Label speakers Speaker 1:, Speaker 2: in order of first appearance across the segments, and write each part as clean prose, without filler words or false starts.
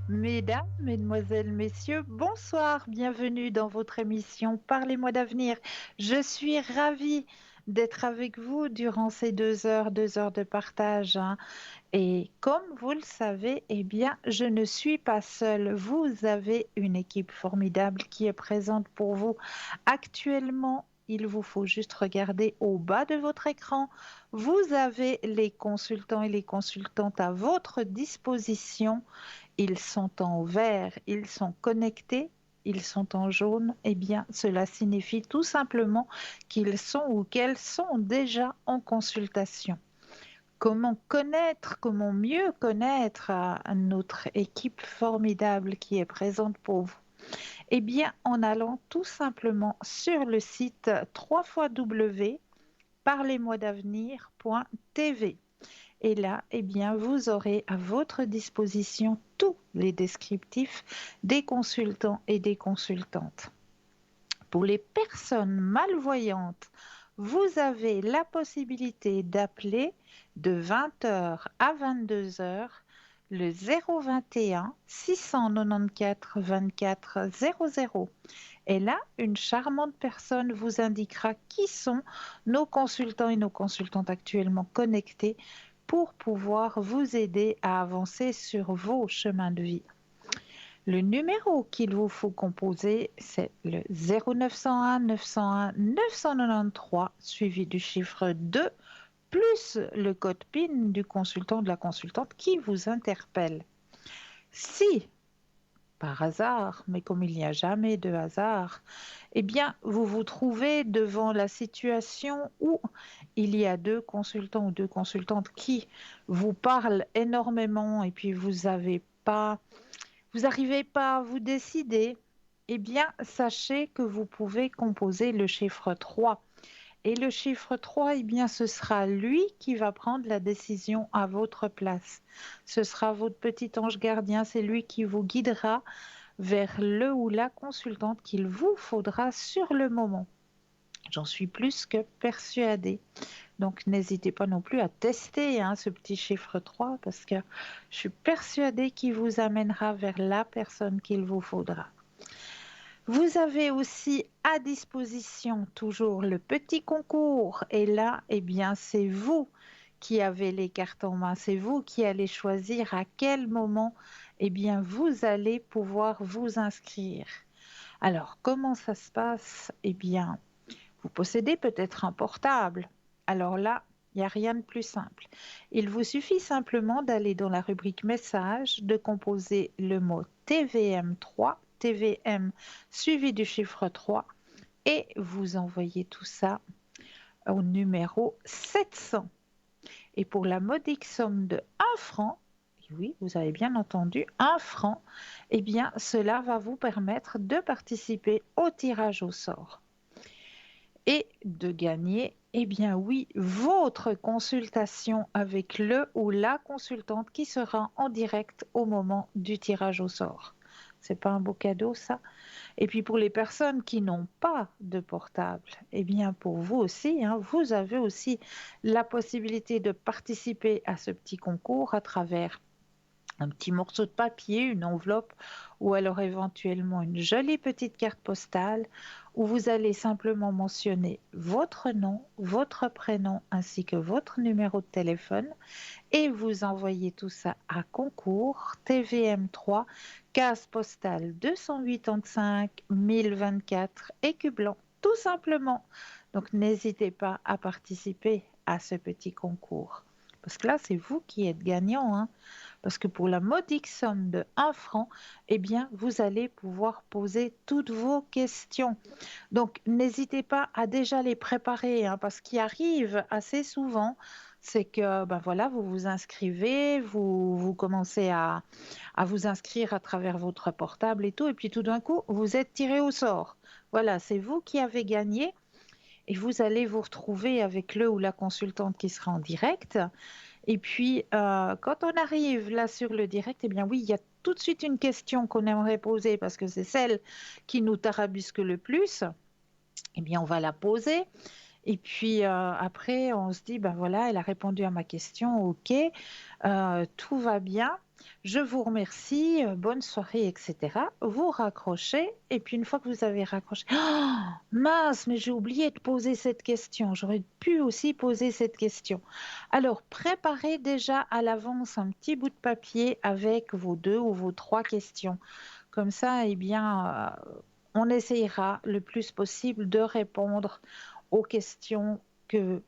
Speaker 1: Mesdames, mesdemoiselles, messieurs, bonsoir, bienvenue dans votre émission Parlez-moi d'avenir. Je suis ravie d'être avec vous durant ces 2 heures de partage, hein. Et comme vous le savez, eh bien, je ne suis pas seule. Vous avez une équipe formidable qui est présente pour vous. Actuellement, il vous faut juste regarder au bas de votre écran. Vous avez les consultants et les consultantes à votre disposition. Ils sont en vert, ils sont connectés, ils sont en jaune. Eh bien, cela signifie tout simplement qu'ils sont ou qu'elles sont déjà en consultation. Comment connaître, comment mieux connaître notre équipe formidable qui est présente pour vous? Eh bien, en allant tout simplement sur le site www.parlez-moi-d'avenir.tv. Et là, eh bien, vous aurez à votre disposition tous les descriptifs des consultants et des consultantes. Pour les personnes malvoyantes, vous avez la possibilité d'appeler de 20 heures à 22 heures le 021 694 24 00. Et là, une charmante personne vous indiquera qui sont nos consultants et nos consultantes actuellement connectés pour pouvoir vous aider à avancer sur vos chemins de vie. Le numéro qu'il vous faut composer, c'est le 0901 901 993 suivi du chiffre 2 plus le code PIN du consultant ou de la consultante qui vous interpelle. Si, par hasard, mais comme il n'y a jamais de hasard, eh bien, vous vous trouvez devant la situation où il y a deux consultants ou deux consultantes qui vous parlent énormément et puis vous n'arrivez pas à vous décider, eh bien, sachez que vous pouvez composer le chiffre 3. Et le chiffre 3, eh bien, ce sera lui qui va prendre la décision à votre place. Ce sera votre petit ange gardien, c'est lui qui vous guidera vers le ou la consultante qu'il vous faudra sur le moment. J'en suis plus que persuadée. Donc n'hésitez pas non plus à tester ce petit chiffre 3 parce que je suis persuadée qu'il vous amènera vers la personne qu'il vous faudra. Vous avez aussi à disposition toujours le petit concours et là, eh bien, c'est vous qui avez les cartes en main, c'est vous qui allez choisir à quel moment, eh bien, vous allez pouvoir vous inscrire. Alors, comment ça se passe? Eh bien, vous possédez peut-être un portable. Alors là, il n'y a rien de plus simple. Il vous suffit simplement d'aller dans la rubrique message, de composer le mot TVM3, TVM suivi du chiffre 3 et vous envoyez tout ça au numéro 700. Et pour la modique somme de 1 franc, oui, vous avez bien entendu, 1 franc, eh bien, cela va vous permettre de participer au tirage au sort et de gagner, eh bien oui, votre consultation avec le ou la consultante qui sera en direct au moment du tirage au sort. C'est pas un beau cadeau ça? Et puis pour les personnes qui n'ont pas de portable, eh bien pour vous aussi, vous avez aussi la possibilité de participer à ce petit concours à travers un petit morceau de papier, une enveloppe ou alors éventuellement une jolie petite carte postale où vous allez simplement mentionner votre nom, votre prénom ainsi que votre numéro de téléphone et vous envoyez tout ça à concours TVM3, case postale 285 1024 écu blanc, tout simplement. Donc n'hésitez pas à participer à ce petit concours. Parce que là, c'est vous qui êtes gagnant, hein. Parce que pour la modique somme de 1 franc, eh bien, vous allez pouvoir poser toutes vos questions. Donc, n'hésitez pas à déjà les préparer, parce ce qui arrive assez souvent, c'est que ben voilà, vous vous inscrivez, vous commencez à vous inscrire à travers votre portable et tout, et puis tout d'un coup, vous êtes tiré au sort. Voilà, c'est vous qui avez gagné et vous allez vous retrouver avec le ou la consultante qui sera en direct. Et puis, quand on arrive là sur le direct, eh bien oui, il y a tout de suite une question qu'on aimerait poser parce que c'est celle qui nous tarabusque le plus. Eh bien, on va la poser. Et puis après, on se dit, ben voilà, elle a répondu à ma question, ok, tout va bien, je vous remercie, bonne soirée, etc. Vous raccrochez, et puis une fois que vous avez raccroché, oh, mince, mais j'ai oublié de poser cette question, j'aurais pu aussi poser cette question. Alors, préparez déjà à l'avance un petit bout de papier avec vos 2 ou vos 3 questions. Comme ça, eh bien, on essayera le plus possible de répondre aux questions que,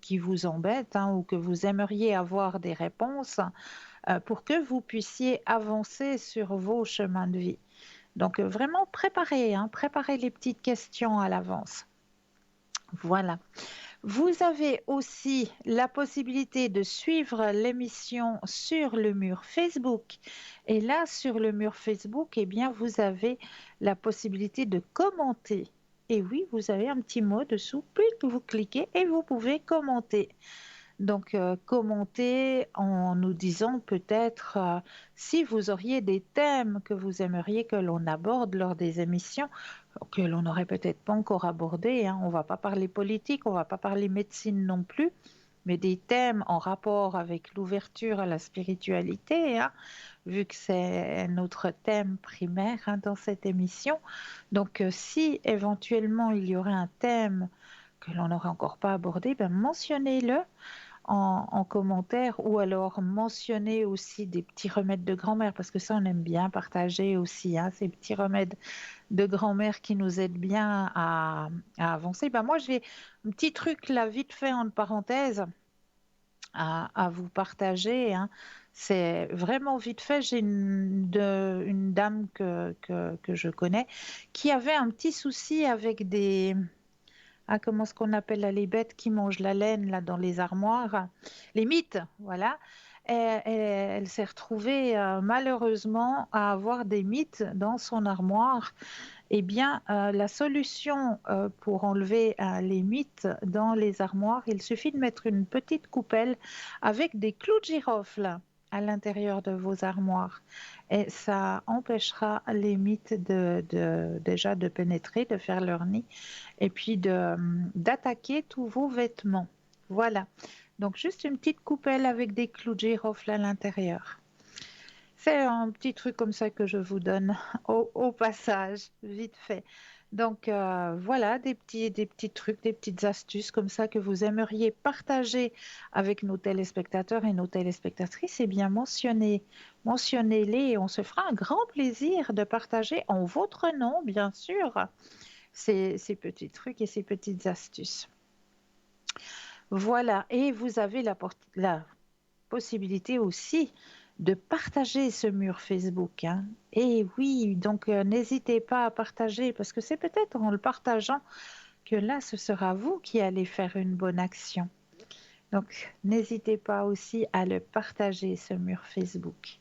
Speaker 1: qui vous embêtent, hein, ou que vous aimeriez avoir des réponses pour que vous puissiez avancer sur vos chemins de vie. Donc vraiment préparez, hein, préparez les petites questions à l'avance. Voilà. Vous avez aussi la possibilité de suivre l'émission sur le mur Facebook. Et là, sur le mur Facebook, eh bien, vous avez la possibilité de commenter. Et oui, vous avez un petit mot dessous, puis vous cliquez et vous pouvez commenter. Donc, commentez en nous disant peut-être si vous auriez des thèmes que vous aimeriez que l'on aborde lors des émissions, que l'on n'aurait peut-être pas encore abordé, hein. On ne va pas parler politique, on ne va pas parler médecine non plus, mais des thèmes en rapport avec l'ouverture à la spiritualité, hein, vu que c'est notre thème primaire, hein, dans cette émission. Donc, si éventuellement il y aurait un thème que l'on n'aurait encore pas abordé, ben mentionnez-le en commentaire, ou alors mentionner aussi des petits remèdes de grand-mère, parce que ça, on aime bien partager aussi, hein, ces petits remèdes de grand-mère qui nous aident bien à avancer. Ben moi, j'ai un petit truc là, vite fait, en parenthèse, à vous partager, hein. C'est vraiment vite fait. J'ai une dame que je connais qui avait un petit souci avec des, ah, comment est-ce qu'on appelle là, les bêtes qui mangent la laine là dans les armoires? Les mites, voilà. Elle s'est retrouvée malheureusement à avoir des mites dans son armoire. Eh bien, la solution pour enlever les mites dans les armoires, il suffit de mettre une petite coupelle avec des clous de girofle à l'intérieur de vos armoires. Et ça empêchera les mites déjà de pénétrer, de faire leur nid, et puis d'attaquer tous vos vêtements. Voilà. Donc juste une petite coupelle avec des clous de girofle à l'intérieur. C'est un petit truc comme ça que je vous donne au passage, vite fait. Donc voilà, des petits trucs, des petites astuces comme ça que vous aimeriez partager avec nos téléspectateurs et nos téléspectatrices. Eh bien, mentionnez-les et on se fera un grand plaisir de partager en votre nom, bien sûr, ces petits trucs et ces petites astuces. Voilà, et vous avez la possibilité aussi de partager ce mur Facebook, hein. Et oui, donc n'hésitez pas à partager, parce que c'est peut-être en le partageant que là, ce sera vous qui allez faire une bonne action. Donc n'hésitez pas aussi à le partager, ce mur Facebook.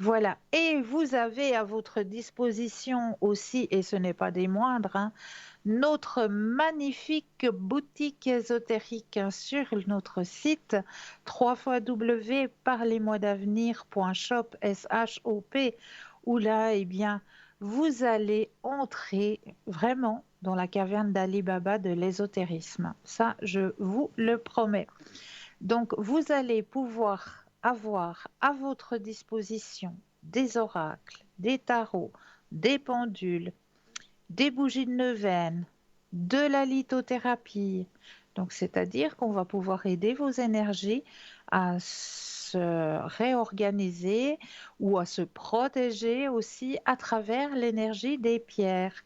Speaker 1: Voilà, et vous avez à votre disposition aussi, et ce n'est pas des moindres, hein, notre magnifique boutique ésotérique, hein, sur notre site www.parlez-moi-d'avenir.shop, S-H-O-P, où là, eh bien, vous allez entrer vraiment dans la caverne d'Ali Baba de l'ésotérisme. Ça, je vous le promets. Donc, vous allez pouvoir avoir à votre disposition des oracles, des tarots, des pendules, des bougies de neuvaine, de la lithothérapie. Donc, c'est-à-dire qu'on va pouvoir aider vos énergies à se réorganiser ou à se protéger aussi à travers l'énergie des pierres.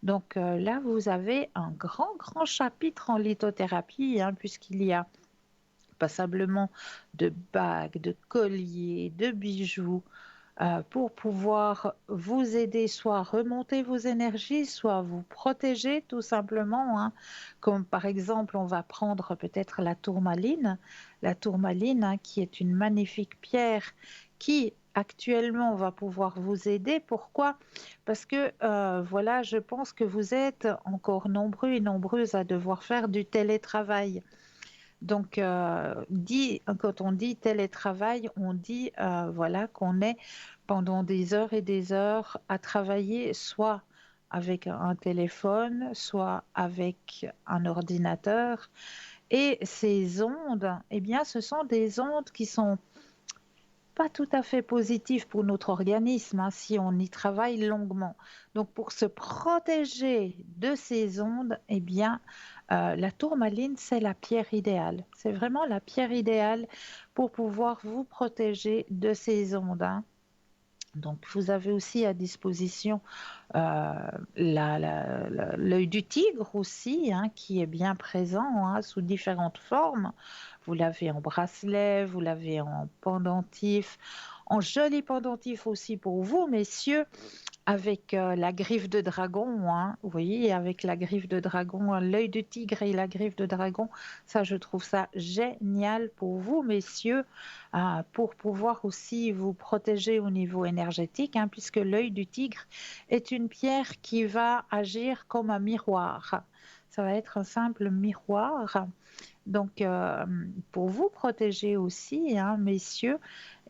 Speaker 1: Donc là, vous avez un grand, grand chapitre en lithothérapie, hein, puisqu'il y a passablement de bagues, de colliers, de bijoux, pour pouvoir vous aider soit à remonter vos énergies, soit à vous protéger tout simplement, hein. Comme par exemple, on va prendre peut-être la tourmaline, hein, qui est une magnifique pierre qui actuellement va pouvoir vous aider. Pourquoi? Parce que voilà, je pense que vous êtes encore nombreux et nombreuses à devoir faire du télétravail. Donc, quand on dit télétravail, on dit voilà, qu'on est pendant des heures et des heures à travailler soit avec un téléphone, soit avec un ordinateur. Et ces ondes, eh bien, ce sont des ondes qui sont pas tout à fait positives pour notre organisme, hein, si on y travaille longuement. Donc, pour se protéger de ces ondes, eh bien, la tourmaline, c'est la pierre idéale. C'est vraiment la pierre idéale pour pouvoir vous protéger de ces ondes, hein. Donc, vous avez aussi à disposition l'œil du tigre aussi, hein, qui est bien présent, hein, sous différentes formes. Vous l'avez en bracelet, vous l'avez en pendentif, en joli pendentif aussi pour vous, messieurs, avec la griffe de dragon, hein. Vous voyez, avec la griffe de dragon, l'œil du tigre et la griffe de dragon, ça, je trouve ça génial pour vous, messieurs, pour pouvoir aussi vous protéger au niveau énergétique, hein, puisque l'œil du tigre est une pierre qui va agir comme un miroir. Ça va être un simple miroir. Donc, pour vous protéger aussi, hein, messieurs,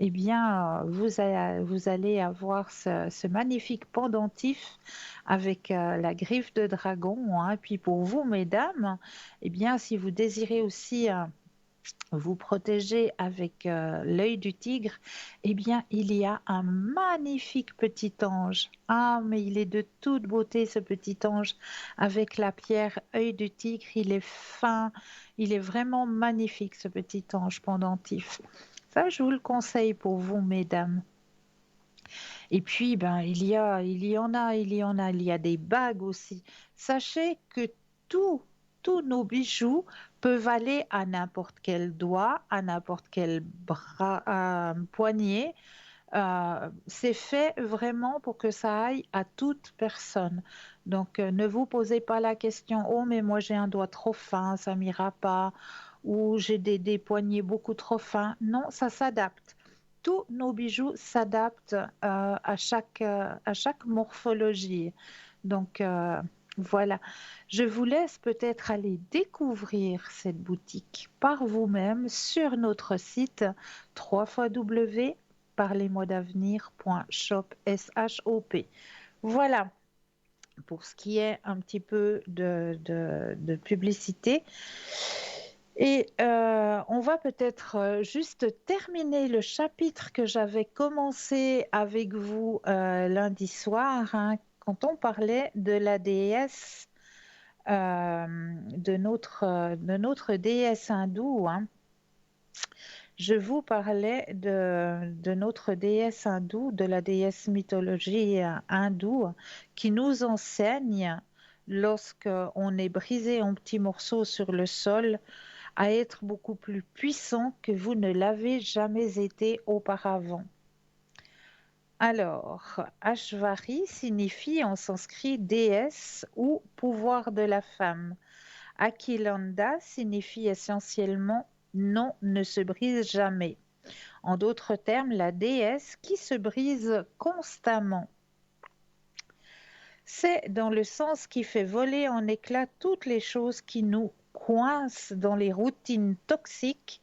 Speaker 1: eh bien, vous allez avoir ce magnifique pendentif avec la griffe de dragon, hein. Puis pour vous, mesdames, eh bien, si vous désirez aussi vous protéger avec l'œil du tigre, eh bien, il y a un magnifique petit ange. Ah, mais il est de toute beauté, ce petit ange, avec la pierre œil du tigre. Il est fin, il est vraiment magnifique, ce petit ange pendentif. Ça, je vous le conseille pour vous, mesdames. Et puis, ben, il y a des bagues aussi. Sachez que tous, tous nos bijoux peuvent aller à n'importe quel doigt, à n'importe quel bras, poignet. C'est fait vraiment pour que ça aille à toute personne. Donc, ne vous posez pas la question, oh, mais moi j'ai un doigt trop fin, ça m'ira pas, ou j'ai des poignets beaucoup trop fins. Non, ça s'adapte. Tous nos bijoux s'adaptent à chaque morphologie. Donc, voilà. Je vous laisse peut-être aller découvrir cette boutique par vous-même sur notre site www.parlez-moi-d'avenir.shop. S-H-O-P. Voilà pour ce qui est un petit peu de publicité. Et on va peut-être juste terminer le chapitre que j'avais commencé avec vous lundi soir, hein, quand on parlait de la déesse, de notre déesse hindoue, hein. Je vous parlais de notre déesse hindoue, de la déesse mythologie hindoue, qui nous enseigne, lorsque on est brisé en petits morceaux sur le sol, à être beaucoup plus puissant que vous ne l'avez jamais été auparavant. Alors, Ashvari signifie en sanskrit déesse ou pouvoir de la femme. Akilanda signifie essentiellement non, ne se brise jamais. En d'autres termes, la déesse qui se brise constamment. C'est dans le sens qui fait voler en éclats toutes les choses qui nous coincent dans les routines toxiques,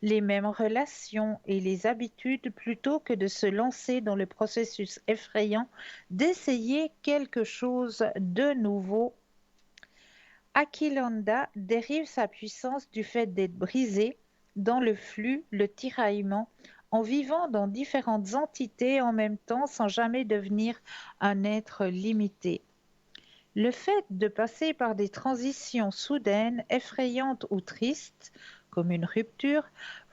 Speaker 1: les mêmes relations et les habitudes, plutôt que de se lancer dans le processus effrayant d'essayer quelque chose de nouveau. Akilanda dérive sa puissance du fait d'être brisé dans le flux, le tiraillement, en vivant dans différentes entités en même temps sans jamais devenir un être limité. Le fait de passer par des transitions soudaines, effrayantes ou tristes, comme une rupture,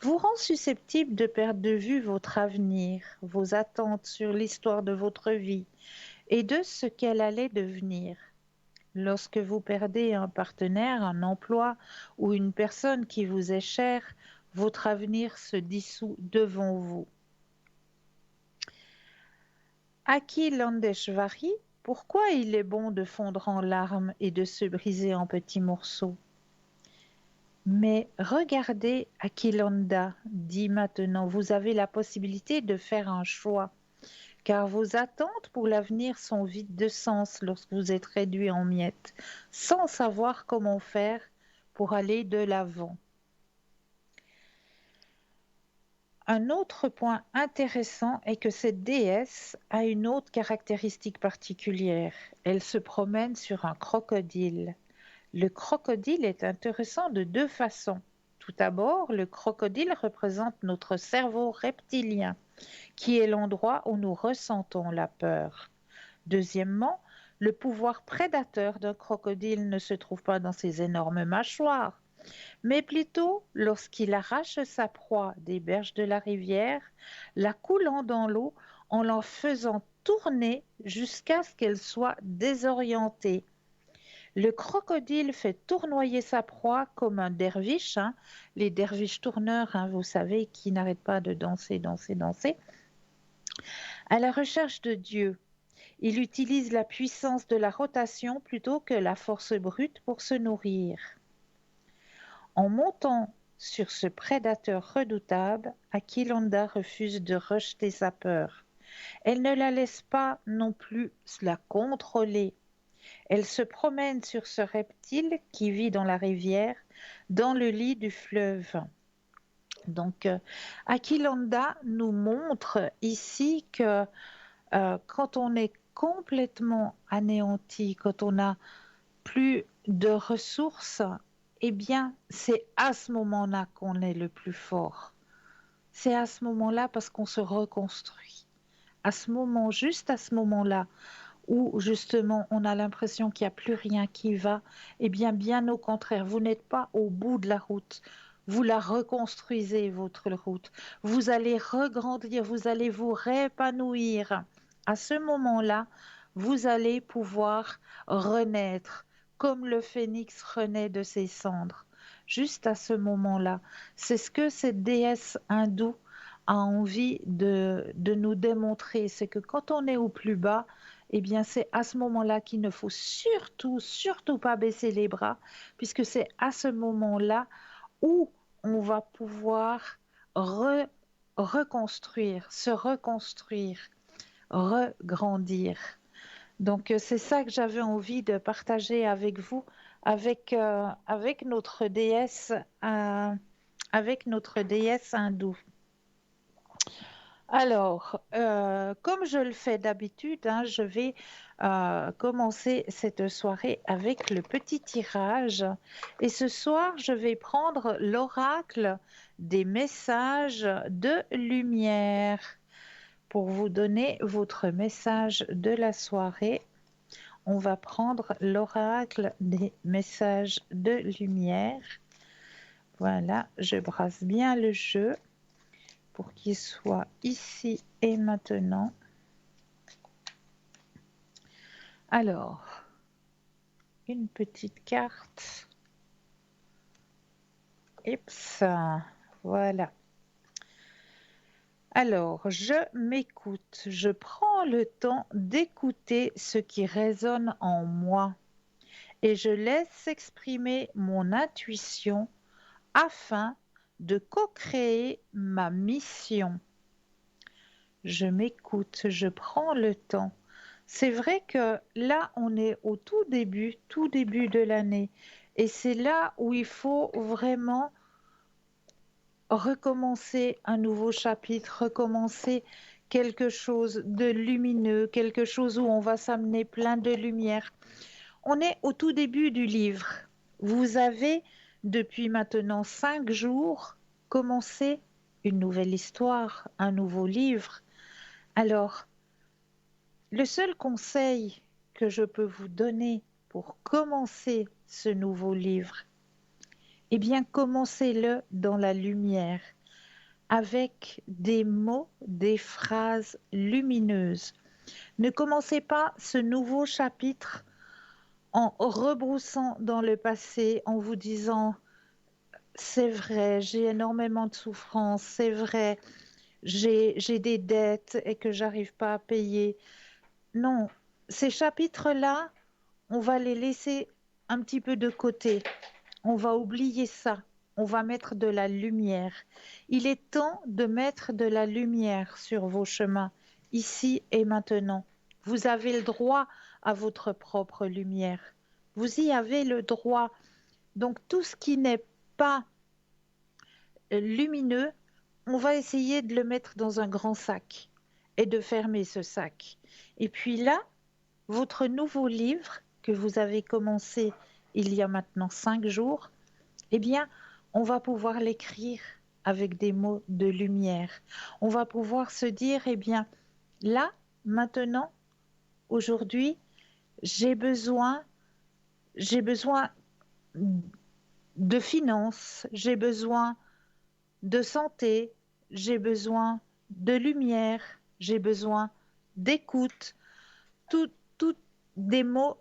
Speaker 1: vous rend susceptible de perdre de vue votre avenir, vos attentes sur l'histoire de votre vie et de ce qu'elle allait devenir. Lorsque vous perdez un partenaire, un emploi ou une personne qui vous est chère, votre avenir se dissout devant vous. Aki Landeshvari, pourquoi il est bon de fondre en larmes et de se briser en petits morceaux? Mais regardez, Akilanda dit maintenant, vous avez la possibilité de faire un choix, car vos attentes pour l'avenir sont vides de sens lorsque vous êtes réduit en miettes, sans savoir comment faire pour aller de l'avant. Un autre point intéressant est que cette déesse a une autre caractéristique particulière. Elle se promène sur un crocodile. Le crocodile est intéressant de deux façons. Tout d'abord, le crocodile représente notre cerveau reptilien, qui est l'endroit où nous ressentons la peur. Deuxièmement, le pouvoir prédateur d'un crocodile ne se trouve pas dans ses énormes mâchoires, mais plutôt lorsqu'il arrache sa proie des berges de la rivière, la coulant dans l'eau en la faisant tourner jusqu'à ce qu'elle soit désorientée. Le crocodile fait tournoyer sa proie comme un derviche, hein. Les derviches tourneurs, hein, vous savez, qui n'arrêtent pas de danser, danser, danser, à la recherche de Dieu. Il utilise la puissance de la rotation plutôt que la force brute pour se nourrir. En montant sur ce prédateur redoutable, Aquilonda refuse de rejeter sa peur. Elle ne la laisse pas non plus la contrôler. Elle se promène sur ce reptile qui vit dans la rivière, dans le lit du fleuve. Donc, Aquilonda nous montre ici que quand on est complètement anéanti, quand on n'a plus de ressources, eh bien, c'est à ce moment-là qu'on est le plus fort. C'est à ce moment-là parce qu'on se reconstruit. À ce moment, juste à ce moment-là, où justement on a l'impression qu'il n'y a plus rien qui va, eh bien, bien au contraire, vous n'êtes pas au bout de la route. Vous la reconstruisez, votre route. Vous allez regrandir, vous allez vous réépanouir. À ce moment-là, vous allez pouvoir renaître comme le phénix renaît de ses cendres. Juste à ce moment-là, c'est ce que cette déesse hindoue a envie de nous démontrer, c'est que quand on est au plus bas, eh bien c'est à ce moment-là qu'il ne faut surtout, surtout pas baisser les bras, puisque c'est à ce moment-là où on va pouvoir reconstruire, se reconstruire, regrandir. Donc c'est ça que j'avais envie de partager avec vous, avec notre déesse, avec notre déesse hindoue. Alors, comme je le fais d'habitude, hein, je vais commencer cette soirée avec le petit tirage. Et ce soir, je vais prendre l'oracle des messages de lumière pour vous donner votre message de la soirée. On va prendre l'oracle des messages de lumière. Voilà, je brasse bien le jeu pour qu'il soit ici et maintenant. Alors, une petite carte. Eps, voilà. Alors, je m'écoute, je prends le temps d'écouter ce qui résonne en moi et je laisse s'exprimer mon intuition afin de co-créer ma mission. Je m'écoute, je prends le temps. C'est vrai que là, on est au tout début de l'année. Et c'est là où il faut vraiment recommencer un nouveau chapitre, recommencer quelque chose de lumineux, quelque chose où on va s'amener plein de lumière. On est au tout début du livre. Vous avez, depuis maintenant 5 jours, commencé une nouvelle histoire, un nouveau livre. Alors, le seul conseil que je peux vous donner pour commencer ce nouveau livre, eh bien, commencez-le dans la lumière, avec des mots, des phrases lumineuses. Ne commencez pas ce nouveau chapitre en rebroussant dans le passé, en vous disant, c'est vrai, j'ai énormément de souffrance, c'est vrai, j'ai des dettes et que j'arrive pas à payer. Non, ces chapitres-là, on va les laisser un petit peu de côté. On va oublier ça. On va mettre de la lumière. Il est temps de mettre de la lumière sur vos chemins, ici et maintenant. Vous avez le droit à votre propre lumière. Vous y avez le droit. Donc tout ce qui n'est pas lumineux, on va essayer de le mettre dans un grand sac et de fermer ce sac. Et puis là, votre nouveau livre que vous avez commencé il y a maintenant 5 jours, eh bien, on va pouvoir l'écrire avec des mots de lumière. On va pouvoir se dire, eh bien, là, maintenant, aujourd'hui, j'ai besoin, j'ai besoin de finances, j'ai besoin de santé, j'ai besoin de lumière, j'ai besoin d'écoute, tout, tout des mots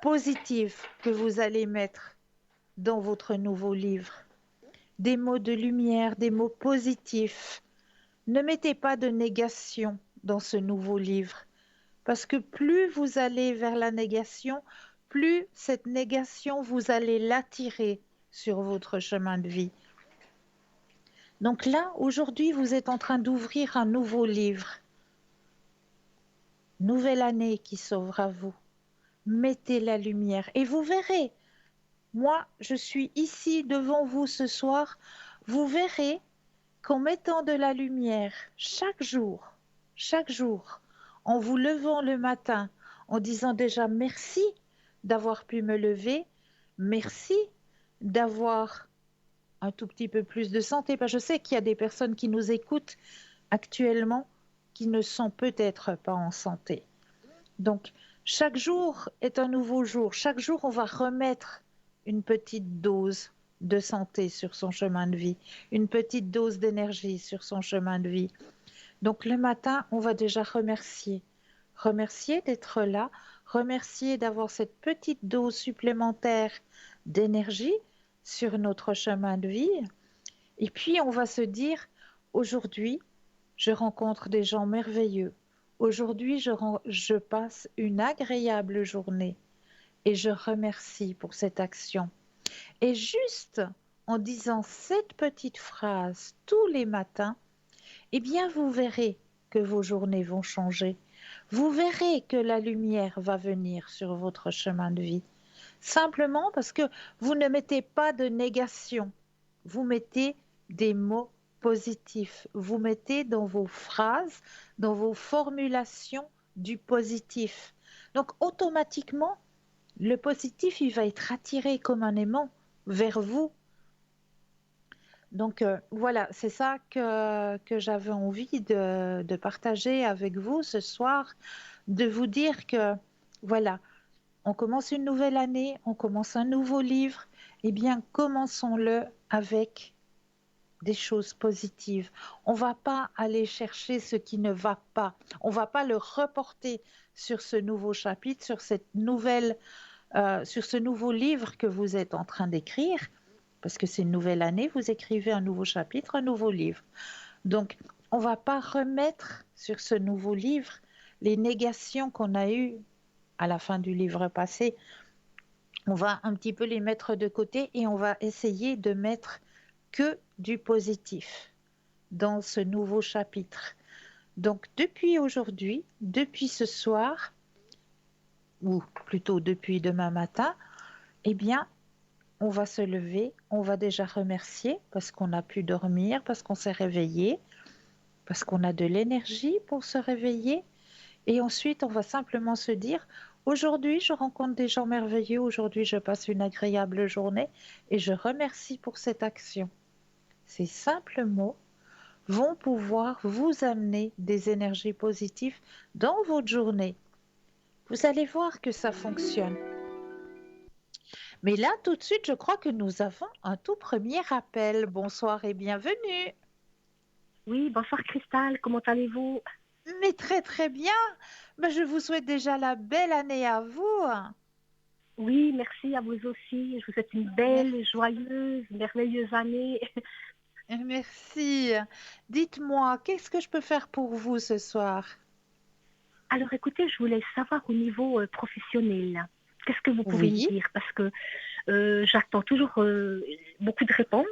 Speaker 1: positifs que vous allez mettre dans votre nouveau livre. Des mots de lumière, des mots positifs. Ne mettez pas de négation dans ce nouveau livre, parce que plus vous allez vers la négation, plus cette négation, vous allez l'attirer sur votre chemin de vie. Donc là, aujourd'hui, vous êtes en train d'ouvrir un nouveau livre. Nouvelle année qui s'ouvre à vous. Mettez la lumière et vous verrez. Moi, je suis ici devant vous ce soir. Vous verrez qu'en mettant de la lumière chaque jour, en vous levant le matin, en disant déjà merci d'avoir pu me lever, merci d'avoir un tout petit peu plus de santé, parce que je sais qu'il y a des personnes qui nous écoutent actuellement qui ne sont peut-être pas en santé. Donc, chaque jour est un nouveau jour. Chaque jour, on va remettre une petite dose de santé sur son chemin de vie, une petite dose d'énergie sur son chemin de vie. Donc, le matin, on va déjà remercier. Remercier d'être là, remercier d'avoir cette petite dose supplémentaire d'énergie sur notre chemin de vie. Et puis, on va se dire, aujourd'hui, je rencontre des gens merveilleux. Aujourd'hui, je passe une agréable journée et je remercie pour cette action. Et juste en disant cette petite phrase tous les matins, eh bien, vous verrez que vos journées vont changer. Vous verrez que la lumière va venir sur votre chemin de vie. Simplement parce que vous ne mettez pas de négation, vous mettez des mots positifs, vous mettez dans vos phrases, dans vos formulations du positif. Donc automatiquement, le positif, il va être attiré comme un aimant vers vous. Donc voilà, c'est ça que j'avais envie de partager avec vous ce soir, de vous dire que voilà, on commence une nouvelle année, on commence un nouveau livre, eh bien commençons-le avec des choses positives. On ne va pas aller chercher ce qui ne va pas. On ne va pas le reporter sur ce nouveau chapitre, sur ce nouveau livre que vous êtes en train d'écrire, parce que c'est une nouvelle année, vous écrivez un nouveau chapitre, un nouveau livre. Donc, on ne va pas remettre sur ce nouveau livre les négations qu'on a eues à la fin du livre passé. On va un petit peu les mettre de côté et on va essayer de mettre que du positif dans ce nouveau chapitre. Donc, depuis aujourd'hui, depuis ce soir, ou plutôt depuis demain matin, eh bien, on va se lever, on va déjà remercier parce qu'on a pu dormir, parce qu'on s'est réveillé, parce qu'on a de l'énergie pour se réveiller. Et ensuite, on va simplement se dire, aujourd'hui, je rencontre des gens merveilleux, aujourd'hui, je passe une agréable journée et je remercie pour cette action. Ces simples mots vont pouvoir vous amener des énergies positives dans votre journée. Vous allez voir que ça fonctionne. Mais là, tout de suite, je crois que nous avons un tout premier appel. Bonsoir et bienvenue.
Speaker 2: Oui, bonsoir Cristal, comment allez-vous?
Speaker 1: Mais très très bien. Ben, je vous souhaite déjà la belle année à vous.
Speaker 2: Oui, merci à vous aussi. Je vous souhaite une belle,
Speaker 1: Merci.
Speaker 2: joyeuse, merveilleuse année.
Speaker 1: Merci. Dites-moi, qu'est-ce que je peux faire pour vous ce soir?
Speaker 2: Alors écoutez, je voulais savoir au niveau professionnel, qu'est-ce que vous pouvez me
Speaker 1: Oui,
Speaker 2: dire? Parce que j'attends toujours beaucoup de réponses.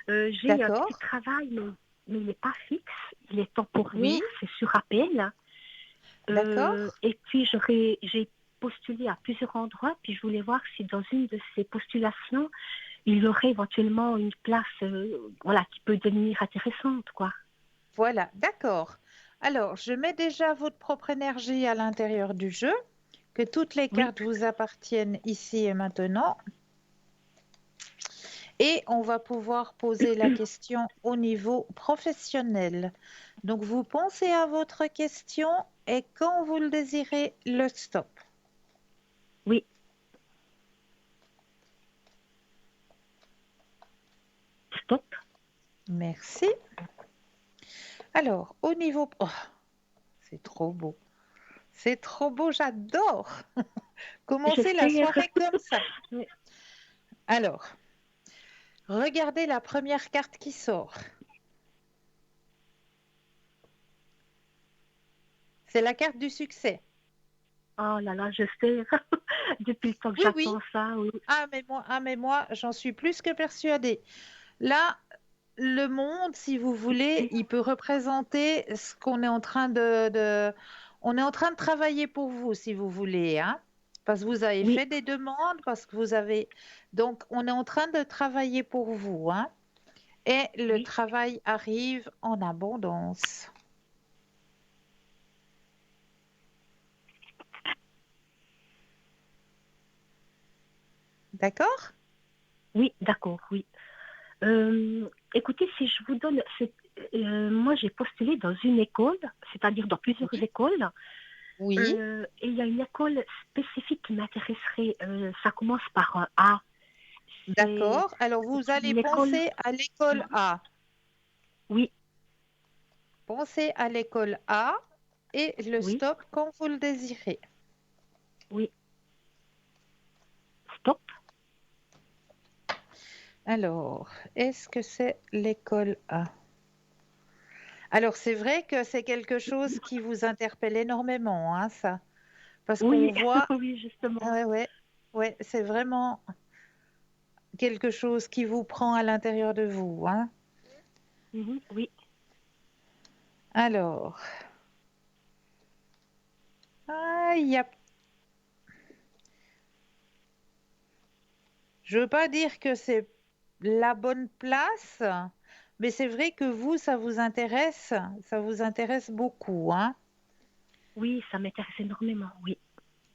Speaker 2: J'ai un petit
Speaker 1: d'accord.
Speaker 2: travail, mais il n'est pas fixe, il est temporaire,
Speaker 1: Oui,
Speaker 2: c'est sur appel.
Speaker 1: d'accord.
Speaker 2: Et puis j'ai postulé à plusieurs endroits, puis je voulais voir si dans une de ces postulations, il y aurait éventuellement une place voilà, qui peut devenir intéressante, quoi.
Speaker 1: Voilà, d'accord. Alors, je mets déjà votre propre énergie à l'intérieur du jeu, que toutes les
Speaker 2: Oui,
Speaker 1: cartes vous appartiennent ici et maintenant. Et on va pouvoir poser la question au niveau professionnel. Donc, vous pensez à votre question et quand vous le désirez, le stop.
Speaker 2: oui, stop.
Speaker 1: Merci. Alors, au niveau... Oh, c'est trop beau. C'est trop beau, j'adore. Commencer la
Speaker 2: J'espère.
Speaker 1: soirée comme ça.
Speaker 2: Oui.
Speaker 1: Alors, regardez la première carte qui sort. C'est la carte du succès.
Speaker 2: Oh là là, j'espère. Depuis le temps que
Speaker 1: Oui, oui.
Speaker 2: j'attends ça, oui.
Speaker 1: Mais moi, j'en suis plus que persuadée. Là, le monde, si vous voulez, il peut représenter ce qu'on est en train On est en train de travailler pour vous, si vous voulez, hein. Parce que vous avez
Speaker 2: Oui,
Speaker 1: fait des demandes, parce que vous avez... Donc, on est en train de travailler pour vous, hein. Et le
Speaker 2: oui.
Speaker 1: travail arrive en abondance. D'accord?
Speaker 2: Oui, d'accord, oui. Écoutez, si je vous donne, moi j'ai postulé dans une école, c'est-à-dire dans plusieurs
Speaker 1: Oui.
Speaker 2: écoles,
Speaker 1: Oui.
Speaker 2: et il y a une école spécifique qui m'intéresserait. Ça commence par un A. C'est
Speaker 1: D'accord. Alors, vous allez
Speaker 2: une école.
Speaker 1: penser à l'école A.
Speaker 2: Oui,
Speaker 1: Pensez à l'école A et le
Speaker 2: oui,
Speaker 1: stop quand vous le désirez.
Speaker 2: oui. Stop.
Speaker 1: Alors, est-ce que c'est l'école A? Alors, c'est vrai que c'est quelque chose qui vous interpelle énormément, hein, ça. Parce qu'on
Speaker 2: Oui,
Speaker 1: voit,
Speaker 2: oui, justement.
Speaker 1: ouais, ouais, ouais, c'est vraiment quelque chose qui vous prend à l'intérieur de vous, hein.
Speaker 2: Mhm, oui.
Speaker 1: Alors, il y a... je veux pas dire que c'est la bonne place, mais c'est vrai que vous, ça vous intéresse beaucoup, hein.
Speaker 2: Oui, ça m'intéresse énormément, oui.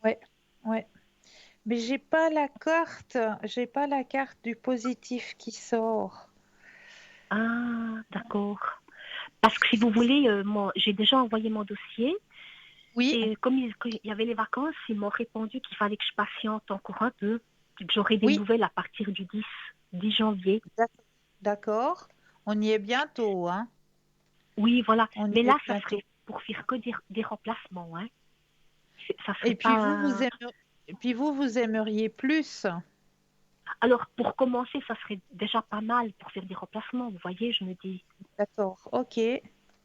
Speaker 1: Ouais, ouais. Mais j'ai pas la carte du positif qui sort.
Speaker 2: Ah, d'accord. Parce que si vous voulez, moi, j'ai déjà envoyé mon dossier
Speaker 1: Oui,
Speaker 2: et comme qu'il y avait les vacances, ils m'ont répondu qu'il fallait que je patiente encore un peu, que j'aurai des
Speaker 1: oui,
Speaker 2: nouvelles à partir du 10 janvier.
Speaker 1: d'ac- d'accord. On y est bientôt, hein.
Speaker 2: Oui, voilà.
Speaker 1: On
Speaker 2: Mais
Speaker 1: y est
Speaker 2: là, ça
Speaker 1: bientôt.
Speaker 2: serait pour faire que des remplacements, hein. Ça serait
Speaker 1: Et puis vous,
Speaker 2: pas.
Speaker 1: vous aimeriez plus.
Speaker 2: Alors, pour commencer, ça serait déjà pas mal pour faire des remplacements, vous voyez, je me dis.
Speaker 1: D'accord, ok,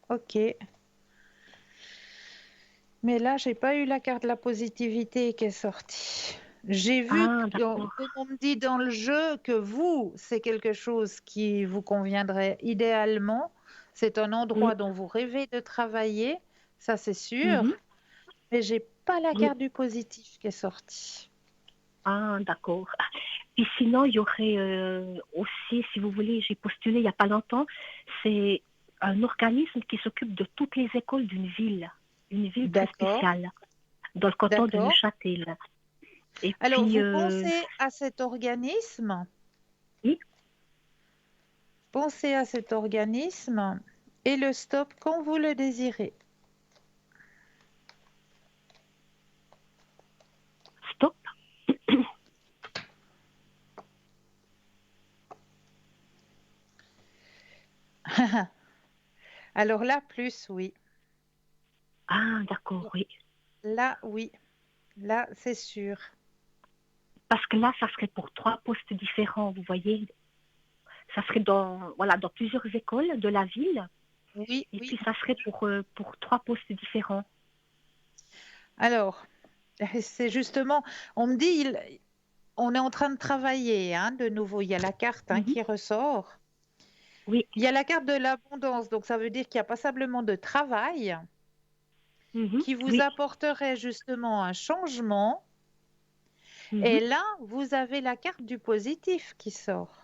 Speaker 1: ok. Mais là, j'ai pas eu la carte de la positivité qui est sortie. J'ai vu,
Speaker 2: Ah, d'accord.
Speaker 1: comme on me dit dans le jeu, que vous, c'est quelque chose qui vous conviendrait idéalement. C'est un
Speaker 2: Oui.
Speaker 1: endroit dont vous rêvez de travailler, ça c'est sûr.
Speaker 2: Mhm.
Speaker 1: Mais j'ai pas la
Speaker 2: Oui.
Speaker 1: carte du positif qui est sortie.
Speaker 2: Ah, d'accord. Et sinon, il y aurait aussi, si vous voulez, j'ai postulé il n'y a pas longtemps, c'est un organisme qui s'occupe de toutes les écoles d'une ville très
Speaker 1: D'accord,
Speaker 2: spéciale, dans le canton de
Speaker 1: d'accord.
Speaker 2: Neuchâtel. Et
Speaker 1: Alors,
Speaker 2: puis,
Speaker 1: vous pensez à cet organisme,
Speaker 2: oui,
Speaker 1: pensez à cet organisme et le stop quand vous le désirez.
Speaker 2: stop.
Speaker 1: Alors là, plus, oui.
Speaker 2: Ah, d'accord, oui.
Speaker 1: Là, oui. Là, c'est sûr.
Speaker 2: Parce que là, ça serait pour 3 postes différents, vous voyez. Ça serait voilà, dans plusieurs écoles de la ville.
Speaker 1: Oui,
Speaker 2: Et
Speaker 1: oui.
Speaker 2: puis, ça serait pour 3 postes différents.
Speaker 1: Alors, c'est justement, on me dit, on est en train de travailler, hein, de nouveau. Il y a la carte, hein,
Speaker 2: Mhm.
Speaker 1: qui ressort.
Speaker 2: Oui.
Speaker 1: Il y a la carte de l'abondance, donc ça veut dire qu'il y a passablement de travail
Speaker 2: Mhm.
Speaker 1: qui vous
Speaker 2: Oui.
Speaker 1: apporterait justement un changement.
Speaker 2: Mhm.
Speaker 1: Et là, vous avez la carte du positif qui sort.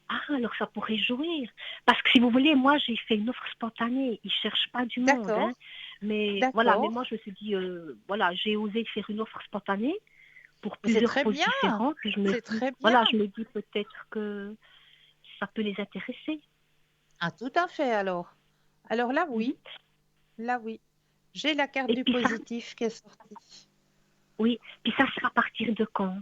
Speaker 2: Ah, alors ça pourrait jouer. Parce que si vous voulez, moi, j'ai fait une offre spontanée. Ils ne cherchent pas du monde,
Speaker 1: D'accord,
Speaker 2: hein. Mais voilà, mais moi,
Speaker 1: d'accord.
Speaker 2: je me suis dit, voilà, j'ai osé faire une offre spontanée pour
Speaker 1: Mais c'est
Speaker 2: plusieurs
Speaker 1: très
Speaker 2: postes
Speaker 1: bien,
Speaker 2: différents. Puis je me
Speaker 1: c'est
Speaker 2: dis,
Speaker 1: très bien.
Speaker 2: voilà, je me dis peut-être que ça peut les intéresser.
Speaker 1: Ah, tout à fait alors. Alors là,
Speaker 2: Mhm.
Speaker 1: oui, là, oui. J'ai la carte
Speaker 2: Et
Speaker 1: du
Speaker 2: puis ça,
Speaker 1: positif qui est sortie.
Speaker 2: oui, puis ça sera à partir de quand?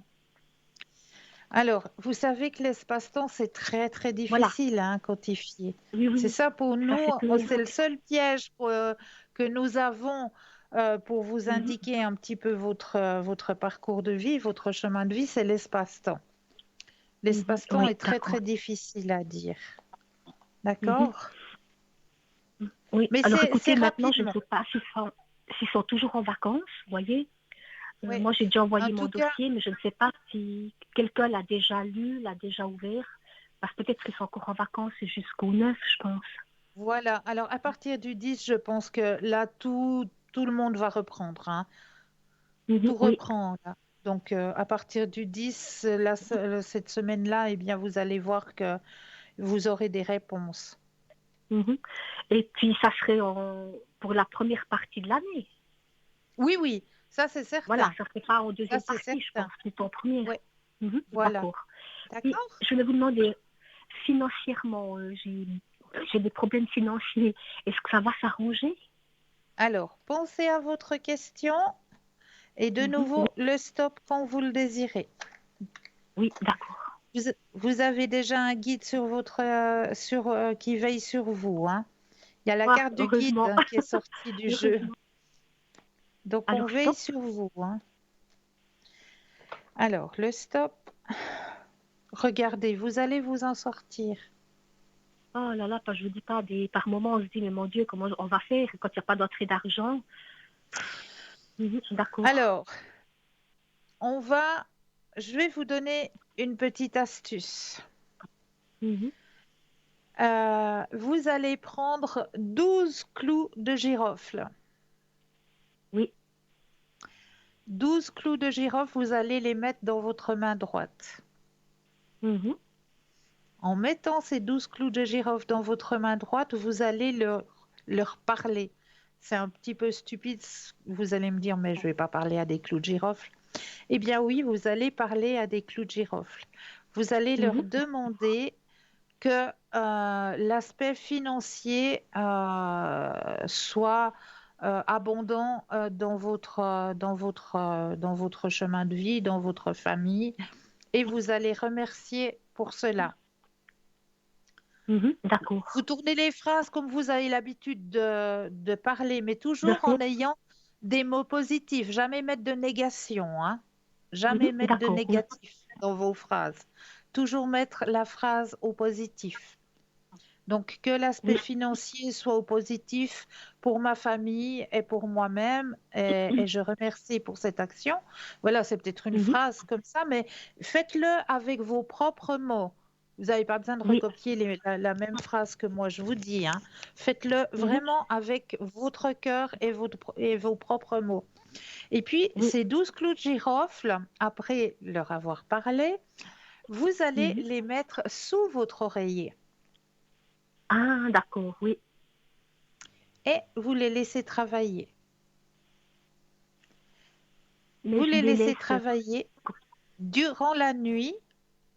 Speaker 1: Alors, vous savez que l'espace-temps, c'est très, très
Speaker 2: Voilà,
Speaker 1: difficile à quantifier.
Speaker 2: oui,
Speaker 1: C'est
Speaker 2: oui,
Speaker 1: ça pour
Speaker 2: ça
Speaker 1: nous,
Speaker 2: c'est clair.
Speaker 1: c'est le seul piège que nous avons pour vous
Speaker 2: Mhm.
Speaker 1: indiquer un petit peu votre parcours de vie, votre chemin de vie, c'est l'espace-temps.
Speaker 2: Mhm.
Speaker 1: L'espace-temps
Speaker 2: Oui,
Speaker 1: est très,
Speaker 2: d'accord.
Speaker 1: très difficile à dire.
Speaker 2: Mhm.
Speaker 1: D'accord?
Speaker 2: Oui,
Speaker 1: Mais
Speaker 2: alors
Speaker 1: c'est
Speaker 2: écoutez, maintenant, je ne
Speaker 1: rapidement.
Speaker 2: sais pas s'ils sont toujours en vacances, vous voyez.
Speaker 1: Oui.
Speaker 2: Moi, j'ai déjà
Speaker 1: En
Speaker 2: envoyé mon
Speaker 1: tout cas,
Speaker 2: dossier, mais je ne sais pas si quelqu'un l'a déjà lu, l'a déjà ouvert, parce que peut-être qu'ils sont encore en vacances jusqu'au 9, je pense.
Speaker 1: voilà. Alors, à partir du 10, je pense que là, tout le monde va reprendre, hein.
Speaker 2: Mhm,
Speaker 1: Tout
Speaker 2: oui.
Speaker 1: reprend là. Donc, à partir du 10, cette semaine-là, eh bien, vous allez voir que vous aurez des réponses.
Speaker 2: Mhm. Et puis, ça serait pour la première partie de l'année.
Speaker 1: Oui, oui, ça c'est
Speaker 2: Voilà,
Speaker 1: certain.
Speaker 2: ça ne serait pas en
Speaker 1: Ça
Speaker 2: deuxième
Speaker 1: c'est
Speaker 2: partie, je pense,
Speaker 1: certain.
Speaker 2: plutôt en première.
Speaker 1: Oui,
Speaker 2: Mhm,
Speaker 1: voilà.
Speaker 2: d'accord. Et
Speaker 1: D'accord?
Speaker 2: je vais vous demander, financièrement, j'ai des problèmes financiers. Est-ce que ça va s'arranger?
Speaker 1: Alors, pensez à votre question et de
Speaker 2: Mhm, oui,
Speaker 1: nouveau le stop quand vous le désirez.
Speaker 2: oui, d'accord.
Speaker 1: Vous avez déjà un guide sur qui veille sur vous, hein. Il y a la
Speaker 2: Ah,
Speaker 1: carte du guide
Speaker 2: heureusement.
Speaker 1: hein, qui est sortie du jeu.
Speaker 2: Heureusement.
Speaker 1: Donc, on
Speaker 2: Alors,
Speaker 1: veille
Speaker 2: stop.
Speaker 1: sur vous, hein. Alors, le stop. Regardez, vous allez vous en sortir.
Speaker 2: Oh là là, je vous dis pas, par moments, on se dit, mais mon Dieu, comment on va faire quand il n'y a pas d'entrée d'argent? Mhm, d'accord.
Speaker 1: Alors, je vais vous donner une petite astuce.
Speaker 2: Mhm,
Speaker 1: Vous allez prendre 12 clous de girofle.
Speaker 2: oui.
Speaker 1: 12 clous de girofle, vous allez les mettre dans votre main droite.
Speaker 2: Mhm,
Speaker 1: En mettant ces 12 clous de girofle dans votre main droite, vous allez leur parler. C'est un petit peu stupide, vous allez me dire, mais je ne vais pas parler à des clous de girofle. Eh bien oui, vous allez parler à des clous de girofle. Vous allez leur
Speaker 2: mhm,
Speaker 1: demander que l'aspect financier soit abondant dans votre chemin de vie, dans votre famille, et vous allez remercier pour cela.
Speaker 2: mhm,
Speaker 1: Vous
Speaker 2: d'accord.
Speaker 1: tournez les phrases comme vous avez l'habitude de parler, mais
Speaker 2: De
Speaker 1: toujours en
Speaker 2: fait.
Speaker 1: ayant des mots positifs. Jamais mettre de négation, hein.
Speaker 2: Mhm,
Speaker 1: Jamais mettre de
Speaker 2: d'accord, oui.
Speaker 1: négatif dans vos phrases. Toujours mettre la phrase au positif. Donc, que l'aspect
Speaker 2: Oui.
Speaker 1: financier soit au positif pour ma famille et pour moi-même, et je remercie pour cette action. Voilà, c'est peut-être une
Speaker 2: Mhm,
Speaker 1: phrase comme ça, mais faites-le avec vos propres mots. Vous n'avez pas besoin de
Speaker 2: oui.
Speaker 1: recopier la même phrase que moi je vous dis, hein. Faites-le
Speaker 2: Mhm,
Speaker 1: vraiment avec votre cœur et vos propres mots. Et puis,
Speaker 2: oui.
Speaker 1: ces 12 clous de girofle, après leur avoir parlé, vous allez
Speaker 2: Mhm.
Speaker 1: les mettre sous votre oreiller
Speaker 2: Ah, d'accord, oui.
Speaker 1: et vous les laissez travailler.
Speaker 2: Mais
Speaker 1: Vous
Speaker 2: je
Speaker 1: les
Speaker 2: les
Speaker 1: laissez
Speaker 2: laisse.
Speaker 1: travailler. Durant la nuit,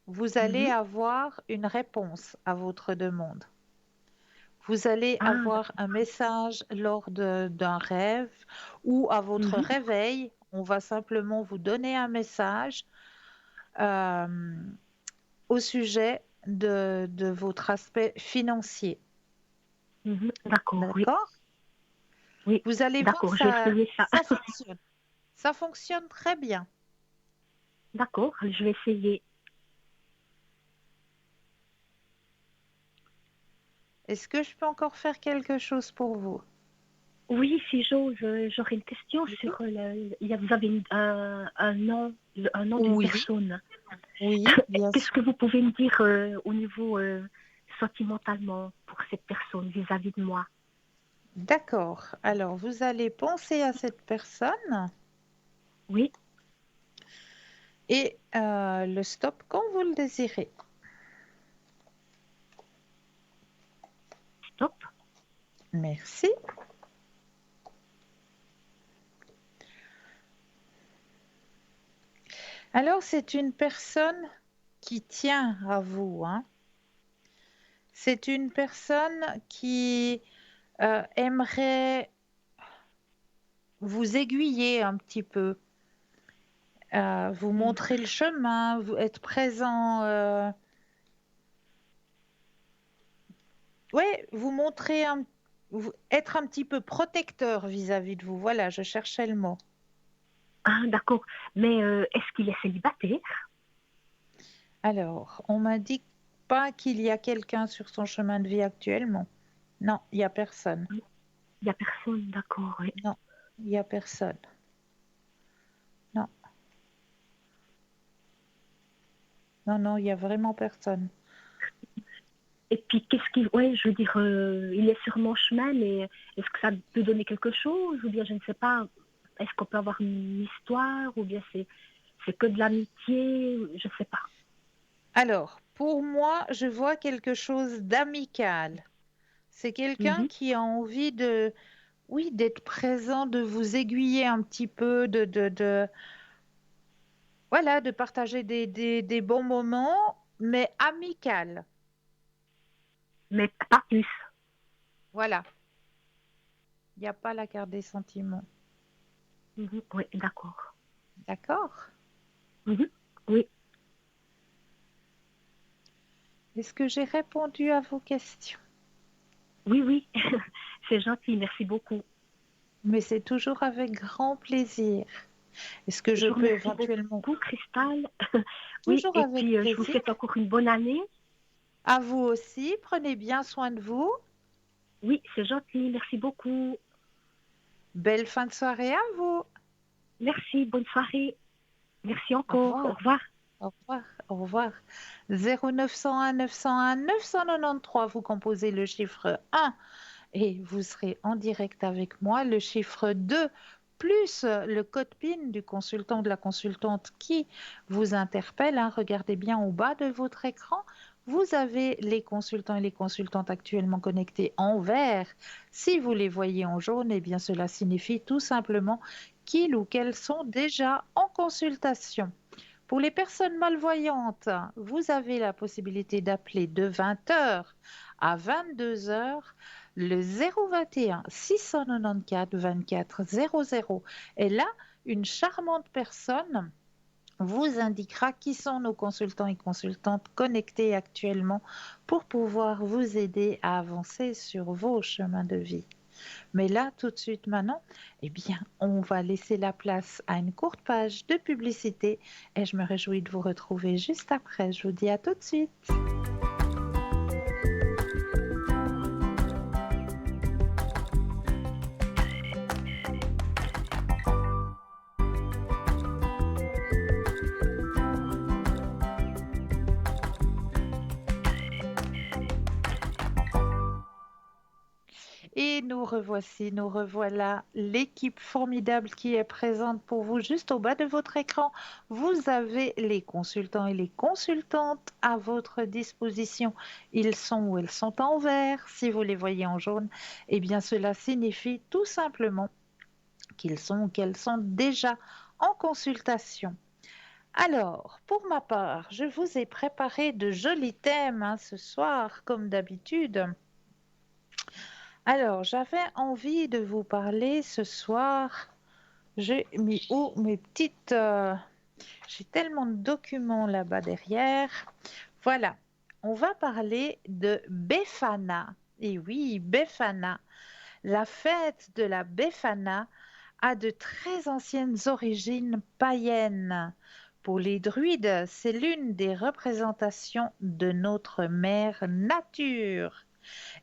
Speaker 1: vous allez
Speaker 2: Mhm.
Speaker 1: avoir une réponse à votre demande. Vous allez
Speaker 2: Ah,
Speaker 1: avoir un message lors d'un rêve ou à votre
Speaker 2: mhm.
Speaker 1: réveil. On va simplement vous donner un message euh, au sujet de votre aspect financier.
Speaker 2: Mhm. D'accord, oui.
Speaker 1: D'accord?
Speaker 2: Oui.
Speaker 1: Vous allez voir,
Speaker 2: D'accord, je vais essayer ça.
Speaker 1: ça fonctionne. Ça fonctionne très bien.
Speaker 2: D'accord, je vais essayer.
Speaker 1: Est-ce que je peux encore faire quelque chose pour vous?
Speaker 2: Oui, si j'ose, j'aurais une question
Speaker 1: Oui.
Speaker 2: sur vous avez un nom d'une
Speaker 1: Oui,
Speaker 2: personne.
Speaker 1: oui, bien
Speaker 2: Qu'est-ce
Speaker 1: sûr.
Speaker 2: que vous pouvez me dire au niveau sentimentalement pour cette personne vis-à-vis de moi?
Speaker 1: D'accord. Alors, vous allez penser à cette personne
Speaker 2: Oui.
Speaker 1: et le stop quand vous le désirez.
Speaker 2: Stop.
Speaker 1: Merci. Alors, c'est une personne qui tient à vous, hein. C'est une personne qui aimerait vous aiguiller un petit peu, vous montrer le chemin, être présent. Ouais, vous montrer être un petit peu protecteur vis-à-vis de vous. Voilà, je cherchais le mot.
Speaker 2: Ah, d'accord. Mais est-ce qu'il est célibataire?
Speaker 1: Alors, on m'a dit pas qu'il y a quelqu'un sur son chemin de vie actuellement. Non, il y a personne.
Speaker 2: Il n'y a personne, d'accord. Oui.
Speaker 1: Non, il y a personne. Non, non, non, il y a vraiment personne.
Speaker 2: Et puis, qu'est-ce qu'il... Ouais, je veux dire, il est sur mon chemin, mais est-ce que ça peut donner quelque chose? Ou bien, je ne sais pas, est-ce qu'on peut avoir une histoire? Ou bien c'est que de l'amitié? Je ne sais pas.
Speaker 1: Alors, pour moi, je vois quelque chose d'amical. C'est quelqu'un
Speaker 2: Mhm.
Speaker 1: qui a envie de, oui, d'être présent, de vous aiguiller un petit peu, voilà, de partager des bons moments, mais amical.
Speaker 2: Mais pas plus.
Speaker 1: Voilà, il n'y a pas la carte des sentiments.
Speaker 2: Mhm. Oui, d'accord.
Speaker 1: D'accord?
Speaker 2: Mhm. Oui,
Speaker 1: Est-ce que j'ai répondu à vos questions?
Speaker 2: oui, oui. C'est gentil, merci beaucoup.
Speaker 1: Mais c'est toujours avec grand plaisir. Est-ce que je
Speaker 2: Je vous
Speaker 1: peux
Speaker 2: remercie
Speaker 1: éventuellement...
Speaker 2: beaucoup, Cristal. Oui,
Speaker 1: Toujours
Speaker 2: et
Speaker 1: avec
Speaker 2: puis je vous
Speaker 1: plaisir.
Speaker 2: souhaite encore une bonne année.
Speaker 1: À vous aussi, prenez bien soin de vous.
Speaker 2: Oui, c'est gentil, merci beaucoup.
Speaker 1: Belle fin de soirée à vous.
Speaker 2: Merci, bonne soirée. Merci
Speaker 1: Au
Speaker 2: encore. Au
Speaker 1: revoir.
Speaker 2: revoir.
Speaker 1: Au revoir. Au revoir. 0901 901 993, vous composez le chiffre 1 et vous serez en direct avec moi. Le chiffre 2 plus le code PIN du consultant ou de la consultante qui vous interpelle, hein. Regardez bien au bas de votre écran. Vous avez les consultants et les consultantes actuellement connectés en vert. Si vous les voyez en jaune, eh bien cela signifie tout simplement qu'ils ou qu'elles sont déjà en consultation. Pour les personnes malvoyantes, vous avez la possibilité d'appeler de 20 heures à 22 heures le 021 694 24 00. Et là, une charmante personne vous indiquera qui sont nos consultants et consultantes connectés actuellement pour pouvoir vous aider à avancer sur vos chemins de vie. Mais là, tout de suite maintenant, eh bien, on va laisser la place à une courte page de publicité et je me réjouis de vous retrouver juste après. Je vous dis à tout de suite. Et nous revoici, nous revoilà, l'équipe formidable qui est présente pour vous juste au bas de votre écran. Vous avez les consultants et les consultantes à votre disposition. Ils sont ou elles sont en vert. Si vous les voyez en jaune, eh bien cela signifie tout simplement qu'ils sont ou qu'elles sont déjà en consultation. Alors, pour ma part, je vous ai préparé de jolis thèmes, hein, ce soir, comme d'habitude. Alors, j'avais envie de vous parler ce soir. J'ai mis où mes petites... j'ai tellement de documents là-bas derrière. Voilà, on va parler de Befana. Et oui, Befana. La fête de la Befana a de très anciennes origines païennes. Pour les druides, c'est l'une des représentations de notre mère nature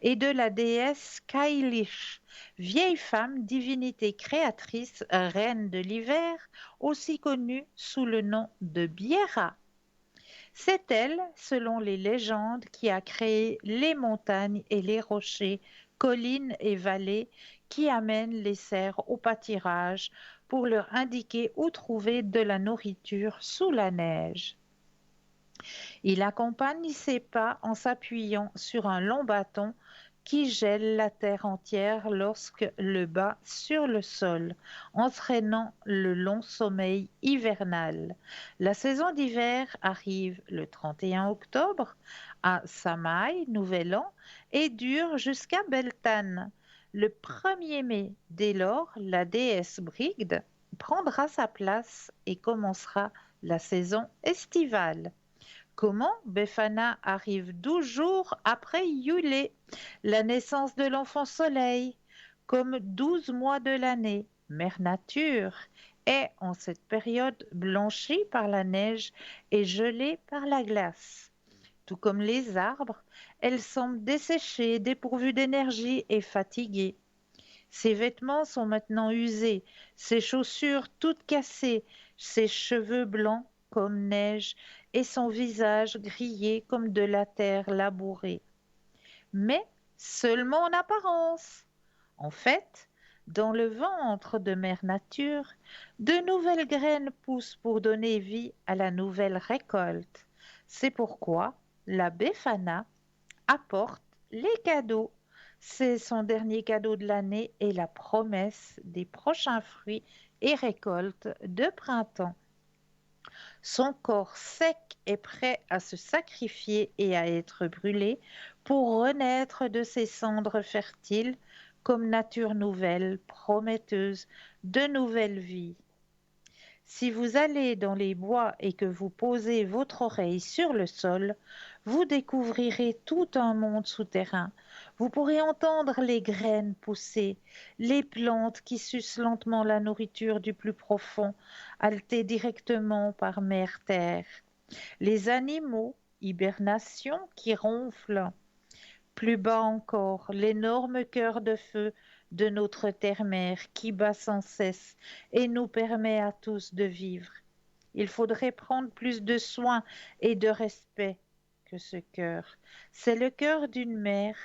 Speaker 1: et de la déesse Kailish, vieille femme, divinité créatrice, reine de l'hiver, aussi connue sous le nom de Biera. C'est elle, selon les légendes, qui a créé les montagnes et les rochers, collines et vallées qui amènent les cerfs au pâturage pour leur indiquer où trouver de la nourriture sous la neige. Il accompagne ses pas en s'appuyant sur un long bâton qui gèle la terre entière lorsque le bat sur le sol, entraînant le long sommeil hivernal. La saison d'hiver arrive le 31 octobre à Samaï, Nouvel An, et dure jusqu'à Beltane. Le 1er mai, dès lors, la déesse Brigde prendra sa place et commencera la saison estivale. Comment Befana arrive 12 jours après Yulé, la naissance de l'enfant soleil, comme 12 mois de l'année. Mère Nature est en cette période blanchie par la neige et gelée par la glace. Tout comme les arbres, elle semble desséchée, dépourvue d'énergie et fatiguée. Ses vêtements sont maintenant usés, ses chaussures toutes cassées, ses cheveux blancs comme neige et son visage grillé comme de la terre labourée. Mais seulement en apparence. En fait, dans le ventre de Mère Nature, de nouvelles graines poussent pour donner vie à la nouvelle récolte. C'est pourquoi la Befana apporte les cadeaux. C'est son dernier cadeau de l'année et la promesse des prochains fruits et récoltes de printemps. Son corps sec est prêt à se sacrifier et à être brûlé pour renaître de ses cendres fertiles comme nature nouvelle, prometteuse de nouvelle vie. Si vous allez dans les bois et que vous posez votre oreille sur le sol, vous découvrirez tout un monde souterrain. Vous pourrez entendre les graines pousser, les plantes qui sucent lentement la nourriture du plus profond, haletées directement par mère terre, les animaux, hibernation qui ronflent. Plus bas encore, l'énorme cœur de feu de notre terre-mère qui bat sans cesse et nous permet à tous de vivre. Il faudrait prendre plus de soin et de respect que ce cœur. C'est le cœur d'une mère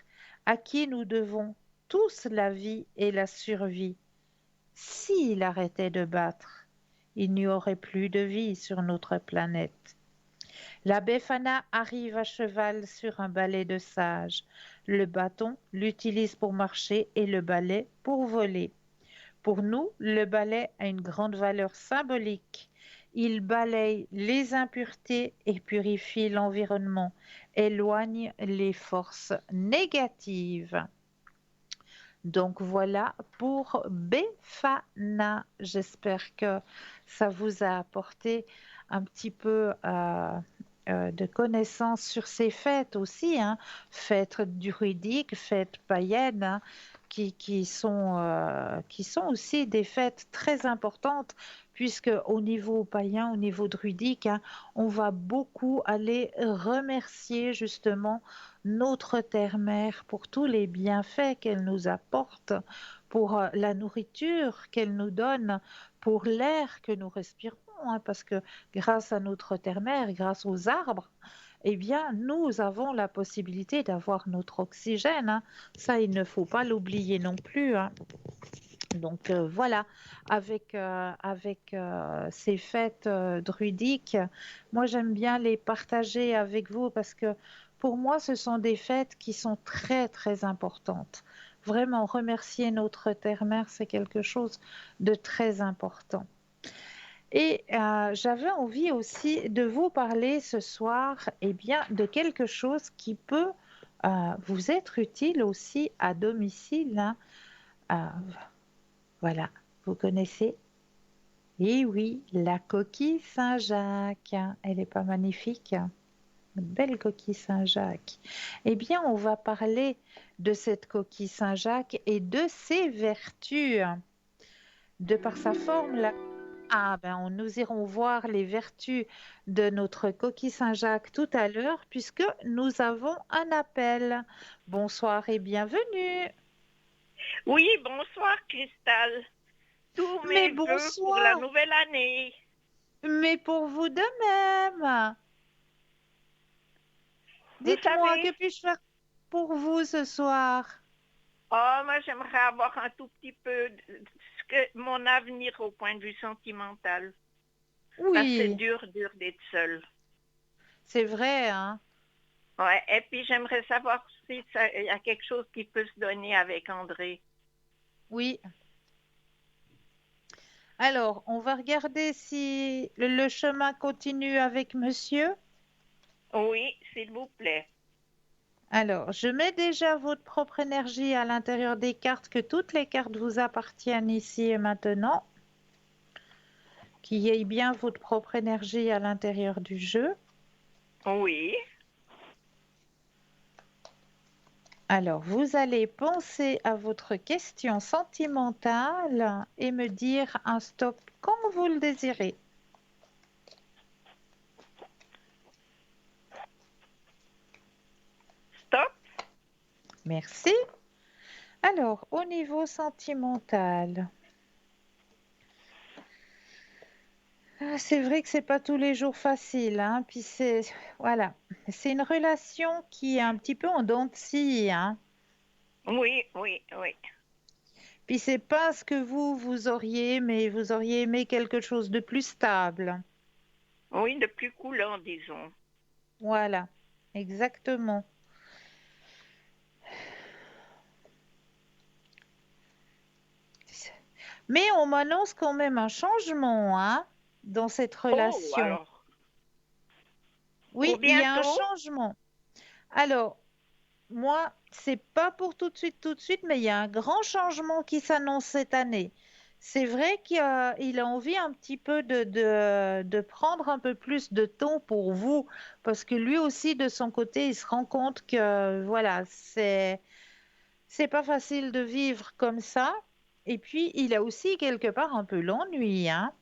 Speaker 1: à qui nous devons tous la vie et la survie. S'il arrêtait de battre, il n'y aurait plus de vie sur notre planète. La Befana arrive à cheval sur un balai de sage. Le bâton l'utilise pour marcher et le balai pour voler. Pour nous, le balai a une grande valeur symbolique. Il balaye les impuretés et purifie l'environnement, éloigne les forces négatives. Donc voilà pour Befana. J'espère que ça vous a apporté un petit peu de connaissances sur ces fêtes aussi, hein, fêtes druidiques, fêtes païennes, hein, qui sont aussi des fêtes très importantes, puisque au niveau païen, au niveau druidique, hein, on va beaucoup aller remercier justement notre terre-mère pour tous les bienfaits qu'elle nous apporte, pour la nourriture qu'elle nous donne, pour l'air que nous respirons, hein, parce que grâce à notre terre-mère, grâce aux arbres, eh bien, nous avons la possibilité d'avoir notre oxygène, hein. Ça, il ne faut pas l'oublier non plus, hein. Donc voilà, avec ces fêtes druidiques, moi j'aime bien les partager avec vous parce que pour moi ce sont des fêtes qui sont très très importantes. Vraiment, remercier notre terre-mère, c'est quelque chose de très important. Et j'avais envie aussi de vous parler ce soir, eh bien, de quelque chose qui peut vous être utile aussi à domicile, hein. Euh, voilà, vous connaissez? Eh oui, la coquille Saint-Jacques. Elle est pas magnifique? Une belle coquille Saint-Jacques. Eh bien, on va parler de cette coquille Saint-Jacques et de ses vertus. De par sa forme, ah ben, nous irons voir les vertus de notre coquille Saint-Jacques tout à l'heure, puisque nous avons un appel. Bonsoir et bienvenue.
Speaker 3: Oui, bonsoir Cristal. Tous
Speaker 1: Mais
Speaker 3: mes vœux pour la
Speaker 1: bonsoir,
Speaker 3: nouvelle année.
Speaker 1: mais pour vous de même.
Speaker 3: Vous
Speaker 1: Dites-moi,
Speaker 3: savez,
Speaker 1: que puis-je faire pour vous ce soir?
Speaker 3: oh moi, j'aimerais avoir un tout petit peu mon avenir au point de vue sentimental. Parce que c'est
Speaker 1: Oui,
Speaker 3: dur d'être seule.
Speaker 1: c'est vrai, hein.
Speaker 3: Ouais. Et puis, j'aimerais savoir si il y a quelque chose qui peut se donner avec André.
Speaker 1: Oui. Alors, on va regarder si le chemin continue avec monsieur.
Speaker 3: Oui, s'il vous plaît.
Speaker 1: Alors, je mets déjà votre propre énergie à l'intérieur des cartes, que toutes les cartes vous appartiennent ici et maintenant. Qu'il y ait bien votre propre énergie à l'intérieur du jeu.
Speaker 3: Oui.
Speaker 1: Alors, vous allez penser à votre question sentimentale et me dire un stop quand vous le désirez.
Speaker 3: Stop.
Speaker 1: Merci. Alors, au niveau sentimental, c'est vrai que c'est pas tous les jours facile, hein. Puis voilà, c'est une relation qui est un petit peu en dents de scie, hein.
Speaker 3: Oui, oui, oui.
Speaker 1: Puis c'est pas ce que vous auriez aimé. Vous auriez aimé quelque chose de plus stable.
Speaker 3: Oui, de plus coulant, disons.
Speaker 1: Voilà, exactement. Mais on m'annonce quand même un changement, hein, dans cette
Speaker 3: Oh,
Speaker 1: relation.
Speaker 3: alors,
Speaker 1: Oui,
Speaker 3: pour
Speaker 1: il y a un
Speaker 3: bientôt?
Speaker 1: changement. Alors, moi, c'est pas pour tout de suite, mais il y a un grand changement qui s'annonce cette année. C'est vrai qu'il a envie un petit peu de prendre un peu plus de temps pour vous, parce que lui aussi, de son côté, il se rend compte que, voilà, c'est pas facile de vivre comme ça. Et puis, il a aussi quelque part un peu l'ennui, hein,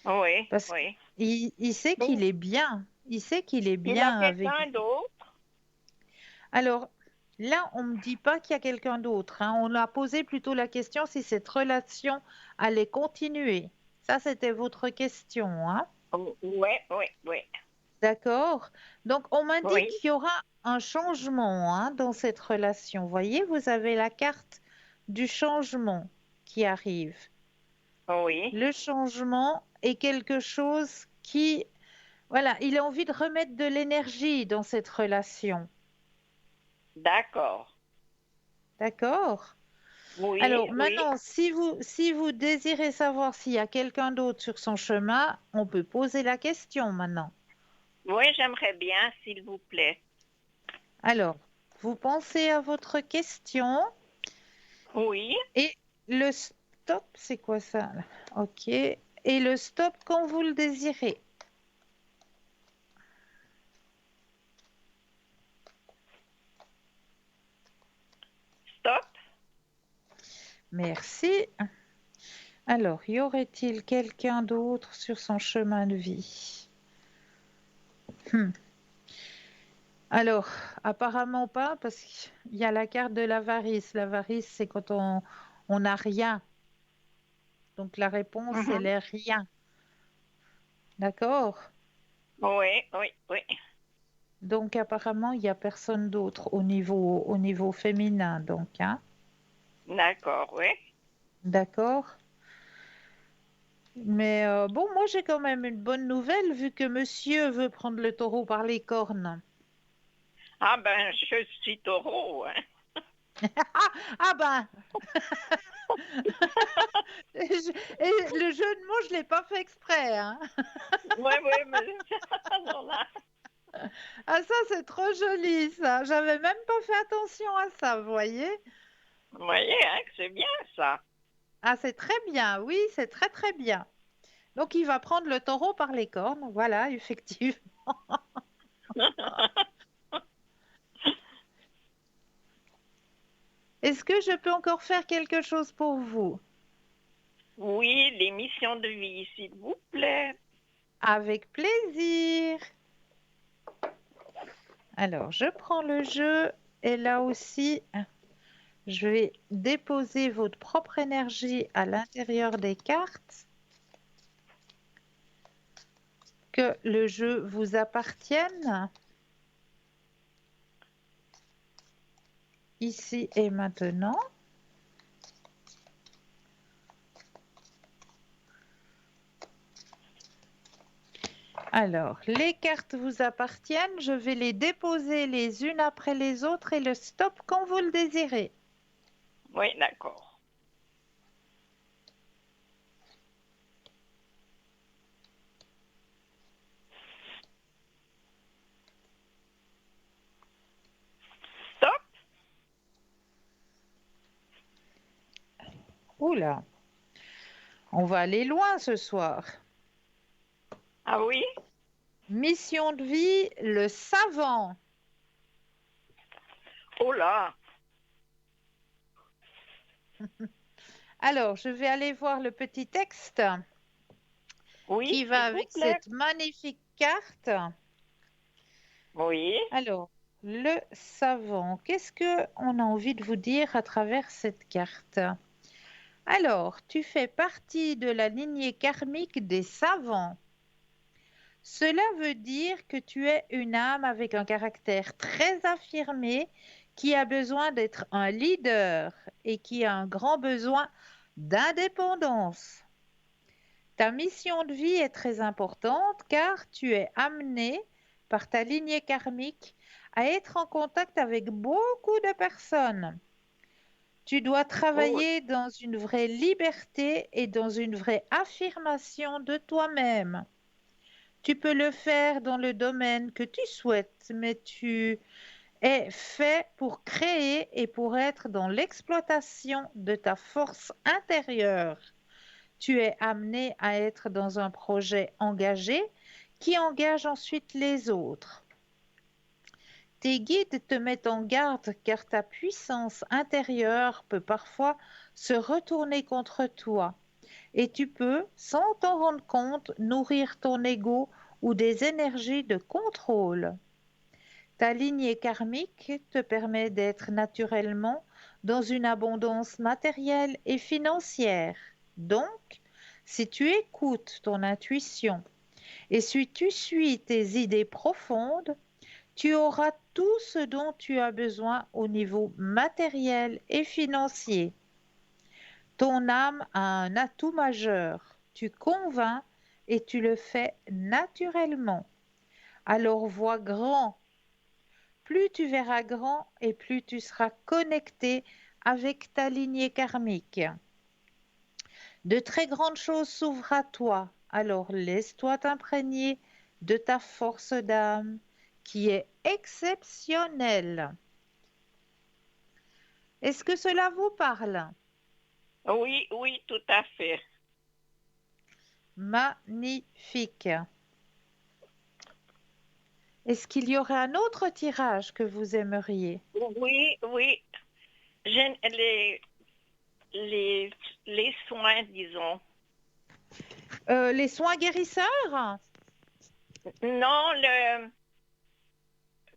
Speaker 3: Oui,
Speaker 1: parce
Speaker 3: oui.
Speaker 1: qu'il sait qu'il
Speaker 3: Donc,
Speaker 1: est bien. Il sait qu'il est
Speaker 3: il a
Speaker 1: bien avec
Speaker 3: quelqu'un
Speaker 1: vous.
Speaker 3: d'autre?
Speaker 1: Alors, là, on ne me dit pas qu'il y a quelqu'un d'autre, hein. On a posé plutôt la question si cette relation allait continuer. Ça, c'était votre question, hein.
Speaker 3: Oui, oui, oui.
Speaker 1: D'accord? Donc, on m'indique
Speaker 3: Oui,
Speaker 1: qu'il y aura un changement, hein, dans cette relation. Vous voyez, vous avez la carte du changement qui arrive.
Speaker 3: oui.
Speaker 1: Le changement est quelque chose qui, voilà, il a envie de remettre de l'énergie dans cette relation.
Speaker 3: D'accord.
Speaker 1: D'accord?
Speaker 3: Oui,
Speaker 1: Alors
Speaker 3: oui.
Speaker 1: maintenant, si vous désirez savoir s'il y a quelqu'un d'autre sur son chemin, on peut poser la question maintenant.
Speaker 3: Oui, j'aimerais bien, s'il vous plaît.
Speaker 1: Alors, vous pensez à votre question
Speaker 3: Oui,
Speaker 1: et le stop, c'est quoi ça là? Ok. Et le stop quand vous le désirez.
Speaker 3: stop.
Speaker 1: Merci. Alors, y aurait-il quelqu'un d'autre sur son chemin de vie? Hmm. Alors, apparemment pas, parce qu'il y a la carte de l'avarice. L'avarice, c'est quand on n'a rien. Donc la réponse, elle
Speaker 3: Mhm.
Speaker 1: est rien. D'accord?
Speaker 3: Oui, oui, oui.
Speaker 1: Donc apparemment, il n'y a personne d'autre au niveau féminin. Donc, hein?
Speaker 3: D'accord, oui.
Speaker 1: D'accord? Mais bon, moi j'ai quand même une bonne nouvelle vu que monsieur veut prendre le taureau par les cornes.
Speaker 3: Ah ben, je suis taureau, hein.
Speaker 1: Ah ben, et le jeu de mots, je l'ai pas fait exprès, hein.
Speaker 3: Oui, oui, mais non, là.
Speaker 1: Ah ça, c'est trop joli, ça. J'avais même pas fait attention à ça, vous voyez?
Speaker 3: Vous voyez, hein, que c'est bien ça.
Speaker 1: Ah, c'est très bien, oui, c'est très très bien. Donc, il va prendre le taureau par les cornes, voilà, effectivement. Est-ce que je peux encore faire quelque chose pour vous?
Speaker 3: Oui, l'émission de vie, s'il vous plaît.
Speaker 1: Avec plaisir. Alors, je prends le jeu et là aussi, je vais déposer votre propre énergie à l'intérieur des cartes, que le jeu vous appartienne, ici et maintenant. Alors, les cartes vous appartiennent. Je vais les déposer les unes après les autres et le stop quand vous le désirez.
Speaker 3: Oui, d'accord. Stop.
Speaker 1: Oula, on va aller loin ce soir.
Speaker 3: Ah oui?
Speaker 1: Mission de vie, le savant.
Speaker 3: Oh là.
Speaker 1: Alors, je vais aller voir le petit texte
Speaker 3: Oui,
Speaker 1: qui va
Speaker 3: s'il vous
Speaker 1: avec
Speaker 3: plaît.
Speaker 1: cette magnifique carte.
Speaker 3: Oui.
Speaker 1: Alors, le savant, qu'est-ce que on a envie de vous dire à travers cette carte? Alors, tu fais partie de la lignée karmique des savants. Cela veut dire que tu es une âme avec un caractère très affirmé qui a besoin d'être un leader et qui a un grand besoin d'indépendance. Ta mission de vie est très importante car tu es amené par ta lignée karmique à être en contact avec beaucoup de personnes. Tu dois
Speaker 3: Oh,
Speaker 1: travailler dans une vraie liberté et dans une vraie affirmation de toi-même. Tu peux le faire dans le domaine que tu souhaites, mais tu es fait pour créer et pour être dans l'exploitation de ta force intérieure. Tu es amené à être dans un projet engagé qui engage ensuite les autres. Tes guides te mettent en garde car ta puissance intérieure peut parfois se retourner contre toi et tu peux, sans t'en rendre compte, nourrir ton ego ou des énergies de contrôle. Ta lignée karmique te permet d'être naturellement dans une abondance matérielle et financière. Donc, si tu écoutes ton intuition et si tu suis tes idées profondes, tu auras tout ce dont tu as besoin au niveau matériel et financier. Ton âme a un atout majeur. Tu convaincs et tu le fais naturellement. Alors vois grand. Plus tu verras grand et plus tu seras connecté avec ta lignée karmique. De très grandes choses s'ouvrent à toi. Alors laisse-toi t'imprégner de ta force d'âme qui est exceptionnelle. Est-ce que cela vous parle?
Speaker 3: oui, oui, tout à fait.
Speaker 1: Magnifique. Est-ce qu'il y aurait un autre tirage que vous aimeriez?
Speaker 3: Oui, oui. Les, les, les soins, disons.
Speaker 1: Les soins guérisseurs?
Speaker 3: Non,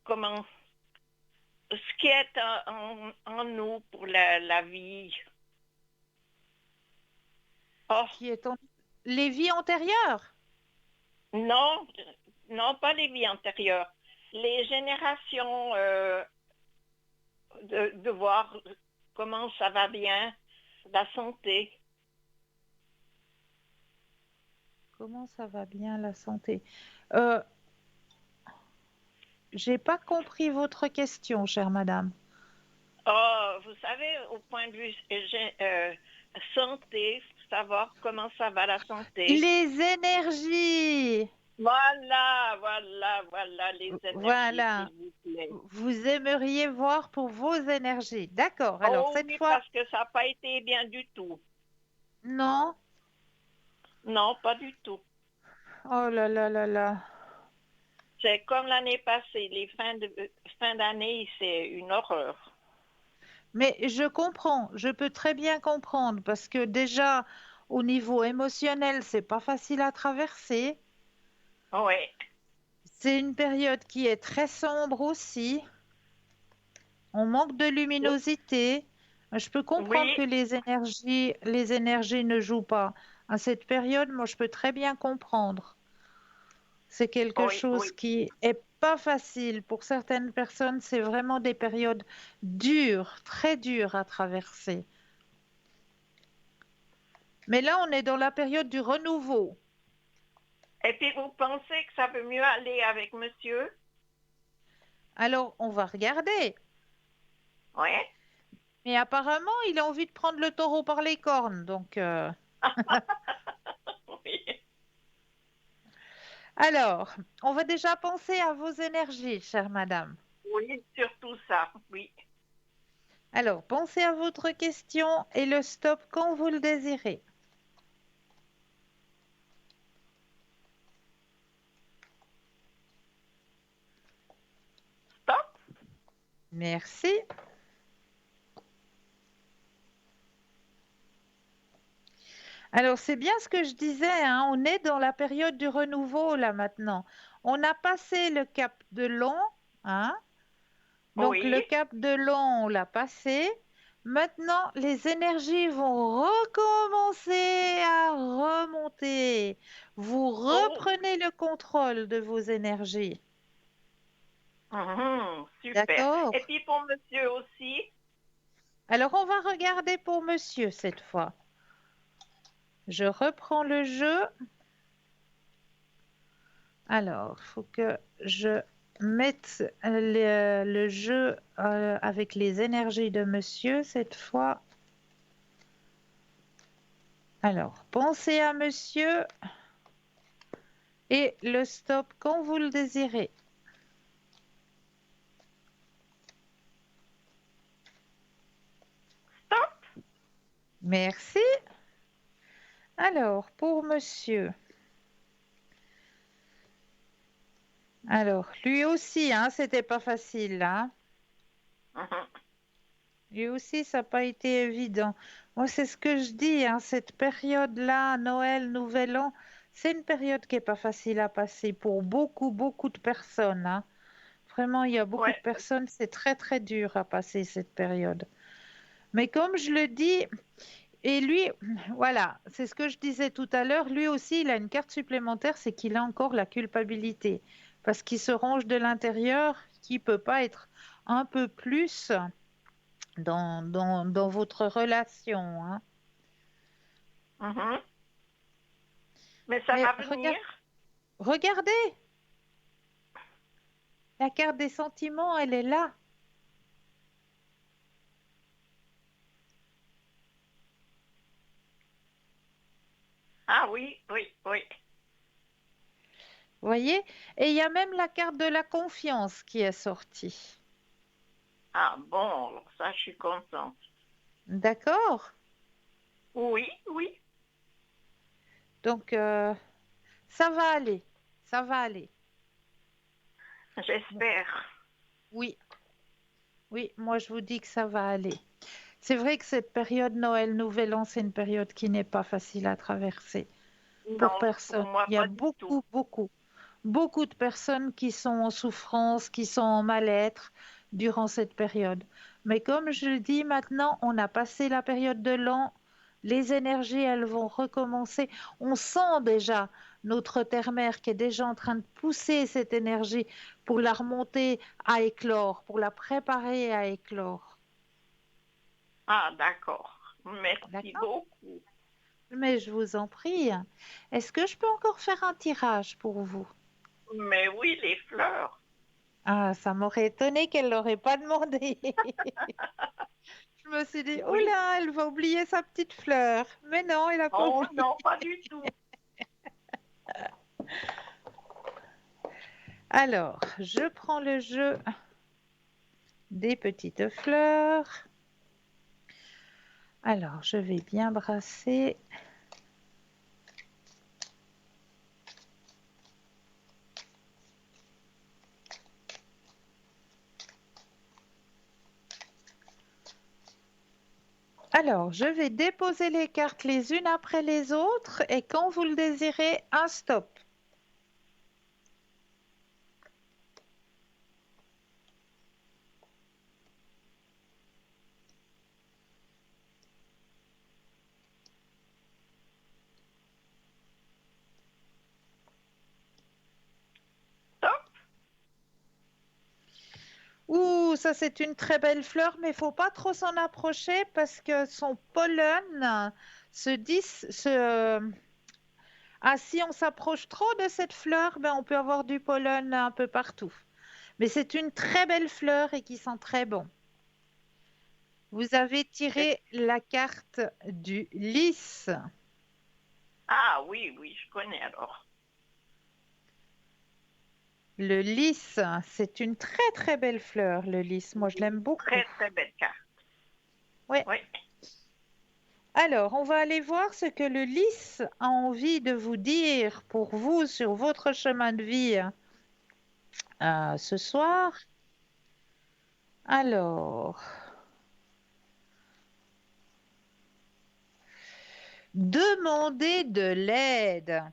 Speaker 3: comment, ce qui est en nous pour la vie. Oh,
Speaker 1: Qui est en... Les vies antérieures?
Speaker 3: non, non, pas les vies antérieures. Les générations, de voir comment ça va bien, la santé.
Speaker 1: Comment ça va bien la santé? Euh, j'ai pas compris votre question, chère madame.
Speaker 3: Oh, vous savez, au point de vue santé, savoir comment ça va la santé.
Speaker 1: Les énergies!
Speaker 3: Voilà, voilà, voilà les énergies,
Speaker 1: Voilà.
Speaker 3: s'il vous plaît.
Speaker 1: Vous aimeriez voir pour vos énergies. D'accord. Alors,
Speaker 3: Oh
Speaker 1: cette
Speaker 3: oui,
Speaker 1: fois,
Speaker 3: parce que ça n'a pas été bien du tout.
Speaker 1: non.
Speaker 3: Non, pas du tout.
Speaker 1: Oh là là là là.
Speaker 3: C'est comme l'année passée, les fin d'année, c'est une horreur.
Speaker 1: Mais je comprends, je peux très bien comprendre parce que déjà, au niveau émotionnel, c'est pas facile à traverser.
Speaker 3: Oui,
Speaker 1: C'est une période qui est très sombre aussi. On manque de luminosité. Je peux comprendre
Speaker 3: oui,
Speaker 1: que les énergies ne jouent pas. À cette période, moi, je peux très bien comprendre. C'est quelque
Speaker 3: oui,
Speaker 1: chose
Speaker 3: oui.
Speaker 1: qui est pas facile. Pour certaines personnes, c'est vraiment des périodes dures, très dures à traverser. Mais là, on est dans la période du renouveau.
Speaker 3: Et puis vous pensez que ça peut mieux aller avec monsieur?
Speaker 1: Alors, on va regarder.
Speaker 3: Oui.
Speaker 1: Mais apparemment, il a envie de prendre le taureau par les cornes.
Speaker 3: Oui.
Speaker 1: Alors, on va déjà penser à vos énergies, chère madame.
Speaker 3: Oui, surtout ça, oui.
Speaker 1: Alors, pensez à votre question et le stop quand vous le désirez.
Speaker 3: Stop.
Speaker 1: Merci. Alors, c'est bien ce que je disais, hein, on est dans la période du renouveau là maintenant. On a passé le cap de long, hein, donc
Speaker 3: Oui.
Speaker 1: le cap de long, on l'a passé. Maintenant, les énergies vont recommencer à remonter. Vous
Speaker 3: Oh,
Speaker 1: reprenez le contrôle de vos énergies.
Speaker 3: super.
Speaker 1: D'accord?
Speaker 3: Et puis pour monsieur aussi?
Speaker 1: Alors, on va regarder pour monsieur cette fois. Je reprends le jeu. Alors, il faut que je mette le jeu avec les énergies de monsieur cette fois. Alors, pensez à monsieur et le stop quand vous le désirez.
Speaker 3: Stop.
Speaker 1: Merci. Alors, pour monsieur. Alors, lui aussi, hein, c'était pas facile, hein. Lui aussi, ça n'a pas été évident. Moi, c'est ce que je dis, hein, cette période-là, Noël, Nouvel An, c'est une période qui n'est pas facile à passer pour beaucoup, beaucoup de personnes, hein. Vraiment, il y a beaucoup de
Speaker 3: Ouais.
Speaker 1: personnes, c'est très, très dur à passer cette période. Mais comme je le dis, et lui, voilà, c'est ce que je disais tout à l'heure, lui aussi, il a une carte supplémentaire, c'est qu'il a encore la culpabilité. Parce qu'il se ronge de l'intérieur, qui ne peut pas être un peu plus dans votre relation, hein.
Speaker 3: Mhm. Mais ça
Speaker 1: Mais
Speaker 3: va venir.
Speaker 1: regardez, la carte des sentiments, elle est là.
Speaker 3: Ah oui, oui, oui.
Speaker 1: Vous voyez? Et il y a même la carte de la confiance qui est sortie.
Speaker 3: Ah bon, alors ça, je suis contente.
Speaker 1: D'accord?
Speaker 3: Oui, oui,
Speaker 1: Donc, ça va aller. Ça va aller.
Speaker 3: j'espère.
Speaker 1: Oui, oui, moi je vous dis que ça va aller. C'est vrai que cette période Noël, Nouvel An, c'est une période qui n'est pas facile à traverser pour
Speaker 3: Non, pour
Speaker 1: personne.
Speaker 3: moi,
Speaker 1: Il y a
Speaker 3: pas du tout.
Speaker 1: beaucoup, beaucoup, beaucoup de personnes qui sont en souffrance, qui sont en mal-être durant cette période. Mais comme je le dis maintenant, on a passé la période de l'an, les énergies, elles vont recommencer. On sent déjà notre terre-mère qui est déjà en train de pousser cette énergie pour la remonter à éclore, pour la préparer à éclore.
Speaker 3: Ah, d'accord. Merci
Speaker 1: D'accord?
Speaker 3: beaucoup.
Speaker 1: Mais je vous en prie. Est-ce que je peux encore faire un tirage pour vous?
Speaker 3: Mais oui, les fleurs.
Speaker 1: Ah, ça m'aurait étonné qu'elle l'aurait pas demandé. Je me suis dit, oh
Speaker 3: Oui.
Speaker 1: là, elle va oublier sa petite fleur. Mais non, elle n'a pas
Speaker 3: Oh
Speaker 1: oublié.
Speaker 3: non, pas du tout.
Speaker 1: Alors, je prends le jeu des petites fleurs. Alors, je vais bien brasser. Alors, je vais déposer les cartes les unes après les autres et quand vous le désirez, un stop.
Speaker 3: Top.
Speaker 1: Ouh, ça c'est une très belle fleur, mais il faut pas trop s'en approcher parce que son pollen se, dis- se Ah, si on s'approche trop de cette fleur, ben, on peut avoir du pollen un peu partout. Mais c'est une très belle fleur et qui sent très bon. Vous avez tiré la carte du lys.
Speaker 3: Ah oui, oui, je connais alors.
Speaker 1: Le lys, c'est une très très belle fleur, le lys. Moi, je l'aime beaucoup.
Speaker 3: Très, très belle carte.
Speaker 1: Ouais.
Speaker 3: Oui.
Speaker 1: Alors, on va aller voir ce que le lys a envie de vous dire pour vous sur votre chemin de vie ce soir. Alors, demandez de l'aide.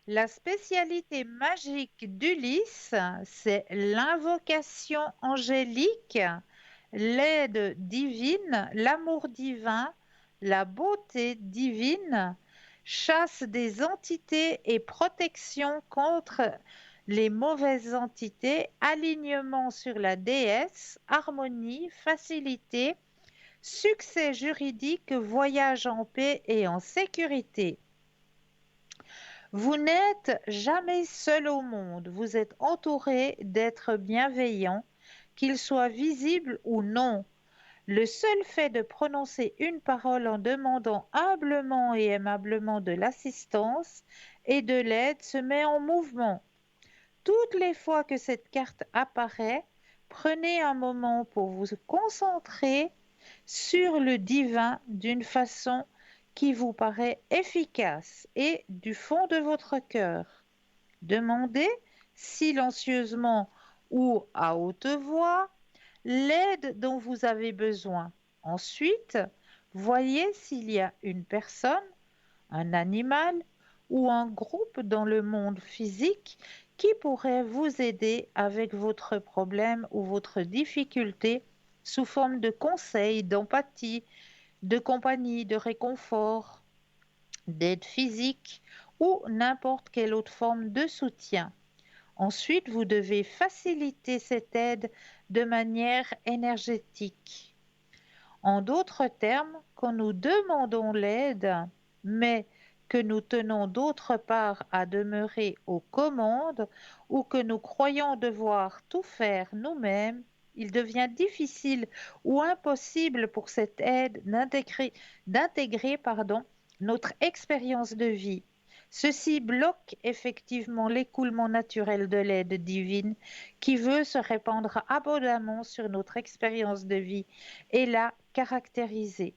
Speaker 1: La spécialité magique d'Ulysse, c'est l'invocation angélique, l'aide divine, l'amour divin, la beauté divine, chasse des entités et protection contre les mauvaises entités, alignement sur la déesse, harmonie, facilité, succès juridique, voyage en paix et en sécurité. Vous n'êtes jamais seul au monde, vous êtes entouré d'êtres bienveillants, qu'ils soient visibles ou non. Le seul fait de prononcer une parole en demandant humblement et aimablement de l'assistance et de l'aide se met en mouvement. Toutes les fois que cette carte apparaît, prenez un moment pour vous concentrer sur le divin d'une façon qui vous paraît efficace et du fond de votre cœur. Demandez silencieusement ou à haute voix l'aide dont vous avez besoin. Ensuite, voyez s'il y a une personne, un animal ou un groupe dans le monde physique qui pourrait vous aider avec votre problème ou votre difficulté sous forme de conseils, d'empathie, de compagnie, de réconfort, d'aide physique ou n'importe quelle autre forme de soutien. Ensuite, vous devez faciliter cette aide de manière énergétique. En d'autres termes, quand nous demandons l'aide, mais que nous tenons d'autre part à demeurer aux commandes ou que nous croyons devoir tout faire nous-mêmes, il devient difficile ou impossible pour cette aide d'intégrer notre expérience de vie. Ceci bloque effectivement l'écoulement naturel de l'aide divine qui veut se répandre abondamment sur notre expérience de vie et la caractériser.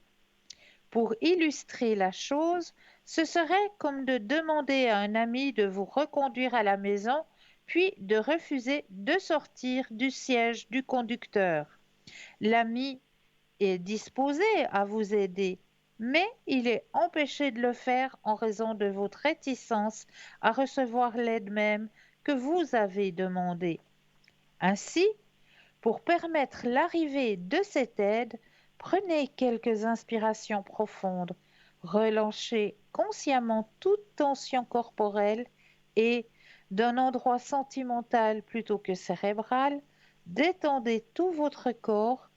Speaker 1: Pour illustrer la chose, ce serait comme de demander à un ami de vous reconduire à la maison, puis de refuser de sortir du siège du conducteur. L'ami est disposé à vous aider, mais il est empêché de le faire en raison de votre réticence à recevoir l'aide même que vous avez demandée. Ainsi, pour permettre l'arrivée de cette aide, prenez quelques inspirations profondes, relâchez consciemment toute tension corporelle et, d'un endroit sentimental plutôt que cérébral, détendez tout votre corps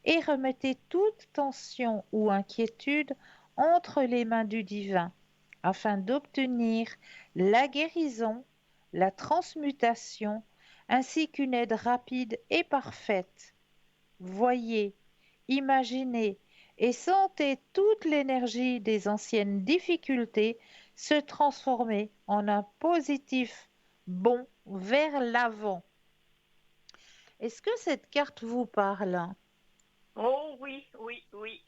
Speaker 1: et remettez toute tension ou inquiétude entre les mains du divin afin d'obtenir la guérison, la transmutation ainsi qu'une aide rapide et parfaite. Voyez, imaginez et sentez toute l'énergie des anciennes difficultés se transformer en un positif bond vers l'avant. Est-ce que cette carte vous parle?
Speaker 3: Oh oui, oui, oui,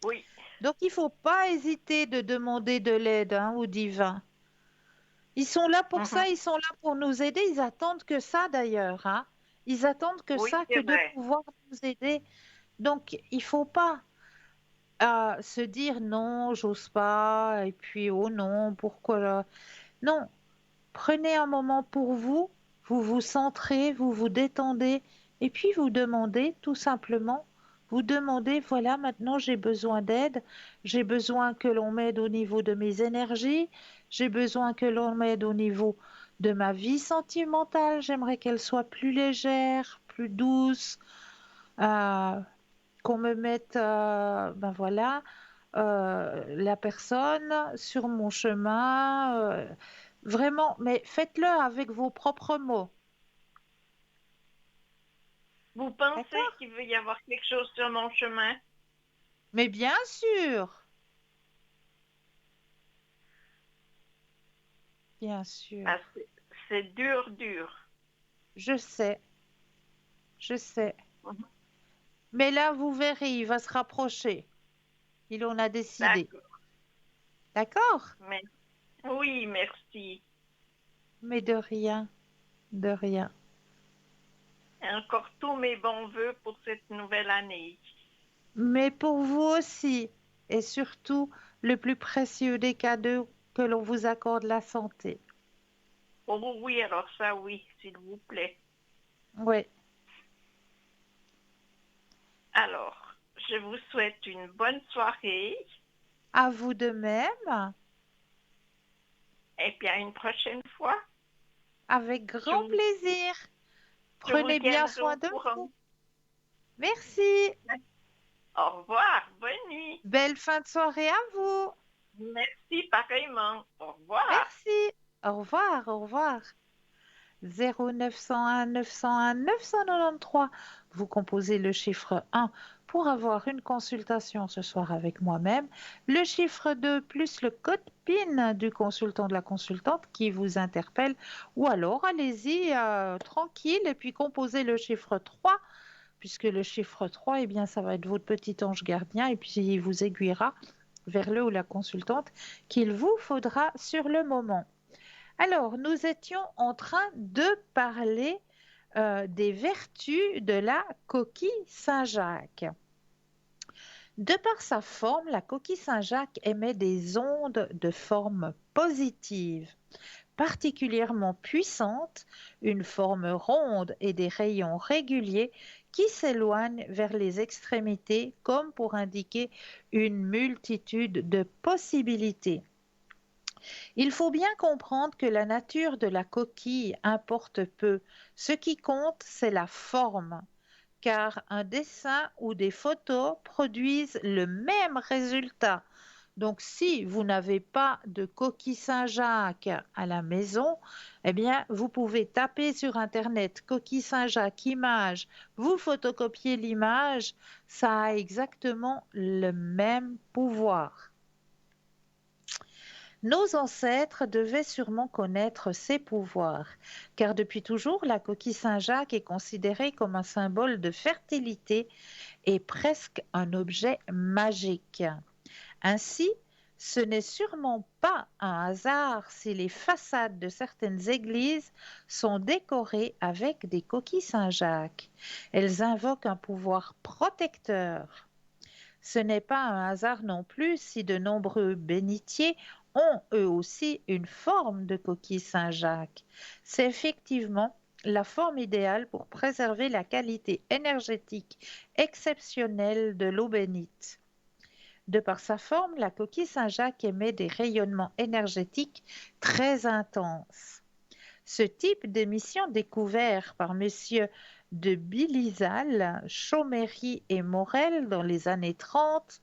Speaker 3: oui.
Speaker 1: Donc il ne faut pas hésiter de demander de l'aide au divin. Ils sont là pour
Speaker 3: Mhm.
Speaker 1: ça, ils sont là pour nous aider. Ils attendent que ça d'ailleurs. Ils attendent que
Speaker 3: Oui,
Speaker 1: ça, que
Speaker 3: c'est
Speaker 1: de
Speaker 3: vrai.
Speaker 1: pouvoir nous aider. Donc il ne faut pas se dire non, j'ose pas, et puis oh non, pourquoi là? Non, prenez un moment pour vous, vous vous centrez, vous vous détendez, et puis vous demandez tout simplement, vous demandez, voilà, maintenant j'ai besoin d'aide, j'ai besoin que l'on m'aide au niveau de mes énergies, j'ai besoin que l'on m'aide au niveau de ma vie sentimentale, j'aimerais qu'elle soit plus légère, plus douce, euh, qu'on me mette, ben voilà, la personne sur mon chemin. Vraiment, mais faites-le avec vos propres mots.
Speaker 3: Vous pensez
Speaker 1: D'accord?
Speaker 3: qu'il veut y avoir quelque chose sur mon chemin?
Speaker 1: Mais bien sûr, bien sûr.
Speaker 3: Ah, c'est dur, dur.
Speaker 1: Je sais, je sais.
Speaker 3: Mhm.
Speaker 1: Mais là, vous verrez, il va se rapprocher. Il en a décidé.
Speaker 3: D'accord.
Speaker 1: D'accord?
Speaker 3: Mais, oui, merci.
Speaker 1: Mais de rien, de rien.
Speaker 3: Et encore tous mes bons voeux pour cette nouvelle année.
Speaker 1: Mais pour vous aussi, et surtout, le plus précieux des cadeaux, que l'on vous accorde la santé.
Speaker 3: Oh oui, alors ça oui, s'il vous plaît.
Speaker 1: Oui,
Speaker 3: Alors, je vous souhaite une bonne soirée
Speaker 1: à vous de même,
Speaker 3: et puis à une prochaine fois.
Speaker 1: avec
Speaker 3: Je
Speaker 1: grand
Speaker 3: vous,
Speaker 1: plaisir.
Speaker 3: je vous
Speaker 1: Prenez bien
Speaker 3: tiendrai
Speaker 1: soin
Speaker 3: au
Speaker 1: de
Speaker 3: courant.
Speaker 1: vous. Merci.
Speaker 3: Au revoir, bonne nuit.
Speaker 1: Belle fin de soirée à vous.
Speaker 3: Merci pareillement. Au revoir.
Speaker 1: Merci. Au revoir, au revoir. 0901 901 993. Vous composez le chiffre 1 pour avoir une consultation ce soir avec moi-même, le chiffre 2 plus le code PIN du consultant de la consultante qui vous interpelle, ou alors allez-y tranquille et puis composez le chiffre 3 puisque le chiffre 3, eh bien, ça va être votre petit ange gardien et puis il vous aiguillera vers le ou la consultante qu'il vous faudra sur le moment. Alors, nous étions en train de parler des vertus de la coquille Saint-Jacques. De par sa forme, la coquille Saint-Jacques émet des ondes de forme positive, particulièrement puissantes, une forme ronde et des rayons réguliers qui s'éloignent vers les extrémités comme pour indiquer une multitude de possibilités. Il faut bien comprendre que la nature de la coquille importe peu. Ce qui compte, c'est la forme, car un dessin ou des photos produisent le même résultat. Donc, si vous n'avez pas de coquille Saint-Jacques à la maison, eh bien, vous pouvez taper sur Internet coquille Saint-Jacques image, vous photocopiez l'image, ça a exactement le même pouvoir. Nos ancêtres devaient sûrement connaître ces pouvoirs, car depuis toujours la coquille Saint-Jacques est considérée comme un symbole de fertilité et presque un objet magique. Ainsi, ce n'est sûrement pas un hasard si les façades de certaines églises sont décorées avec des coquilles Saint-Jacques. Elles invoquent un pouvoir protecteur. Ce n'est pas un hasard non plus si de nombreux bénitiers ont eux aussi une forme de coquille Saint-Jacques. C'est effectivement la forme idéale pour préserver la qualité énergétique exceptionnelle de l'eau bénite. De par sa forme, la coquille Saint-Jacques émet des rayonnements énergétiques très intenses. Ce type d'émission découvert par messieurs de Bilizal, Chaumery et Morel dans les années 30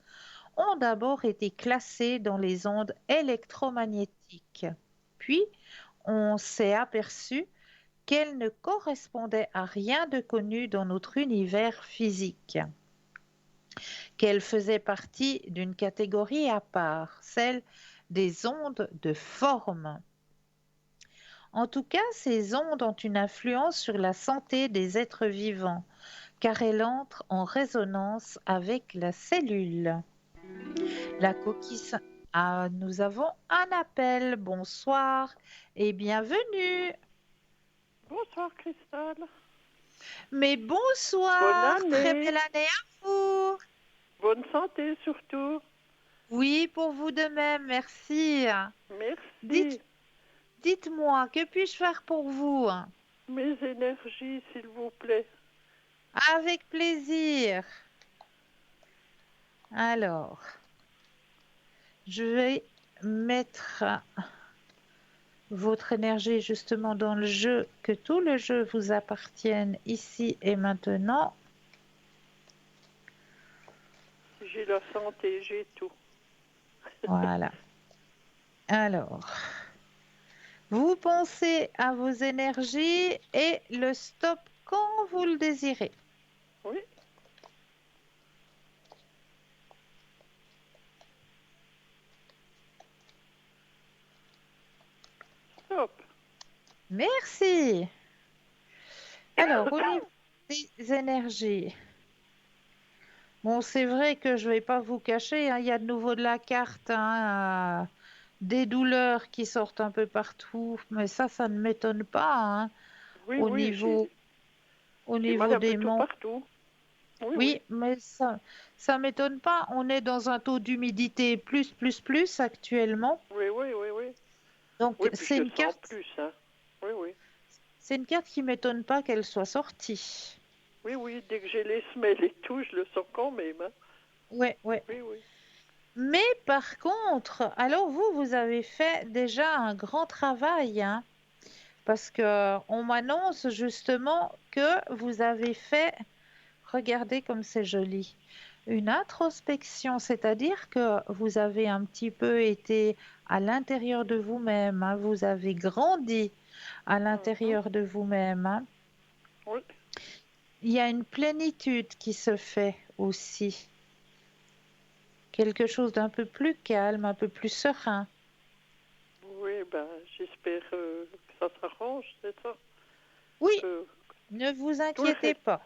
Speaker 1: ont d'abord été classés dans les ondes électromagnétiques. Puis, on s'est aperçu qu'elles ne correspondaient à rien de connu dans notre univers physique, qu'elles faisaient partie d'une catégorie à part, celle des ondes de forme. En tout cas, ces ondes ont une influence sur la santé des êtres vivants, car elles entrent en résonance avec la cellule. La coquille Saint- Ah, nous avons un appel. Bonsoir et bienvenue.
Speaker 4: Bonsoir Christelle.
Speaker 1: Mais
Speaker 4: Bonne
Speaker 1: bonsoir, très
Speaker 4: année.
Speaker 1: belle année à vous.
Speaker 4: Bonne santé surtout.
Speaker 1: Oui, pour vous de même, merci.
Speaker 4: Merci.
Speaker 1: Dites, dites-moi, que puis-je faire pour vous?
Speaker 4: Mes énergies, s'il vous plaît.
Speaker 1: Avec plaisir. Alors, je vais mettre votre énergie justement dans le jeu, que tout le jeu vous appartienne ici et maintenant.
Speaker 4: J'ai la santé, j'ai tout.
Speaker 1: Voilà. Alors, vous pensez à vos énergies et le stop quand vous le désirez.
Speaker 4: Oui. Stop.
Speaker 1: Merci. Alors, au niveau des énergies, bon, c'est vrai que je vais pas vous cacher, hein, il y a de nouveau de la carte, hein, des douleurs qui sortent un peu partout, mais ça ne m'étonne pas, hein,
Speaker 4: Oui,
Speaker 1: au
Speaker 4: oui,
Speaker 1: niveau, au
Speaker 4: j'ai mal
Speaker 1: niveau
Speaker 4: un peu
Speaker 1: des
Speaker 4: tout
Speaker 1: membres.
Speaker 4: partout. Oui,
Speaker 1: Oui,
Speaker 4: oui.
Speaker 1: mais ça m'étonne pas. On est dans un taux d'humidité plus actuellement.
Speaker 4: Oui, oui, oui, oui.
Speaker 1: Donc,
Speaker 4: Oui, puis je le sens plus, hein. Oui, oui.
Speaker 1: c'est une carte qui m'étonne pas qu'elle soit sortie.
Speaker 4: Oui, oui, dès que j'ai les semelles et tout, je le sens quand même, hein.
Speaker 1: Ouais, ouais.
Speaker 4: Oui, oui.
Speaker 1: Mais par contre, alors vous avez fait déjà un grand travail, hein, parce que on m'annonce justement que vous avez fait, regardez comme c'est joli, une introspection, c'est-à-dire que vous avez un petit peu été à l'intérieur de vous-même, hein, vous avez grandi à
Speaker 4: Mhm.
Speaker 1: l'intérieur de vous-même, hein.
Speaker 4: Oui,
Speaker 1: Il y a une plénitude qui se fait aussi, quelque chose d'un peu plus calme, un peu plus serein.
Speaker 4: oui, ben, j'espère que ça s'arrange, c'est ça.
Speaker 1: Oui,
Speaker 4: Que
Speaker 1: ne vous
Speaker 4: tout le
Speaker 1: inquiétez
Speaker 4: reste,
Speaker 1: pas.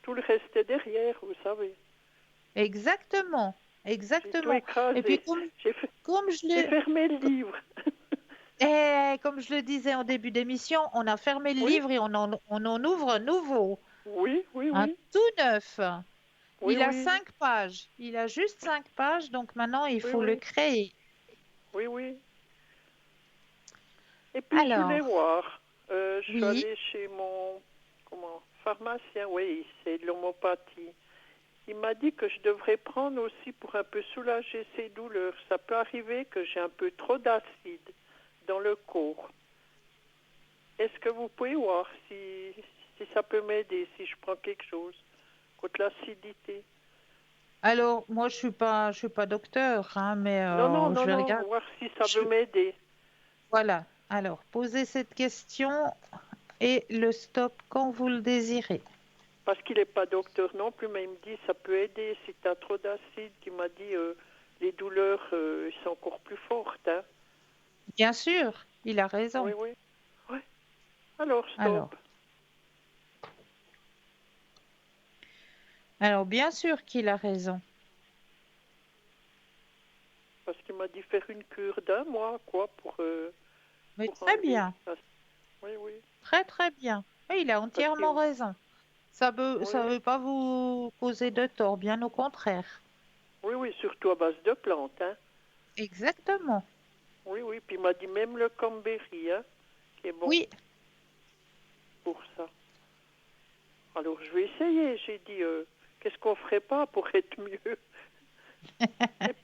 Speaker 4: tout le reste est derrière, vous savez.
Speaker 1: Exactement,
Speaker 4: J'ai tout
Speaker 1: exactement. Et puis
Speaker 4: écrasé.
Speaker 1: comme je
Speaker 4: J'ai
Speaker 1: le,
Speaker 4: fermé le livre.
Speaker 1: comme je le disais en début d'émission, on a fermé le
Speaker 4: Oui,
Speaker 1: livre et on en ouvre un nouveau,
Speaker 4: oui, oui,
Speaker 1: un
Speaker 4: oui.
Speaker 1: tout neuf.
Speaker 4: Oui,
Speaker 1: Il a
Speaker 4: oui,
Speaker 1: 5 pages. Il a juste 5 pages, donc maintenant il
Speaker 4: oui,
Speaker 1: faut le
Speaker 4: oui,
Speaker 1: créer.
Speaker 4: oui, oui. Et puis je voulais
Speaker 1: Alors,
Speaker 4: voir. Je suis
Speaker 1: oui,
Speaker 4: allée chez mon pharmacien, oui, c'est de l'homéopathie. Il m'a dit que je devrais prendre aussi pour un peu soulager ces douleurs. Ça peut arriver que j'ai un peu trop d'acide dans le corps. Est-ce que vous pouvez voir si ça peut m'aider, si je prends quelque chose contre l'acidité?
Speaker 1: alors moi je suis pas docteur, hein, mais
Speaker 4: Non, non,
Speaker 1: je
Speaker 4: non,
Speaker 1: vais
Speaker 4: non,
Speaker 1: regarder.
Speaker 4: voir si ça
Speaker 1: Je-
Speaker 4: veut m'aider.
Speaker 1: voilà. Alors, posez cette question et le stop quand vous le désirez.
Speaker 4: Parce qu'il n'est pas docteur non plus, mais il me dit ça peut aider si tu as trop d'acide. Il m'a dit les douleurs sont encore plus fortes. Hein.
Speaker 1: Bien sûr, il a
Speaker 4: Oui,
Speaker 1: raison.
Speaker 4: oui. Ouais. Alors,
Speaker 1: Alors,
Speaker 4: stop.
Speaker 1: alors bien sûr qu'il a raison.
Speaker 4: Parce qu'il m'a dit faire une cure d'1 mois, quoi,
Speaker 1: Mais
Speaker 4: pour
Speaker 1: très
Speaker 4: enlever.
Speaker 1: bien,
Speaker 4: Oui, oui.
Speaker 1: très très bien. Oui, il a
Speaker 4: Parce
Speaker 1: entièrement
Speaker 4: que,
Speaker 1: raison.
Speaker 4: oui,
Speaker 1: Ça
Speaker 4: oui.
Speaker 1: veut pas vous causer de tort, bien au contraire.
Speaker 4: Oui, oui, surtout à base de plantes. Hein.
Speaker 1: Exactement.
Speaker 4: Oui, oui. Puis il m'a dit même le cranberry, hein, qui est bon
Speaker 1: Oui,
Speaker 4: pour ça. Alors, je vais essayer. J'ai dit, qu'est-ce qu'on ferait pas pour être mieux? Et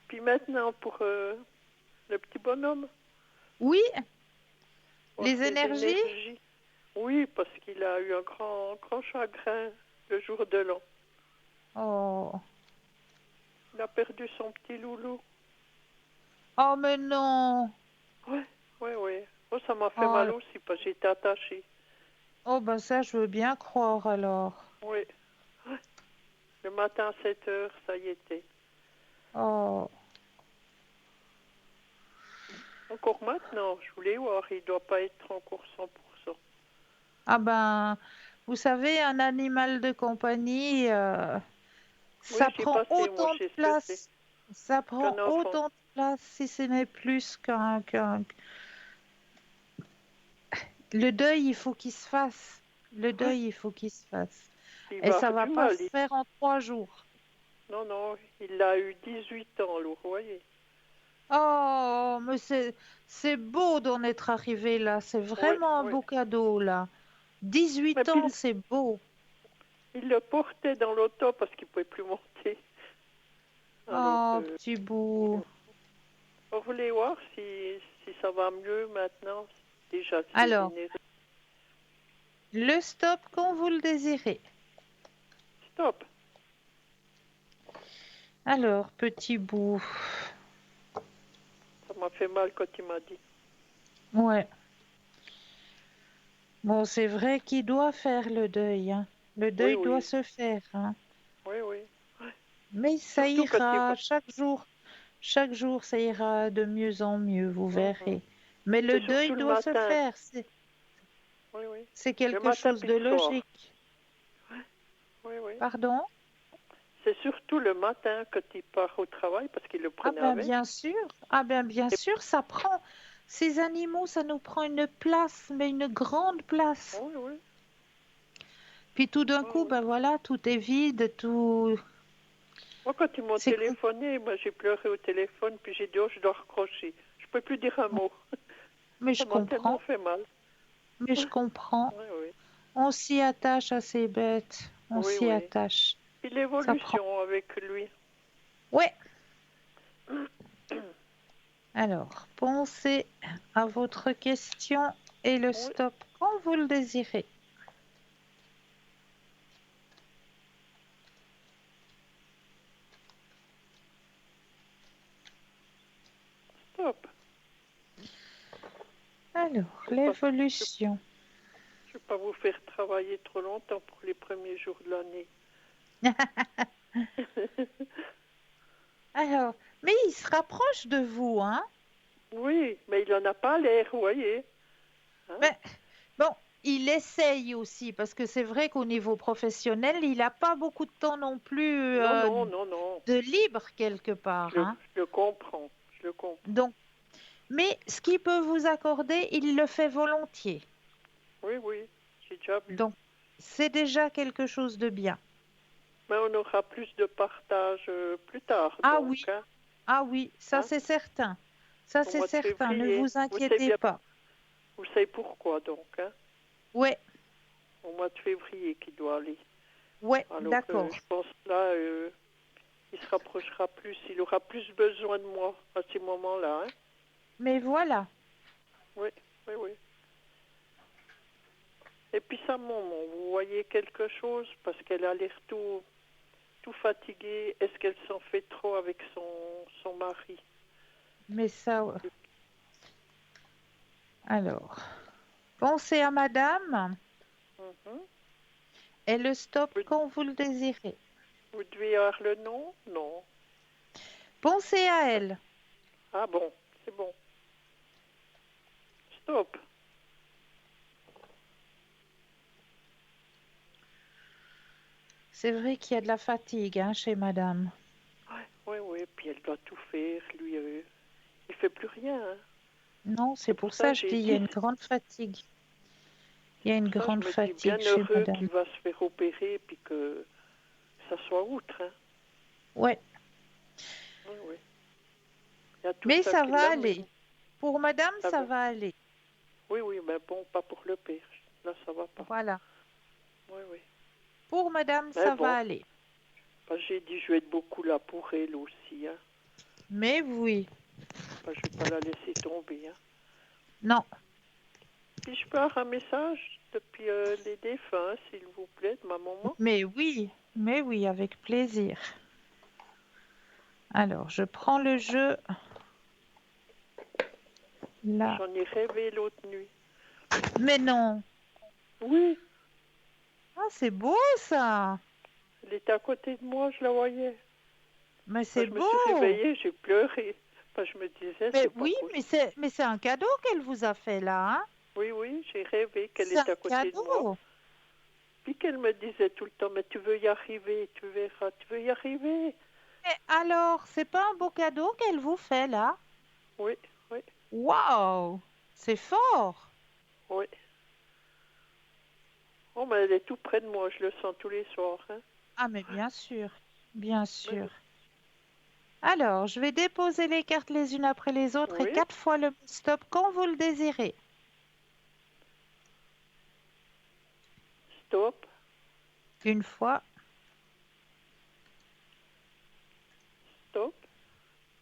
Speaker 4: puis maintenant, pour le petit bonhomme,
Speaker 1: oui,
Speaker 4: voir
Speaker 1: les
Speaker 4: ses
Speaker 1: énergies.
Speaker 4: énergies. Oui, parce qu'il a eu un grand, grand chagrin le jour de l'an.
Speaker 1: Oh,
Speaker 4: Il a perdu son petit loulou.
Speaker 1: oh mais non.
Speaker 4: Oui, oui, oui. Oh, ça m'a fait mal
Speaker 1: Oh,
Speaker 4: aussi parce que j'étais attachée.
Speaker 1: oh ben ça, je veux bien croire alors.
Speaker 4: Oui. Le matin à 7 heures, ça y était.
Speaker 1: Oh,
Speaker 4: Encore maintenant, je voulais voir, il ne doit pas être encore 100%.
Speaker 1: ah ben, vous savez, un animal de compagnie, ça
Speaker 4: Oui, j'ai
Speaker 1: prend
Speaker 4: passé, moi,
Speaker 1: autant
Speaker 4: je
Speaker 1: de
Speaker 4: sais ce que c'est
Speaker 1: place. Ça
Speaker 4: qu'un
Speaker 1: prend
Speaker 4: enfant.
Speaker 1: autant de place si ce n'est plus qu'un. Le deuil, il faut qu'il se fasse. Le
Speaker 4: Oui,
Speaker 1: deuil, il faut qu'il se fasse.
Speaker 4: il
Speaker 1: Et
Speaker 4: va
Speaker 1: ça
Speaker 4: avoir
Speaker 1: va
Speaker 4: du
Speaker 1: pas
Speaker 4: mal.
Speaker 1: se faire en 3 jours.
Speaker 4: Non, non, il a eu 18 ans, alors, vous voyez.
Speaker 1: Oh, mais c'est beau d'en être arrivé là. C'est
Speaker 4: Oui,
Speaker 1: vraiment un
Speaker 4: oui.
Speaker 1: beau cadeau là.
Speaker 4: Mais
Speaker 1: 18
Speaker 4: puis,
Speaker 1: ans, c'est beau.
Speaker 4: il le portait dans l'auto parce qu'il ne pouvait plus monter. Alors,
Speaker 1: Oh, petit bout.
Speaker 4: on voulait voir si ça va mieux maintenant. Déjà, ses
Speaker 1: Alors,
Speaker 4: énergies.
Speaker 1: le stop quand vous le désirez.
Speaker 4: Stop.
Speaker 1: Alors, petit bout.
Speaker 4: m'a fait mal quand il m'a dit.
Speaker 1: Ouais. Bon, c'est vrai qu'il doit faire le deuil, hein. Le deuil doit
Speaker 4: oui.
Speaker 1: se faire, hein.
Speaker 4: Oui, oui.
Speaker 1: Mais ça
Speaker 4: Surtout quand il
Speaker 1: ira
Speaker 4: va.
Speaker 1: chaque jour, ça ira de mieux en mieux, vous
Speaker 4: Mhm.
Speaker 1: verrez. Mais le
Speaker 4: C'est
Speaker 1: deuil
Speaker 4: surtout le
Speaker 1: doit se
Speaker 4: matin.
Speaker 1: faire,
Speaker 4: Oui, oui.
Speaker 1: c'est
Speaker 4: Le
Speaker 1: quelque
Speaker 4: matin
Speaker 1: chose
Speaker 4: puis
Speaker 1: de
Speaker 4: le soir.
Speaker 1: logique.
Speaker 4: Oui, oui.
Speaker 1: Pardon?
Speaker 4: C'est surtout le matin quand il part au travail parce qu'il le
Speaker 1: Ah
Speaker 4: prenait
Speaker 1: ben
Speaker 4: avec.
Speaker 1: bien sûr, ah ben bien
Speaker 4: Et,
Speaker 1: sûr, ces animaux, ça nous prend une place, mais une grande place.
Speaker 4: oui, oui.
Speaker 1: Puis tout d'un
Speaker 4: Oui,
Speaker 1: coup,
Speaker 4: oui.
Speaker 1: ben voilà, tout est vide, tout.
Speaker 4: Moi, quand ils m'ont
Speaker 1: C'est que-
Speaker 4: téléphoné, moi j'ai pleuré au téléphone, puis j'ai dit, oh, je dois raccrocher. Je ne peux plus dire un mot.
Speaker 1: Mais
Speaker 4: Ça
Speaker 1: je
Speaker 4: m'a tellement
Speaker 1: comprends,
Speaker 4: fait mal.
Speaker 1: mais je comprends.
Speaker 4: Oui, oui.
Speaker 1: On s'y attache à ces bêtes, on
Speaker 4: Oui,
Speaker 1: s'y
Speaker 4: oui.
Speaker 1: attache.
Speaker 4: Puis
Speaker 1: Ça prend.
Speaker 4: l'évolution avec lui.
Speaker 1: Ouais. Alors, pensez à votre question et le
Speaker 4: Oui,
Speaker 1: stop quand vous le désirez.
Speaker 4: stop.
Speaker 1: Alors,
Speaker 4: Je ne vais,
Speaker 1: l'évolution.
Speaker 4: pas vous faire travailler trop longtemps pour les premiers jours de l'année.
Speaker 1: Alors, mais il se rapproche de vous, hein?
Speaker 4: Oui, mais il n'en a pas l'air, vous voyez. Hein?
Speaker 1: Ben, bon, il essaye aussi, parce que c'est vrai qu'au niveau professionnel, il n'a pas beaucoup de temps non plus
Speaker 4: Non, non, non, non.
Speaker 1: de libre quelque part, hein.
Speaker 4: Je le comprends. Je le comprends.
Speaker 1: Donc, mais ce qu'il peut vous accorder, il le fait volontiers.
Speaker 4: Oui, oui, j'ai déjà vu.
Speaker 1: Donc, c'est déjà quelque chose de bien.
Speaker 4: Mais on aura plus de partage plus tard,
Speaker 1: Ah
Speaker 4: donc.
Speaker 1: oui,
Speaker 4: Hein?
Speaker 1: ah oui, ça
Speaker 4: Hein?
Speaker 1: c'est certain. Ça
Speaker 4: Au
Speaker 1: c'est
Speaker 4: mois de
Speaker 1: certain, ne
Speaker 4: février.
Speaker 1: vous inquiétez pas.
Speaker 4: Vous savez pourquoi, donc. Hein?
Speaker 1: Ouais,
Speaker 4: Au mois de février qu'il doit aller.
Speaker 1: ouais,
Speaker 4: Alors,
Speaker 1: d'accord.
Speaker 4: je pense là, il se rapprochera plus. Il aura plus besoin de moi à ces moments-là. Hein?
Speaker 1: Mais voilà.
Speaker 4: Oui, oui, oui. Et puis sa maman, vous voyez quelque chose parce qu'elle a l'air tout fatiguée. Est-ce qu'elle s'en fait trop avec son mari?
Speaker 1: Mais ça. Alors, pensez à madame
Speaker 4: Mhm.
Speaker 1: et le stop
Speaker 4: Vous,
Speaker 1: quand vous le désirez.
Speaker 4: vous devez avoir le nom? Non.
Speaker 1: Pensez à elle.
Speaker 4: Ah bon, c'est bon. Stop.
Speaker 1: C'est vrai qu'il y a de la fatigue hein, chez madame.
Speaker 4: Oui, oui, puis elle doit tout faire. Lui, il fait plus rien. Hein.
Speaker 1: Non, c'est
Speaker 4: C'est pour
Speaker 1: pour
Speaker 4: ça
Speaker 1: ça
Speaker 4: que
Speaker 1: que je
Speaker 4: j'ai
Speaker 1: dis il y a
Speaker 4: dit.
Speaker 1: une grande fatigue. Il y
Speaker 4: C'est
Speaker 1: a
Speaker 4: pour
Speaker 1: une
Speaker 4: ça que je
Speaker 1: grande
Speaker 4: me dis bien
Speaker 1: fatigue chez
Speaker 4: heureux
Speaker 1: madame.
Speaker 4: qu'il va se faire opérer puis que ça soit outre. Hein.
Speaker 1: Ouais,
Speaker 4: Oui, oui. Il y a tout
Speaker 1: mais
Speaker 4: ça
Speaker 1: ça
Speaker 4: qui
Speaker 1: va
Speaker 4: l'amène.
Speaker 1: aller. Pour madame,
Speaker 4: Ah
Speaker 1: ça
Speaker 4: bon?
Speaker 1: va aller.
Speaker 4: Oui, oui, mais bon, pas pour le père. Là, ça va pas.
Speaker 1: Voilà.
Speaker 4: Oui, oui.
Speaker 1: Pour madame,
Speaker 4: Mais
Speaker 1: ça va
Speaker 4: bon,
Speaker 1: aller.
Speaker 4: j'ai dit je vais être beaucoup là pour elle aussi. Hein.
Speaker 1: Mais oui,
Speaker 4: Je vais pas la laisser tomber. Hein.
Speaker 1: non.
Speaker 4: Puis je peux avoir un message depuis les défunts, s'il vous plaît, de ma maman.
Speaker 1: Mais oui, avec plaisir. Alors, je prends le jeu là.
Speaker 4: J'en ai rêvé l'autre nuit.
Speaker 1: Mais non.
Speaker 4: Oui,
Speaker 1: Ah, c'est beau ça.
Speaker 4: elle était à côté de moi, je la voyais.
Speaker 1: Mais c'est
Speaker 4: Je me suis
Speaker 1: beau.
Speaker 4: réveillée, j'ai pleuré. Je me disais,
Speaker 1: Mais
Speaker 4: c'est pas
Speaker 1: oui,
Speaker 4: possible.
Speaker 1: mais c'est un cadeau qu'elle vous a fait là, hein.
Speaker 4: Oui, oui, j'ai rêvé qu'elle
Speaker 1: C'est un
Speaker 4: était à côté de moi.
Speaker 1: cadeau.
Speaker 4: Puis qu'elle me disait tout le temps, mais tu veux y arriver, tu verras, tu veux y arriver.
Speaker 1: Mais alors, c'est pas un beau cadeau qu'elle vous fait là?
Speaker 4: Oui, oui,
Speaker 1: Waouh, c'est fort.
Speaker 4: oui. Oh, mais elle est tout près de moi, je le sens tous les soirs. Hein.
Speaker 1: Ah, mais bien sûr, bien
Speaker 4: Oui,
Speaker 1: sûr. Alors, je vais déposer les cartes les unes après les autres et
Speaker 4: oui.
Speaker 1: 4 fois le stop quand vous le désirez.
Speaker 4: Stop,
Speaker 1: Une fois,
Speaker 4: stop,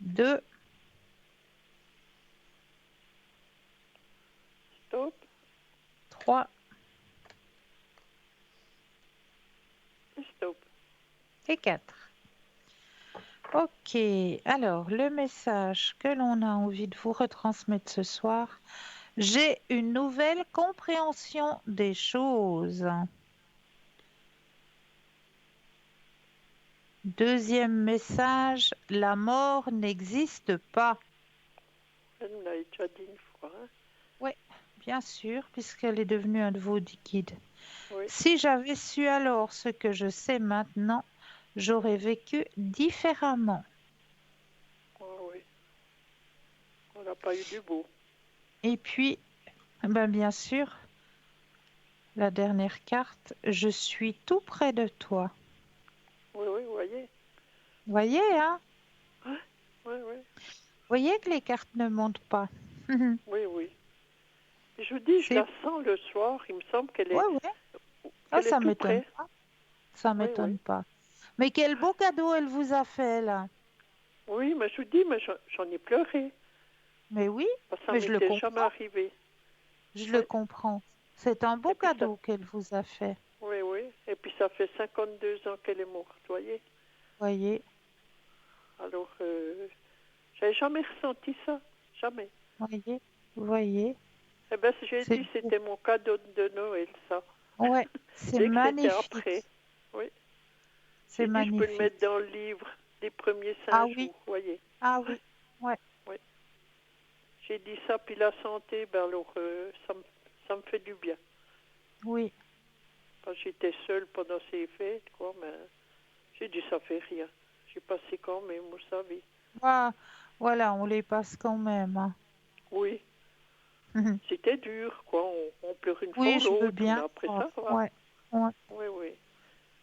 Speaker 1: deux,
Speaker 4: stop,
Speaker 1: trois
Speaker 4: stop.
Speaker 1: et quatre. Ok, alors le message que l'on a envie de vous retransmettre ce soir, j'ai une nouvelle compréhension des choses. Deuxième message, la mort n'existe pas.
Speaker 4: Elle me l'a déjà dit une fois. Hein.
Speaker 1: Oui, bien sûr, puisqu'elle est devenue un de vos guides.
Speaker 4: Oui,
Speaker 1: Si j'avais su alors ce que je sais maintenant, j'aurais vécu différemment.
Speaker 4: ah oui. On n'a pas eu du beau.
Speaker 1: Et puis, ben bien sûr, la dernière carte, je suis tout près de toi.
Speaker 4: Oui, oui, vous voyez.
Speaker 1: Voyez, hein?
Speaker 4: Hein? Oui, oui,
Speaker 1: Voyez que les cartes ne montent pas.
Speaker 4: oui, oui. Et je vous dis, je
Speaker 1: C'est
Speaker 4: la sens le soir. Il me semble
Speaker 1: ouais, ouais. Ah,
Speaker 4: qu'elle est
Speaker 1: ça
Speaker 4: tout
Speaker 1: m'étonne
Speaker 4: près.
Speaker 1: pas. Ça
Speaker 4: Oui, oui.
Speaker 1: m'étonne pas. Mais quel beau cadeau elle vous a fait là.
Speaker 4: Oui, mais je vous dis, mais j'en ai pleuré.
Speaker 1: Mais oui,
Speaker 4: Parce que ça
Speaker 1: mais je le
Speaker 4: m'était jamais
Speaker 1: comprends.
Speaker 4: arrivé.
Speaker 1: Je le
Speaker 4: Oui.
Speaker 1: comprends. C'est un beau
Speaker 4: Et puis ça,
Speaker 1: cadeau qu'elle vous a fait.
Speaker 4: oui, oui. Et puis ça fait 52 ans qu'elle est morte, vous voyez.
Speaker 1: Voyez,
Speaker 4: Alors, j'avais jamais ressenti ça. Jamais.
Speaker 1: voyez, voyez.
Speaker 4: Eh bien, j'ai
Speaker 1: C'est
Speaker 4: dit,
Speaker 1: beau.
Speaker 4: c'était mon cadeau de Noël, ça.
Speaker 1: Ouais, c'est
Speaker 4: Et que c'était après.
Speaker 1: magnifique.
Speaker 4: Oui.
Speaker 1: C'est
Speaker 4: J'ai dit, je peux le mettre
Speaker 1: magnifique.
Speaker 4: dans le livre des premiers
Speaker 1: Ah
Speaker 4: 5
Speaker 1: oui,
Speaker 4: jours, vous voyez.
Speaker 1: ah oui, ouais,
Speaker 4: Oui. J'ai dit ça, puis la santé, ben alors, ça me fait du bien.
Speaker 1: oui.
Speaker 4: Parce que j'étais seule pendant ces fêtes, quoi, mais j'ai dit, ça fait rien. J'ai passé quand même, vous savez.
Speaker 1: Ah, voilà, on les passe quand même, hein.
Speaker 4: Oui, c'était dur, quoi. On pleure une fois
Speaker 1: Oui,
Speaker 4: ou
Speaker 1: je veux
Speaker 4: l'autre, mais
Speaker 1: bien
Speaker 4: après
Speaker 1: croire.
Speaker 4: ça va.
Speaker 1: Ouais, ouais.
Speaker 4: Oui, oui.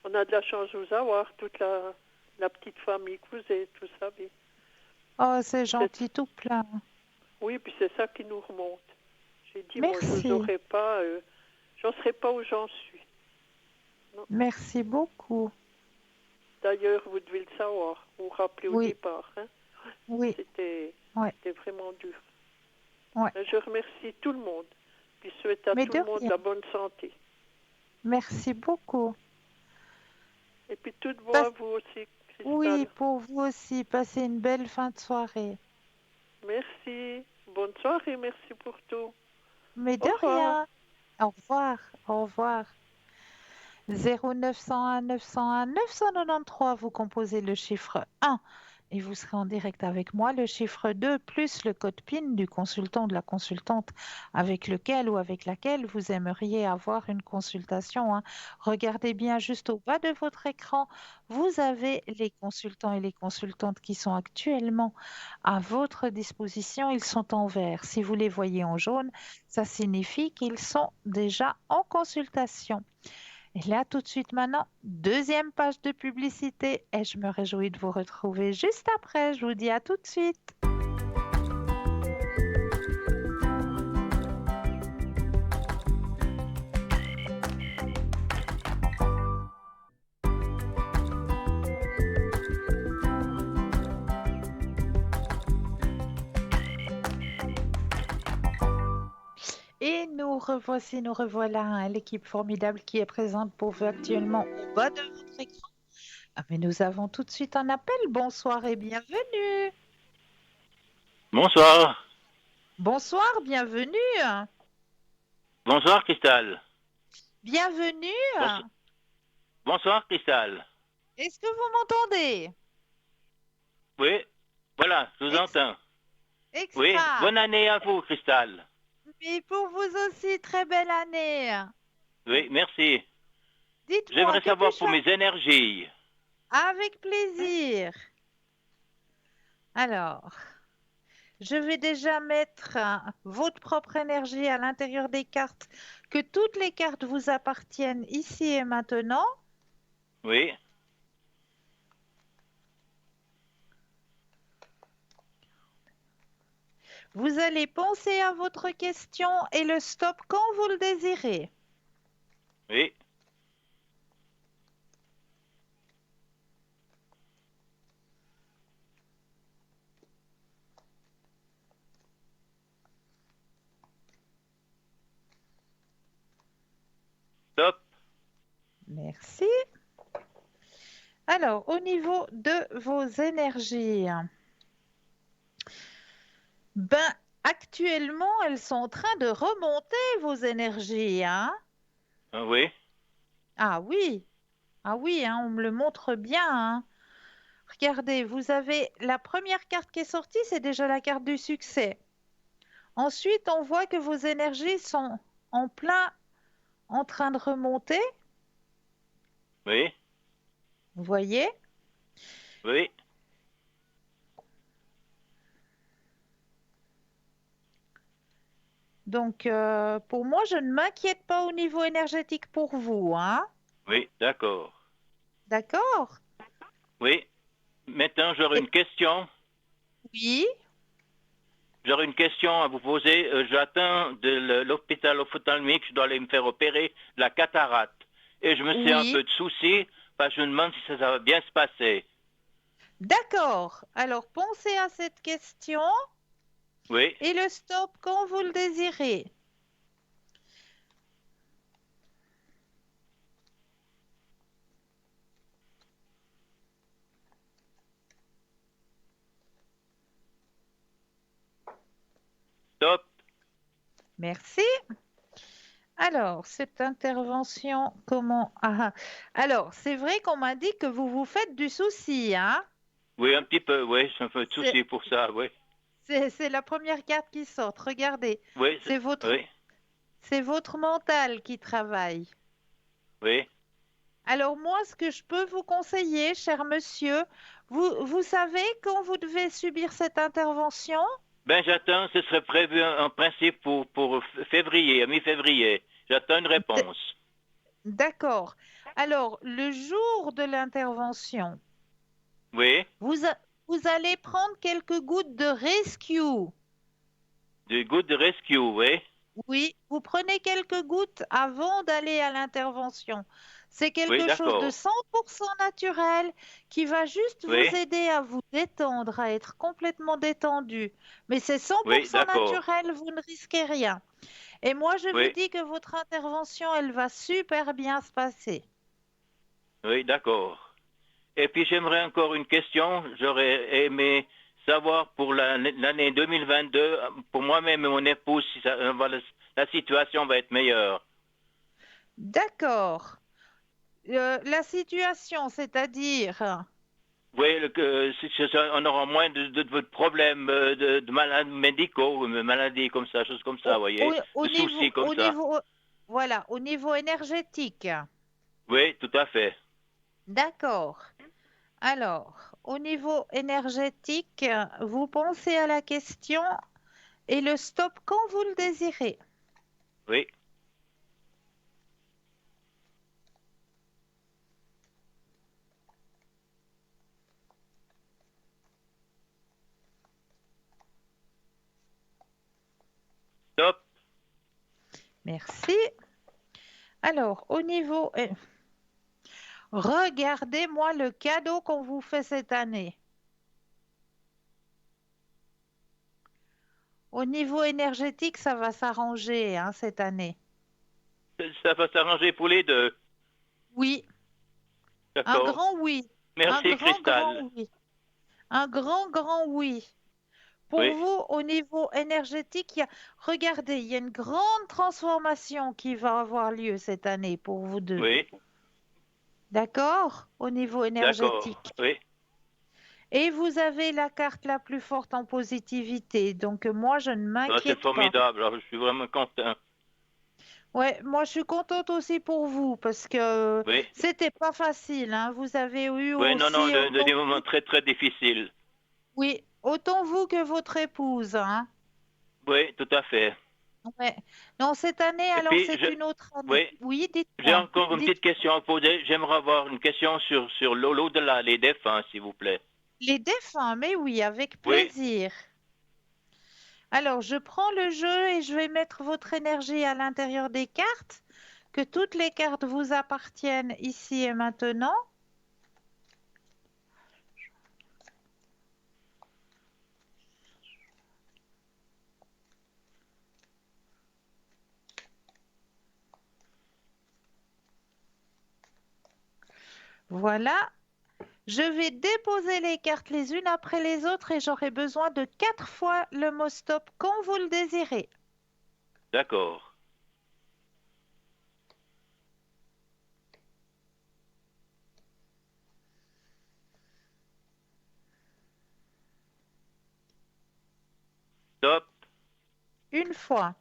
Speaker 4: On a de la chance de vous avoir, toute la petite famille que vous êtes, vous savez.
Speaker 1: Oh, c'est
Speaker 4: C'est-
Speaker 1: gentil tout plein.
Speaker 4: Oui, puis c'est ça qui nous remonte. J'ai dit, moi, je vous
Speaker 1: Merci,
Speaker 4: aurais pas, j'en serais pas où j'en suis. Non.
Speaker 1: merci beaucoup.
Speaker 4: D'ailleurs, vous devez le savoir, vous vous rappelez au
Speaker 1: Oui,
Speaker 4: départ, hein.
Speaker 1: oui,
Speaker 4: C'était,
Speaker 1: ouais,
Speaker 4: c'était vraiment dur.
Speaker 1: ouais.
Speaker 4: Je remercie tout le monde, puis souhaite à
Speaker 1: Mais
Speaker 4: tout
Speaker 1: de
Speaker 4: le monde
Speaker 1: rien.
Speaker 4: la bonne santé.
Speaker 1: Merci beaucoup.
Speaker 4: Et puis tout bon à
Speaker 1: Passe-
Speaker 4: vous aussi,
Speaker 1: Oui,
Speaker 4: Cristal.
Speaker 1: pour vous aussi. Passez une belle fin de soirée.
Speaker 4: Merci. Bonne soirée, merci pour tout.
Speaker 1: Mais
Speaker 4: Au
Speaker 1: de
Speaker 4: revoir.
Speaker 1: rien. Au revoir, au revoir. 0901 901 993, vous composez le chiffre 1 et vous serez en direct avec moi. Le chiffre 2 plus le code PIN du consultant ou de la consultante avec lequel ou avec laquelle vous aimeriez avoir une consultation, hein. Regardez bien juste au bas de votre écran. Vous avez les consultants et les consultantes qui sont actuellement à votre disposition. Ils sont en vert. Si vous les voyez en jaune, ça signifie qu'ils sont déjà en consultation. Et là, tout de suite maintenant, deuxième page de publicité et je me réjouis de vous retrouver juste après. Je vous dis à tout de suite. Et nous revoici, nous revoilà, hein, l'équipe formidable qui est présente pour vous actuellement au bas de votre écran. Ah, mais nous avons tout de suite un appel. Bonsoir et bienvenue.
Speaker 5: Bonsoir.
Speaker 1: Bonsoir, bienvenue.
Speaker 5: Bonsoir, Cristal.
Speaker 1: Bienvenue.
Speaker 5: Bonsoir, Cristal.
Speaker 1: Est-ce que vous m'entendez?
Speaker 5: Oui, voilà, je vous entends. Oui,
Speaker 1: Extra.
Speaker 5: bonne année à vous, Cristal.
Speaker 1: Mais pour vous aussi, très belle année.
Speaker 5: Oui, merci.
Speaker 1: Dites-moi,
Speaker 5: J'aimerais
Speaker 1: que puis-je
Speaker 5: savoir pour
Speaker 1: faire?
Speaker 5: mes énergies.
Speaker 1: Avec plaisir. Alors, je vais déjà mettre votre propre énergie à l'intérieur des cartes, que toutes les cartes vous appartiennent ici et maintenant.
Speaker 5: Oui,
Speaker 1: Vous allez penser à votre question et le stop quand vous le désirez.
Speaker 5: oui. Stop.
Speaker 1: Merci. Alors, au niveau de vos énergies, ben, actuellement, elles sont en train de remonter, vos énergies, hein?
Speaker 5: Oui,
Speaker 1: Ah oui, ah oui, hein, on me le montre bien, hein. Regardez, vous avez la première carte qui est sortie, c'est déjà la carte du succès. Ensuite, on voit que vos énergies sont en plein en train de remonter.
Speaker 5: oui,
Speaker 1: Vous voyez?
Speaker 5: oui.
Speaker 1: Donc, pour moi, je ne m'inquiète pas au niveau énergétique pour vous, hein?
Speaker 5: Oui, d'accord.
Speaker 1: D'accord?
Speaker 5: Oui. Maintenant, j'aurais
Speaker 1: Et-
Speaker 5: une question.
Speaker 1: Oui,
Speaker 5: J'aurais une question à vous poser. J'atteins de l'hôpital ophtalmique, je dois aller me faire opérer de la cataracte. Et je me fais un
Speaker 1: oui,
Speaker 5: peu de soucis parce que je me demande si ça va bien se passer.
Speaker 1: d'accord. Alors, pensez à cette question
Speaker 5: Oui,
Speaker 1: et le stop quand vous le désirez.
Speaker 5: top.
Speaker 1: Merci. Alors, cette intervention, comment... Ah, alors, c'est vrai qu'on m'a dit que vous vous faites du souci, hein?
Speaker 5: Oui, un petit peu, oui, j'ai un peu de
Speaker 1: C'est
Speaker 5: soucis pour ça, oui.
Speaker 1: c'est la première carte qui sort. Regardez,
Speaker 5: Oui,
Speaker 1: c'est votre,
Speaker 5: oui,
Speaker 1: c'est votre mental qui travaille.
Speaker 5: oui.
Speaker 1: Alors moi, ce que je peux vous conseiller, cher monsieur, vous savez quand vous devez subir cette intervention?
Speaker 5: Ben, j'attends, ce serait prévu en principe pour février, à mi-février. J'attends une
Speaker 1: D-
Speaker 5: réponse.
Speaker 1: D'accord. Alors, le jour de l'intervention,
Speaker 5: Oui,
Speaker 1: vous allez prendre quelques gouttes de rescue.
Speaker 5: du Good Rescue, oui.
Speaker 1: Oui, vous prenez quelques gouttes avant d'aller à l'intervention. C'est
Speaker 5: Oui,
Speaker 1: quelque chose de
Speaker 5: d'accord.
Speaker 1: 100% naturel qui va juste vous
Speaker 5: Oui,
Speaker 1: aider à vous détendre, à être complètement détendu. Mais c'est
Speaker 5: oui,
Speaker 1: 100%
Speaker 5: d'accord.
Speaker 1: naturel, vous ne risquez rien. Et moi, je vous
Speaker 5: Oui,
Speaker 1: dis que votre intervention, elle va super bien se passer.
Speaker 5: oui, d'accord. Et puis j'aimerais encore une question. J'aurais aimé savoir pour l'année 2022, pour moi-même et mon épouse, si la situation va être meilleure.
Speaker 1: D'accord. La situation, c'est-à-dire...
Speaker 5: Oui, on aura moins de problèmes de malades médicaux, maladies comme ça, choses comme ça,
Speaker 1: Au,
Speaker 5: vous voyez, de soucis comme ça.
Speaker 1: voilà, au niveau énergétique.
Speaker 5: Oui, tout à fait.
Speaker 1: D'accord. Alors, au niveau énergétique, vous pensez à la question et le stop quand vous le désirez.
Speaker 5: Oui, top.
Speaker 1: Merci. Alors, regardez-moi le cadeau qu'on vous fait cette année. Au niveau énergétique, ça va s'arranger, hein, cette année.
Speaker 5: Ça va s'arranger pour les deux.
Speaker 1: Oui, un
Speaker 5: D'accord.
Speaker 1: grand oui. Un
Speaker 5: Merci,
Speaker 1: grand, grand
Speaker 5: Cristal.
Speaker 1: oui. Un grand, grand oui. Pour
Speaker 5: Oui,
Speaker 1: vous, au niveau énergétique, regardez, il y a une grande transformation qui va avoir lieu cette année pour vous deux.
Speaker 5: oui,
Speaker 1: D'accord? Au niveau
Speaker 5: d'accord.
Speaker 1: énergétique.
Speaker 5: Oui.
Speaker 1: Et vous avez la carte la plus forte en positivité. Donc moi, je ne
Speaker 5: Ah, c'est
Speaker 1: m'inquiète pas.
Speaker 5: formidable. Alors, je suis vraiment content.
Speaker 1: Ouais, moi, je suis contente aussi pour vous parce que
Speaker 5: Oui.
Speaker 1: c'était pas facile, hein. Vous avez eu
Speaker 5: Oui, non, non,
Speaker 1: aussi
Speaker 5: des
Speaker 1: autant
Speaker 5: moments
Speaker 1: vous,
Speaker 5: très, très difficiles.
Speaker 1: oui, autant vous que votre épouse, hein.
Speaker 5: Oui, tout à fait.
Speaker 1: Ouais. Non, cette année,
Speaker 5: Et
Speaker 1: alors
Speaker 5: puis,
Speaker 1: c'est une autre année.
Speaker 5: oui,
Speaker 1: Oui,
Speaker 5: j'ai
Speaker 1: dites-moi,
Speaker 5: encore une petite
Speaker 1: dites-moi.
Speaker 5: question à poser. J'aimerais avoir une question sur l'au-delà, les défunts, s'il vous plaît.
Speaker 1: Les défunts, mais oui, avec
Speaker 5: Oui,
Speaker 1: plaisir. Alors, je prends le jeu et je vais mettre votre énergie à l'intérieur des cartes, que toutes les cartes vous appartiennent ici et maintenant. Voilà. Je vais déposer les cartes les unes après les autres et j'aurai besoin de 4 fois le mot stop quand vous le désirez.
Speaker 5: D'accord. Stop.
Speaker 1: Une fois,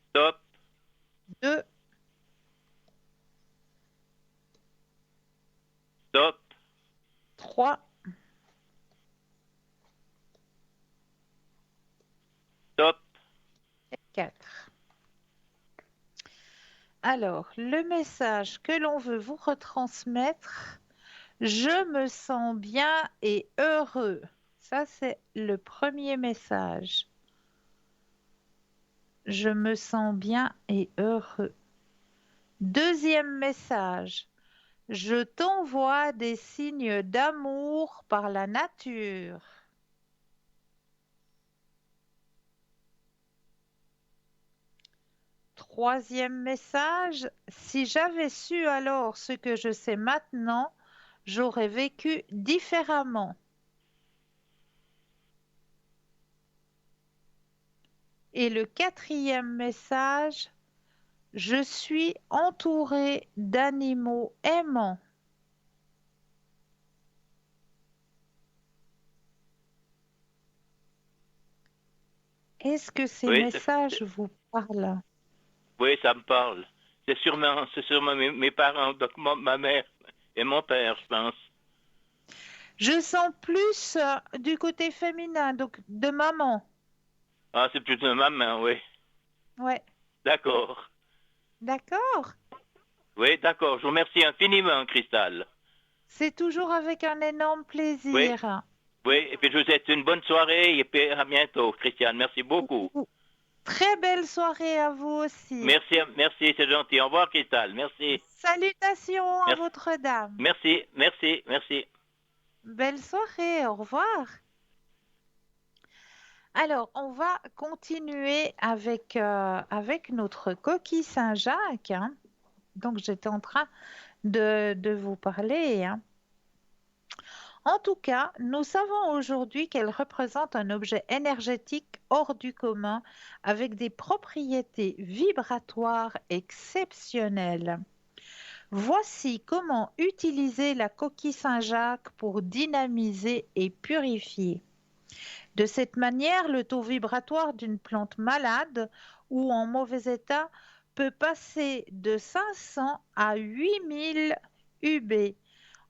Speaker 5: Stop.
Speaker 1: deux,
Speaker 5: Stop.
Speaker 1: trois,
Speaker 5: Stop.
Speaker 1: et quatre. Alors, le message que l'on veut vous retransmettre, je me sens bien et heureux. Ça, c'est le premier message. Je me sens bien et heureux. Deuxième message. Je t'envoie des signes d'amour par la nature. Troisième message. Si j'avais su alors ce que je sais maintenant, j'aurais vécu différemment. Et le quatrième message. Je suis entouré d'animaux aimants. Est-ce que ces
Speaker 5: Oui,
Speaker 1: messages vous parlent?
Speaker 5: oui, ça me parle. C'est sûrement mes parents, donc ma mère et mon père, je pense.
Speaker 1: Je sens plus du côté féminin, donc de maman.
Speaker 5: Ah, c'est plutôt ma main, oui.
Speaker 1: Ouais,
Speaker 5: D'accord.
Speaker 1: d'accord.
Speaker 5: Oui, d'accord. Je vous remercie infiniment, Cristal.
Speaker 1: C'est toujours avec un énorme
Speaker 5: Oui,
Speaker 1: plaisir.
Speaker 5: oui. Et puis je vous souhaite une bonne soirée et puis à bientôt, Christiane. Merci beaucoup.
Speaker 1: Très belle soirée à vous aussi.
Speaker 5: Merci, merci, c'est gentil. Au revoir, Cristal. Merci.
Speaker 1: Salutations à
Speaker 5: Merci,
Speaker 1: votre dame.
Speaker 5: merci, merci, merci.
Speaker 1: Belle soirée, au revoir. Alors, on va continuer avec notre coquille Saint-Jacques, hein. Donc, j'étais en train de vous parler, hein. En tout cas, nous savons aujourd'hui qu'elle représente un objet énergétique hors du commun avec des propriétés vibratoires exceptionnelles. Voici comment utiliser la coquille Saint-Jacques pour dynamiser et purifier. De cette manière, le taux vibratoire d'une plante malade ou en mauvais état peut passer de 500 à 8000 UB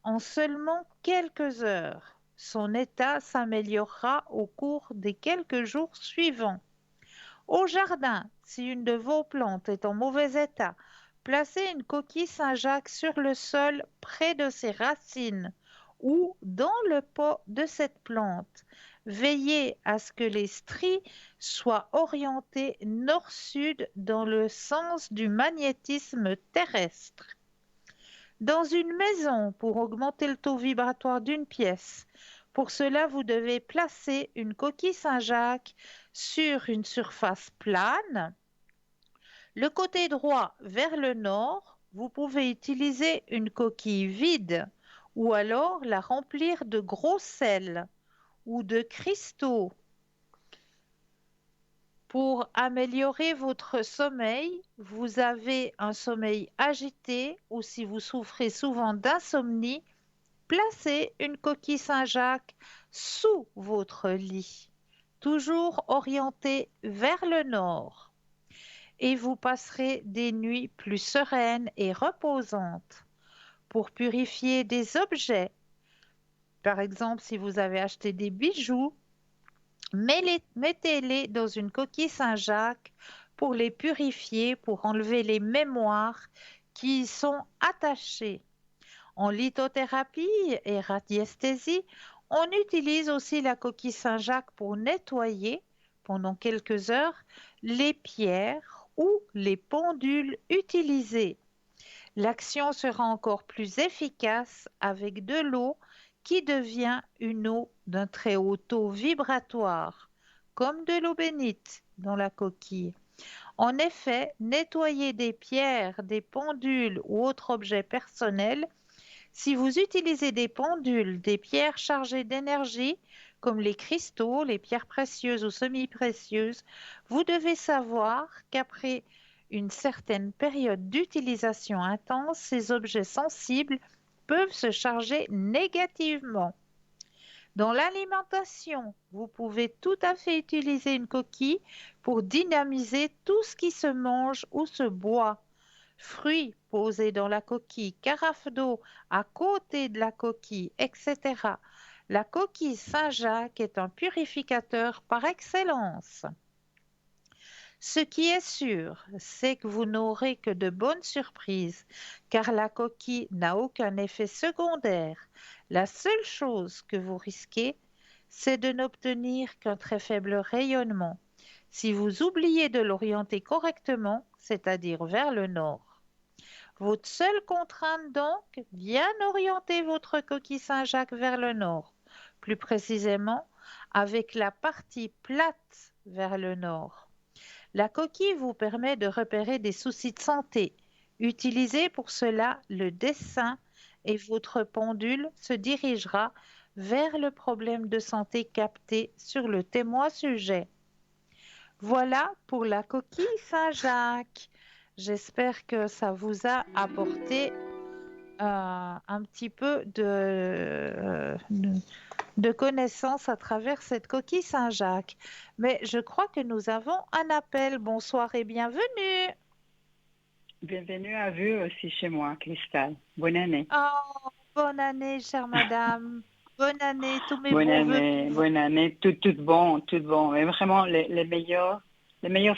Speaker 1: en seulement quelques heures. Son état s'améliorera au cours des quelques jours suivants. Au jardin, si une de vos plantes est en mauvais état, placez une coquille Saint-Jacques sur le sol près de ses racines ou dans le pot de cette plante. Veillez à ce que les stries soient orientées nord-sud dans le sens du magnétisme terrestre. Dans une maison, pour augmenter le taux vibratoire d'une pièce, pour cela, vous devez placer une coquille Saint-Jacques sur une surface plane. Le côté droit vers le nord, vous pouvez utiliser une coquille vide ou alors la remplir de gros sel ou de cristaux. Pour améliorer votre sommeil, vous avez un sommeil agité ou si vous souffrez souvent d'insomnie, placez une coquille Saint-Jacques sous votre lit, toujours orientée vers le nord, et vous passerez des nuits plus sereines et reposantes. Pour purifier des objets, par exemple si vous avez acheté des bijoux, mettez-les dans une coquille Saint-Jacques pour les purifier, pour enlever les mémoires qui y sont attachées. En lithothérapie et radiesthésie, on utilise aussi la coquille Saint-Jacques pour nettoyer pendant quelques heures les pierres ou les pendules utilisées. L'action sera encore plus efficace avec de l'eau qui devient une eau d'un très haut taux vibratoire, comme de l'eau bénite dans la coquille. En effet, nettoyer des pierres, des pendules ou autres objets personnels. Si vous utilisez des pendules, des pierres chargées d'énergie, comme les cristaux, les pierres précieuses ou semi-précieuses, vous devez savoir qu'après une certaine période d'utilisation intense, ces objets sensibles peuvent se charger négativement. Dans l'alimentation, vous pouvez tout à fait utiliser une coquille pour dynamiser tout ce qui se mange ou se boit. Fruits posés dans la coquille, carafe d'eau à côté de la coquille, etc. La coquille Saint-Jacques est un purificateur par excellence. Ce qui est sûr, c'est que vous n'aurez que de bonnes surprises, car la coquille n'a aucun effet secondaire. La seule chose que vous risquez, c'est de n'obtenir qu'un très faible rayonnement. Si vous oubliez de l'orienter correctement, c'est-à-dire vers le nord. Votre seule contrainte donc, bien orienter votre coquille Saint-Jacques vers le nord, plus précisément avec la partie plate vers le nord. La coquille vous permet de repérer des soucis de santé. Utilisez pour cela le dessin et votre pendule se dirigera vers le problème de santé capté sur le témoin sujet. Voilà pour la coquille Saint-Jacques. J'espère que ça vous a apporté un petit peu de connaissances à travers cette coquille Saint-Jacques. Mais je crois que nous avons un appel. Bonsoir et bienvenue.
Speaker 6: Bienvenue à vous aussi chez moi, Cristal. Bonne année.
Speaker 1: Oh, bonne année, chère madame. Bonne année, tous mes
Speaker 6: Bonne
Speaker 1: bons voeux
Speaker 6: année,
Speaker 1: pour vous.
Speaker 6: bonne année. Tout bon, tout bon. Mais vraiment, les meilleures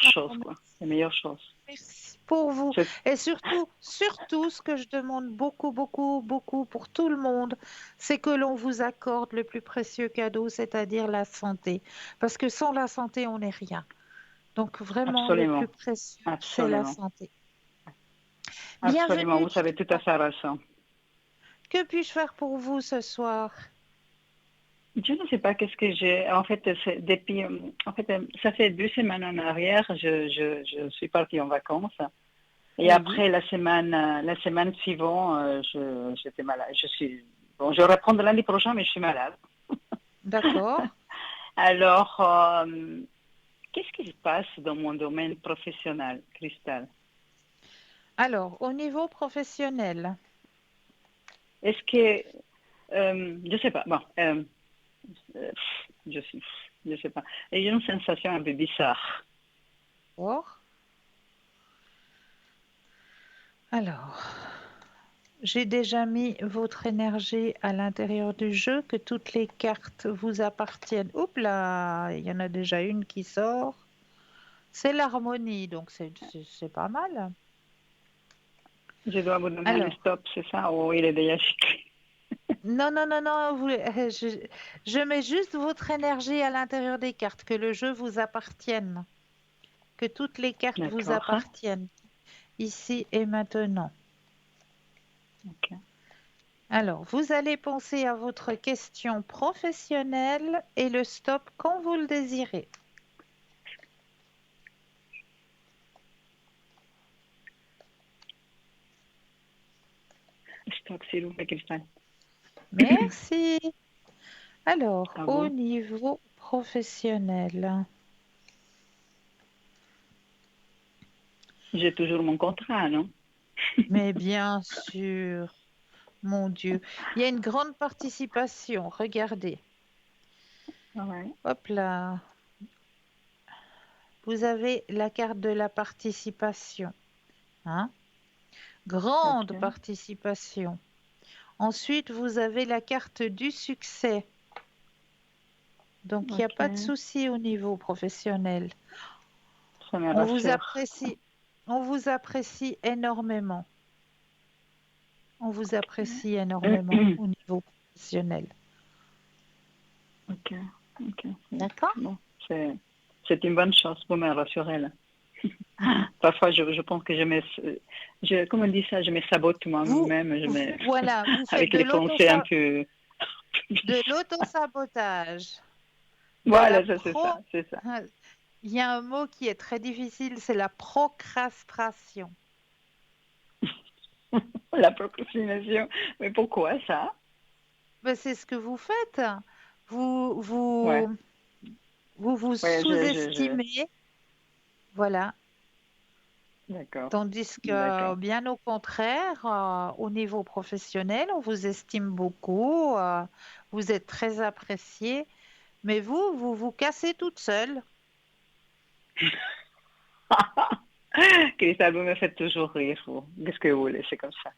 Speaker 6: choses, quoi. Les meilleures choses.
Speaker 1: Merci pour vous.
Speaker 6: Je-
Speaker 1: Et surtout, ce que je demande beaucoup, beaucoup, beaucoup pour tout le monde, c'est que l'on vous accorde le plus précieux cadeau, c'est-à-dire la santé. Parce que sans la santé, on n'est rien. Donc vraiment, le plus
Speaker 6: Absolument,
Speaker 1: précieux, c'est la
Speaker 6: absolument.
Speaker 1: santé.
Speaker 6: Absolument,
Speaker 1: Bienvenue.
Speaker 6: vous avez tout à fait raison.
Speaker 1: Que puis-je faire pour vous ce soir?
Speaker 6: Je ne sais pas qu'est-ce que j'ai. En fait, ça fait 2 semaines en arrière, je suis partie en vacances. Et
Speaker 1: Oui.
Speaker 6: après, la semaine suivante, j'étais malade. Je reprends de l'année prochaine, mais je suis malade.
Speaker 1: D'accord.
Speaker 6: Alors, qu'est-ce qui se passe dans mon domaine professionnel, Cristal?
Speaker 1: Alors, au niveau professionnel,
Speaker 6: Est-ce que, je sais pas, bon, je sais pas. J'ai une sensation un peu bizarre.
Speaker 1: d'accord. Alors, j'ai déjà mis votre énergie à l'intérieur du jeu, que toutes les cartes vous appartiennent. Oups là, il y en a déjà une qui sort. C'est l'harmonie, donc c'est pas mal.
Speaker 6: Je dois vous donner un
Speaker 1: Alors,
Speaker 6: stop, c'est ça, ou il est déjà écrit?
Speaker 1: non, non, non, non, je mets juste votre énergie à l'intérieur des cartes, que le jeu vous appartienne, que toutes les cartes vous
Speaker 6: D'accord.
Speaker 1: appartiennent, ici et maintenant.
Speaker 6: Ok.
Speaker 1: Alors, vous allez penser à votre question professionnelle et le stop quand vous le désirez.
Speaker 6: Stop, s'il vous plaît, Cristal.
Speaker 1: Merci. Alors,
Speaker 6: À
Speaker 1: au
Speaker 6: vous.
Speaker 1: niveau professionnel,
Speaker 6: J'ai toujours mon contrat, non?
Speaker 1: mais bien sûr, mon Dieu, il y a une grande participation. Regardez,
Speaker 6: Ouais.
Speaker 1: hop là, vous avez la carte de la participation, hein? Grande
Speaker 6: Ok.
Speaker 1: participation. Ensuite, vous avez la carte du succès. Donc, il n'y a
Speaker 6: Ok.
Speaker 1: pas de souci au niveau professionnel.
Speaker 6: Ça me
Speaker 1: On vous
Speaker 6: rassure.
Speaker 1: apprécie énormément. On vous apprécie énormément au niveau professionnel.
Speaker 6: Ok. Ok.
Speaker 1: D'accord?
Speaker 6: Bon, c'est une bonne chose pour me rassurer, là. Parfois, je pense que comment on dit ça, je me sabote moi-même,
Speaker 1: Voilà, vous faites
Speaker 6: avec
Speaker 1: de
Speaker 6: les pensées un peu.
Speaker 1: l'autosabotage. De la
Speaker 6: Voilà, ça,
Speaker 1: pro...
Speaker 6: c'est ça.
Speaker 1: il y a un mot qui est très difficile, c'est la procrastination.
Speaker 6: La procrastination. Mais pourquoi ça?
Speaker 1: Ben, c'est ce que vous faites. Vous
Speaker 6: Ouais,
Speaker 1: vous, vous
Speaker 6: ouais,
Speaker 1: sous-estimez, voilà.
Speaker 6: d'accord,
Speaker 1: Tandis que,
Speaker 6: d'accord.
Speaker 1: bien au contraire, au niveau professionnel, on vous estime beaucoup, vous êtes très apprécié, mais vous vous cassez toute seule.
Speaker 6: Cristal, vous me faites toujours rire, vous. Qu'est-ce que vous voulez? C'est comme ça.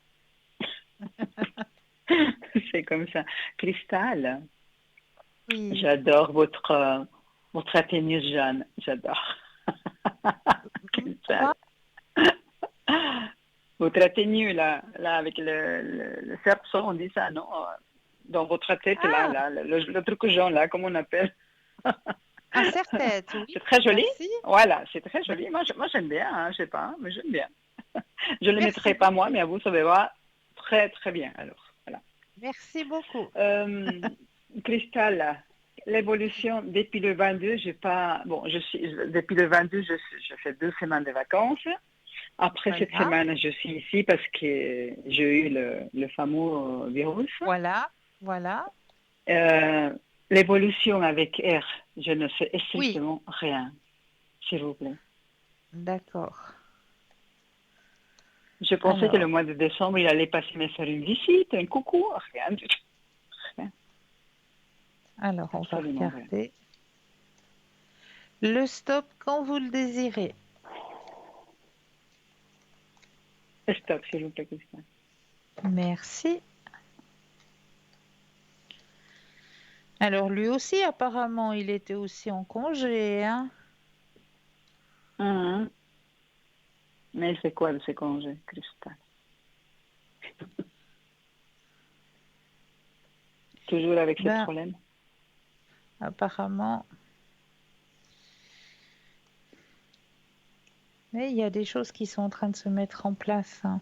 Speaker 6: C'est comme ça. Cristal,
Speaker 1: Oui.
Speaker 6: j'adore votre tenue jaune. J'adore. Cristal.
Speaker 1: Quoi?
Speaker 6: Votre tenue, là, avec le cerceau, on dit ça, non? Dans votre tête,
Speaker 1: Ah,
Speaker 6: le truc jaune, là, comment on appelle?
Speaker 1: un serre-tête, oui.
Speaker 6: C'est très joli.
Speaker 1: Merci.
Speaker 6: Voilà, c'est très
Speaker 1: Me-
Speaker 6: joli. Moi j'aime bien, hein, je sais pas, mais j'aime bien. Je ne le
Speaker 1: Merci
Speaker 6: mettrai pas moi,
Speaker 1: beaucoup.
Speaker 6: mais à vous, ça va très très bien. Alors, voilà.
Speaker 1: Merci beaucoup.
Speaker 6: Euh, Cristal, l'évolution depuis le 22, j'ai pas. Bon, depuis le 22, je fais 2 semaines de vacances. Après cette
Speaker 1: Voilà,
Speaker 6: semaine, je suis ici parce que j'ai eu le fameux virus.
Speaker 1: voilà, voilà.
Speaker 6: Euh, l'évolution avec R, je ne sais
Speaker 1: Oui,
Speaker 6: strictement rien, s'il vous plaît.
Speaker 1: d'accord.
Speaker 6: Je pensais que le
Speaker 1: Alors,
Speaker 6: mois de décembre, il allait passer me faire une visite, un coucou, rien du tout. Rien,
Speaker 1: alors, on va
Speaker 6: absolument rien.
Speaker 1: regarder. Le stop quand vous le désirez.
Speaker 6: Stop, s'il vous plaît, Christian.
Speaker 1: Merci. Alors, lui aussi, apparemment, il était aussi en congé, hein.
Speaker 6: Hum, Mais c'est quoi de ces congés, Cristal? Toujours avec ce
Speaker 1: Ben,
Speaker 6: problème?
Speaker 1: apparemment. Mais il y a des choses qui sont en train de se mettre en place, hein.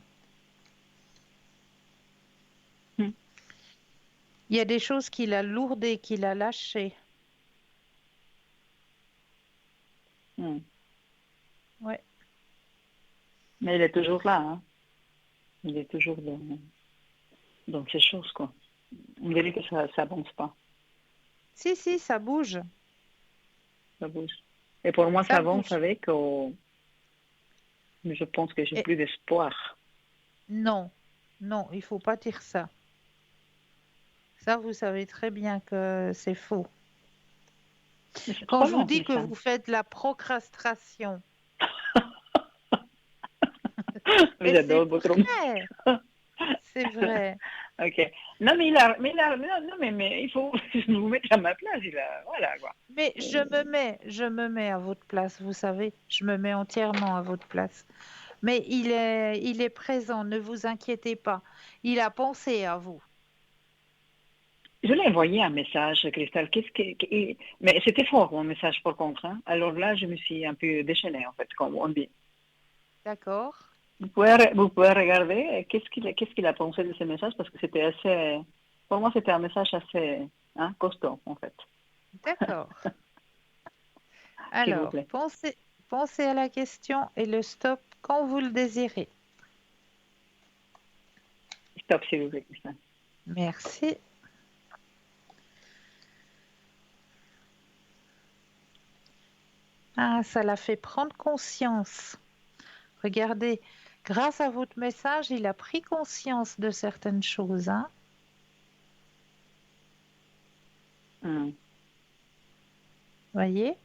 Speaker 6: Hum,
Speaker 1: Il y a des choses qu'il a lourdées, qu'il a lâchées.
Speaker 6: hum.
Speaker 1: Ouais.
Speaker 6: Mais il est toujours là, hein. Il est toujours dans ces choses, quoi. On dirait que ça n'avance pas,
Speaker 1: Si, si, ça bouge.
Speaker 6: ça bouge. Et pour moi, ça
Speaker 1: Ça
Speaker 6: avance
Speaker 1: bouge.
Speaker 6: avec, mais je pense que j'ai
Speaker 1: Et
Speaker 6: plus d'espoir.
Speaker 1: non, non, il faut pas dire ça. Ça, vous savez très bien que c'est faux.
Speaker 6: Mais c'est
Speaker 1: Quand
Speaker 6: trop
Speaker 1: je vous
Speaker 6: long,
Speaker 1: dis
Speaker 6: mais
Speaker 1: que
Speaker 6: ça.
Speaker 1: vous faites la procrastination,
Speaker 6: Mais
Speaker 1: et c'est
Speaker 6: j'adore votre mot.
Speaker 1: vrai, c'est vrai.
Speaker 6: Ok. Non, mais il faut je vous mettre à ma place, voilà, quoi.
Speaker 1: Mais je me mets à votre place, vous savez, je me mets entièrement à votre place. Mais il est présent, ne vous inquiétez pas. Il a pensé à vous.
Speaker 6: Je lui ai envoyé un message, Christelle. Mais c'était fort, mon message, par contre, hein. Alors là, je me suis un peu déchaînée, en fait, comme on dit.
Speaker 1: D'accord?
Speaker 6: Vous pouvez regarder qu'est-ce qu'il a pensé de ce message, parce que c'était assez. Pour moi, c'était un message assez costaud, en fait.
Speaker 1: D'accord.
Speaker 6: S'il vous
Speaker 1: Alors,
Speaker 6: plaît.
Speaker 1: pensez à la question et le stop quand vous le désirez.
Speaker 6: Stop, s'il vous plaît, Christelle.
Speaker 1: Merci. Ah, ça l'a fait prendre conscience. Regardez, grâce à votre message, il a pris conscience de certaines choses, hein.
Speaker 6: Hum.
Speaker 1: Voyez?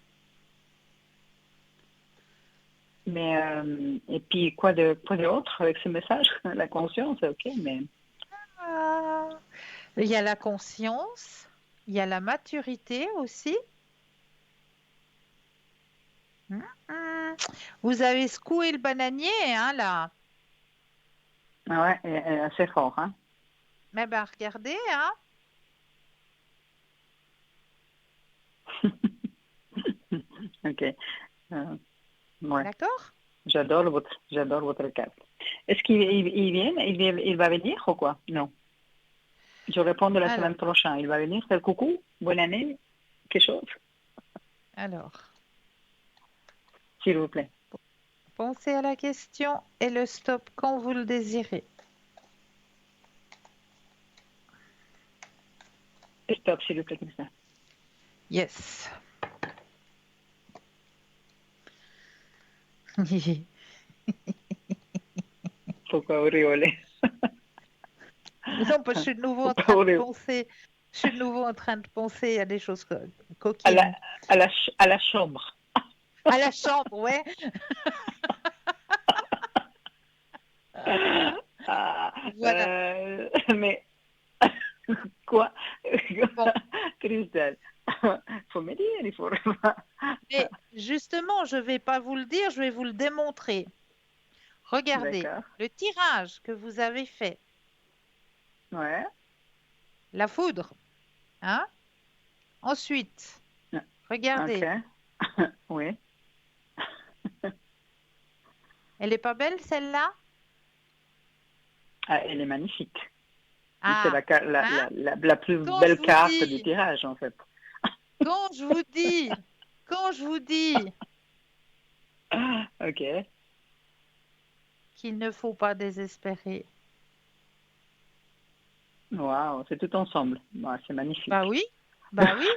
Speaker 6: Mais, et puis, quoi d'autre avec ce message? La conscience, ok, mais.
Speaker 1: Ah, il y a la conscience, il y a la maturité aussi. Hum. Vous avez secoué le bananier, hein, là.
Speaker 6: Ah ouais, et assez fort, hein.
Speaker 1: Mais ben, regardez, hein.
Speaker 6: Ok. Ouais.
Speaker 1: D'accord?
Speaker 6: J'adore votre carte. Est-ce qu'il vient? Il va venir ou quoi? Non. Je réponds de la
Speaker 1: Alors,
Speaker 6: semaine prochaine. Il va venir faire coucou, bonne année, quelque chose.
Speaker 1: alors.
Speaker 6: s'il vous plaît.
Speaker 1: Pensez à la question et le stop quand vous le désirez.
Speaker 6: Stop, s'il vous plaît, Christelle.
Speaker 1: Yes.
Speaker 6: Pourquoi vous rigolez?
Speaker 1: Non, parce que je suis de nouveau en
Speaker 6: Pourquoi
Speaker 1: train
Speaker 6: vous
Speaker 1: de
Speaker 6: rigolez?
Speaker 1: penser. Je suis de nouveau en train de penser à des choses
Speaker 6: À
Speaker 1: coquines.
Speaker 6: à la chambre.
Speaker 1: À la chambre, ouais.
Speaker 6: Ah,
Speaker 1: Voilà.
Speaker 6: mais quoi?
Speaker 1: Bon.
Speaker 6: Christelle, faut me dire, il faut.
Speaker 1: Mais justement, je ne vais pas vous le dire, je vais vous le démontrer. Regardez,
Speaker 6: D'accord.
Speaker 1: le tirage que vous avez fait,
Speaker 6: Ouais.
Speaker 1: la foudre, hein? Ensuite, regardez,
Speaker 6: Ok. Oui.
Speaker 1: elle est pas belle celle-là?
Speaker 6: Ah, elle est magnifique. C'est
Speaker 1: Ah, hein?
Speaker 6: la plus
Speaker 1: Quand je
Speaker 6: belle
Speaker 1: vous
Speaker 6: carte du
Speaker 1: dis,
Speaker 6: tirage, en fait.
Speaker 1: quand je vous dis, quand je vous dis
Speaker 6: Ok.
Speaker 1: qu'il ne faut pas désespérer.
Speaker 6: Waouh, c'est tout ensemble. Ouais, c'est magnifique.
Speaker 1: Bah oui, bah oui.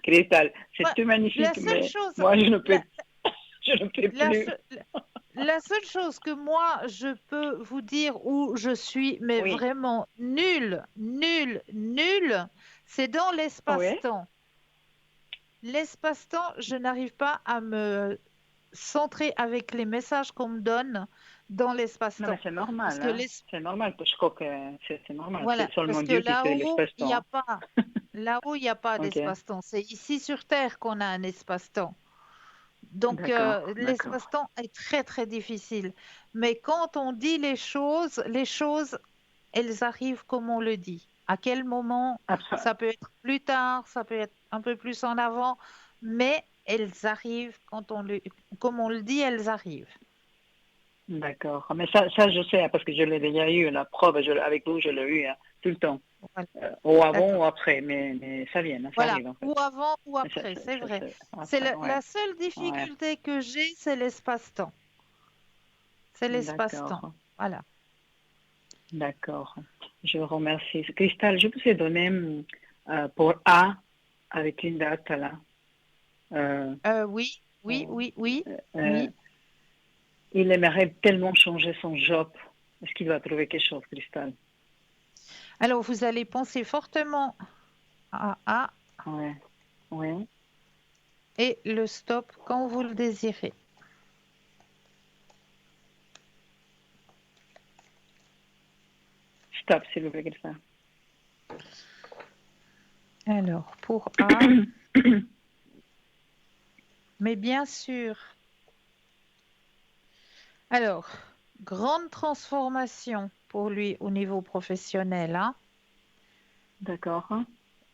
Speaker 6: Cristal, c'est
Speaker 1: Moi,
Speaker 6: tout
Speaker 1: la
Speaker 6: magnifique,
Speaker 1: seule
Speaker 6: mais
Speaker 1: chose,
Speaker 6: moi, je ne peux,
Speaker 1: la,
Speaker 6: je ne peux
Speaker 1: la
Speaker 6: plus.
Speaker 1: se- la seule chose que moi je peux vous dire où je suis, mais
Speaker 6: Oui.
Speaker 1: vraiment nulle, nulle, nulle, c'est dans
Speaker 6: Oui.
Speaker 1: l'espace-temps. L'espace-temps, je n'arrive pas à me centrer avec les messages qu'on me donne dans
Speaker 6: Non, mais
Speaker 1: l'espace-temps.
Speaker 6: c'est
Speaker 1: Parce
Speaker 6: normal,
Speaker 1: que
Speaker 6: hein. C'est normal, je crois que c'est normal.
Speaker 1: voilà,
Speaker 6: C'est seulement
Speaker 1: parce que
Speaker 6: Dieu qui fait l'espace-temps.
Speaker 1: là-haut, il n'y a pas
Speaker 6: Ok.
Speaker 1: d'espace-temps. C'est ici sur Terre qu'on a un espace-temps. Donc,
Speaker 6: D'accord, d'accord.
Speaker 1: l'espace-temps est très, très difficile. Mais quand on dit les choses, elles arrivent comme on le dit. À quel moment?
Speaker 6: Absol-
Speaker 1: Ça peut être plus tard, ça peut être un peu plus en avant, mais elles arrivent comme on le dit, elles arrivent.
Speaker 6: D'accord. Mais ça, je sais, hein, parce que je l'ai déjà eu, la preuve, avec vous, je l'ai eu, hein, tout le temps.
Speaker 1: Voilà,
Speaker 6: Ou avant
Speaker 1: d'accord.
Speaker 6: ou après, mais ça vient, hein, ça
Speaker 1: Voilà,
Speaker 6: arrive, en fait.
Speaker 1: ou avant ou
Speaker 6: Mais
Speaker 1: après, c'est vrai. C'est
Speaker 6: après, ouais.
Speaker 1: la seule
Speaker 6: Ouais.
Speaker 1: difficulté que j'ai, c'est l'espace-temps. C'est l'espace-temps.
Speaker 6: D'accord.
Speaker 1: Voilà.
Speaker 6: D'accord. Je vous remercie. Cristal, je vous ai donné pour A avec une date là. Euh,
Speaker 1: Oui, oui,
Speaker 6: oh,
Speaker 1: oui, oui,
Speaker 6: euh,
Speaker 1: oui.
Speaker 6: il aimerait tellement changer son job. Est-ce qu'il va trouver quelque chose, Cristal?
Speaker 1: Alors, vous allez penser fortement à A
Speaker 6: Ouais. Oui.
Speaker 1: et le stop quand vous le désirez.
Speaker 6: Stop, s'il vous plaît, Cristal.
Speaker 1: Alors, pour A, mais bien sûr. Alors, grande transformation pour lui au niveau professionnel, hein.
Speaker 6: D'accord.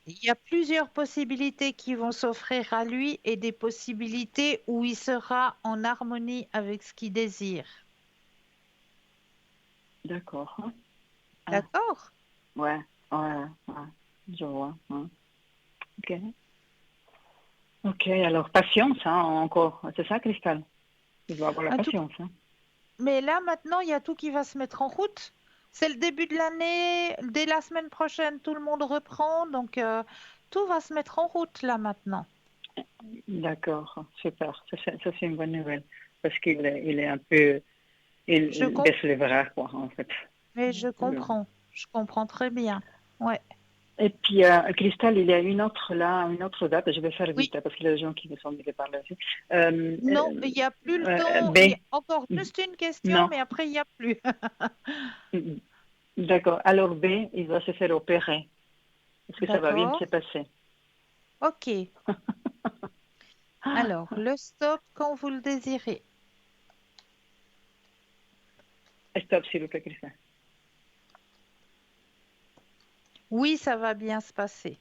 Speaker 1: Il y a plusieurs possibilités qui vont s'offrir à lui et des possibilités où il sera en harmonie avec ce qu'il désire.
Speaker 6: D'accord. Ah,
Speaker 1: D'accord?
Speaker 6: ouais, ouais, ouais. Je vois. Ouais. Ok. Ok, alors patience, hein, encore. C'est ça, Cristal? Il doit avoir la
Speaker 1: Un tout-
Speaker 6: patience. Hein.
Speaker 1: Mais là, maintenant, il y a tout qui va se mettre en route. C'est le début de l'année. Dès la semaine prochaine, tout le monde reprend. Donc, tout va se mettre en route là maintenant.
Speaker 6: D'accord, super. Ça, c'est une bonne nouvelle. Parce il est un peu.
Speaker 1: Je
Speaker 6: Il
Speaker 1: comprends.
Speaker 6: baisse les bras, quoi, en fait.
Speaker 1: Mais je comprends. Je comprends très bien. Ouais.
Speaker 6: Et puis, Cristal, il y a une autre là, une autre date. Je vais faire
Speaker 1: Oui.
Speaker 6: vite hein, parce qu'il y a des gens qui me sont dit par là-dessus.
Speaker 1: Non, il n'y a plus le temps.
Speaker 6: B.
Speaker 1: Il y a encore juste une question,
Speaker 6: Non.
Speaker 1: mais après, il n'y a plus.
Speaker 6: D'accord. Alors B, il va se faire opérer. Est-ce que ça va bien
Speaker 1: D'accord.
Speaker 6: se passer?
Speaker 1: OK. Alors, le stop quand vous le désirez.
Speaker 6: Stop, s'il vous plaît, Cristal.
Speaker 1: Oui, ça va bien se passer.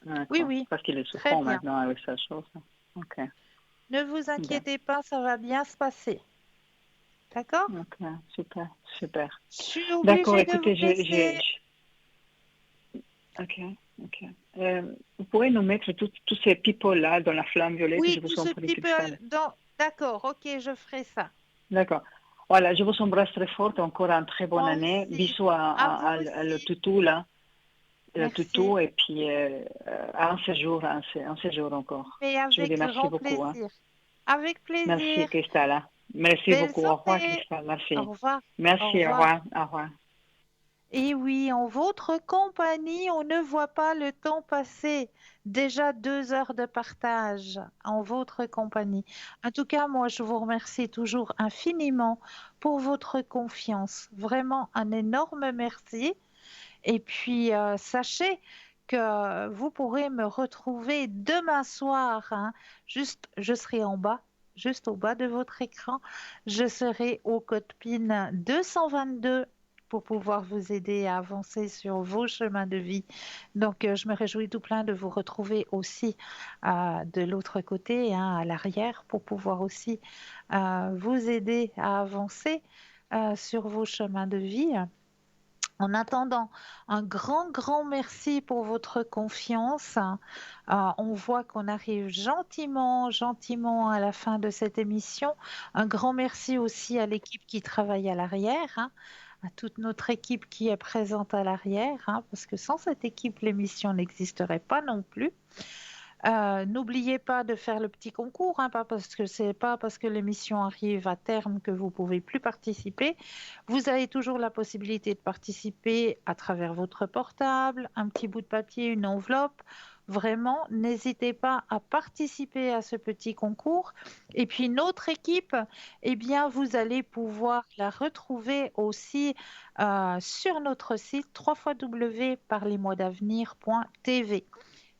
Speaker 1: Oui,
Speaker 6: D'accord.
Speaker 1: oui.
Speaker 6: Parce qu'il est
Speaker 1: Très
Speaker 6: souffrant
Speaker 1: bien.
Speaker 6: maintenant avec sa chose. Ok.
Speaker 1: Ne vous
Speaker 6: Bien.
Speaker 1: inquiétez pas, ça va bien se passer. D'accord?
Speaker 6: Ok. Super. Super.
Speaker 1: Je suis
Speaker 6: D'accord.
Speaker 1: obligée de vous
Speaker 6: Écoutez,
Speaker 1: laisser.
Speaker 6: Ok. Ok. Vous pourrez nous mettre tous ces people-là dans la flamme violette,
Speaker 1: Oui,
Speaker 6: je vous
Speaker 1: tout
Speaker 6: en
Speaker 1: ce
Speaker 6: prie,
Speaker 1: petit
Speaker 6: toute
Speaker 1: peu
Speaker 6: seule.
Speaker 1: D'accord, ok, je ferai ça.
Speaker 6: D'accord. Voilà, je vous embrasse très fort, encore une très bonne
Speaker 1: Moi
Speaker 6: année.
Speaker 1: aussi.
Speaker 6: Bisous
Speaker 1: À vous
Speaker 6: à le
Speaker 1: aussi.
Speaker 6: toutou, là. Le
Speaker 1: Merci.
Speaker 6: toutou, et puis à un séjour encore.
Speaker 1: Mais
Speaker 6: Je vous dis
Speaker 1: avec
Speaker 6: merci
Speaker 1: grand
Speaker 6: beaucoup. Hein.
Speaker 1: plaisir. Avec plaisir.
Speaker 6: Merci, Christelle. Merci
Speaker 1: Belle
Speaker 6: beaucoup. Au revoir,
Speaker 1: journée.
Speaker 6: Christelle. Merci.
Speaker 1: Au revoir. Au
Speaker 6: Merci, au
Speaker 1: revoir.
Speaker 6: revoir. Au revoir.
Speaker 1: Et oui, en votre compagnie, on ne voit pas le temps passer. Déjà 2 heures de partage en votre compagnie. En tout cas, moi, je vous remercie toujours infiniment pour votre confiance. Vraiment un énorme merci. Et puis, sachez que vous pourrez me retrouver demain soir. Hein. Je serai en bas, juste au bas de votre écran. Je serai au code PIN 222 pour pouvoir vous aider à avancer sur vos chemins de vie. Donc, je me réjouis tout plein de vous retrouver aussi de l'autre côté, hein, à l'arrière, pour pouvoir aussi vous aider à avancer sur vos chemins de vie. En attendant, un grand merci pour votre confiance. On voit qu'on arrive gentiment à la fin de cette émission. Un grand merci aussi à l'équipe qui travaille à l'arrière, hein, à toute notre équipe qui est présente à l'arrière, hein, parce que sans cette équipe, l'émission n'existerait pas non plus. N'oubliez pas de faire le petit concours, hein, pas parce que l'émission arrive à terme que vous pouvez plus participer. Vous avez toujours la possibilité de participer à travers votre portable, un petit bout de papier, une enveloppe. Vraiment, n'hésitez pas à participer à ce petit concours. Et puis notre équipe, eh bien, vous allez pouvoir la retrouver aussi sur notre site www.parlezmoi-d'avenir.tv.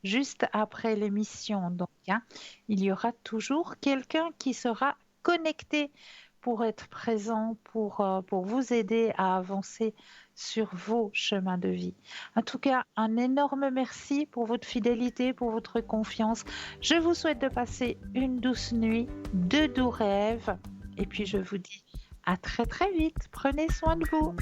Speaker 1: Juste après l'émission. Donc, hein, il y aura toujours quelqu'un qui sera connecté pour être présent, pour vous aider à avancer sur vos chemins de vie. En tout cas, un énorme merci pour votre fidélité, pour votre confiance. Je vous souhaite de passer une douce nuit, de doux rêves. Et puis, je vous dis à très vite. Prenez soin de vous.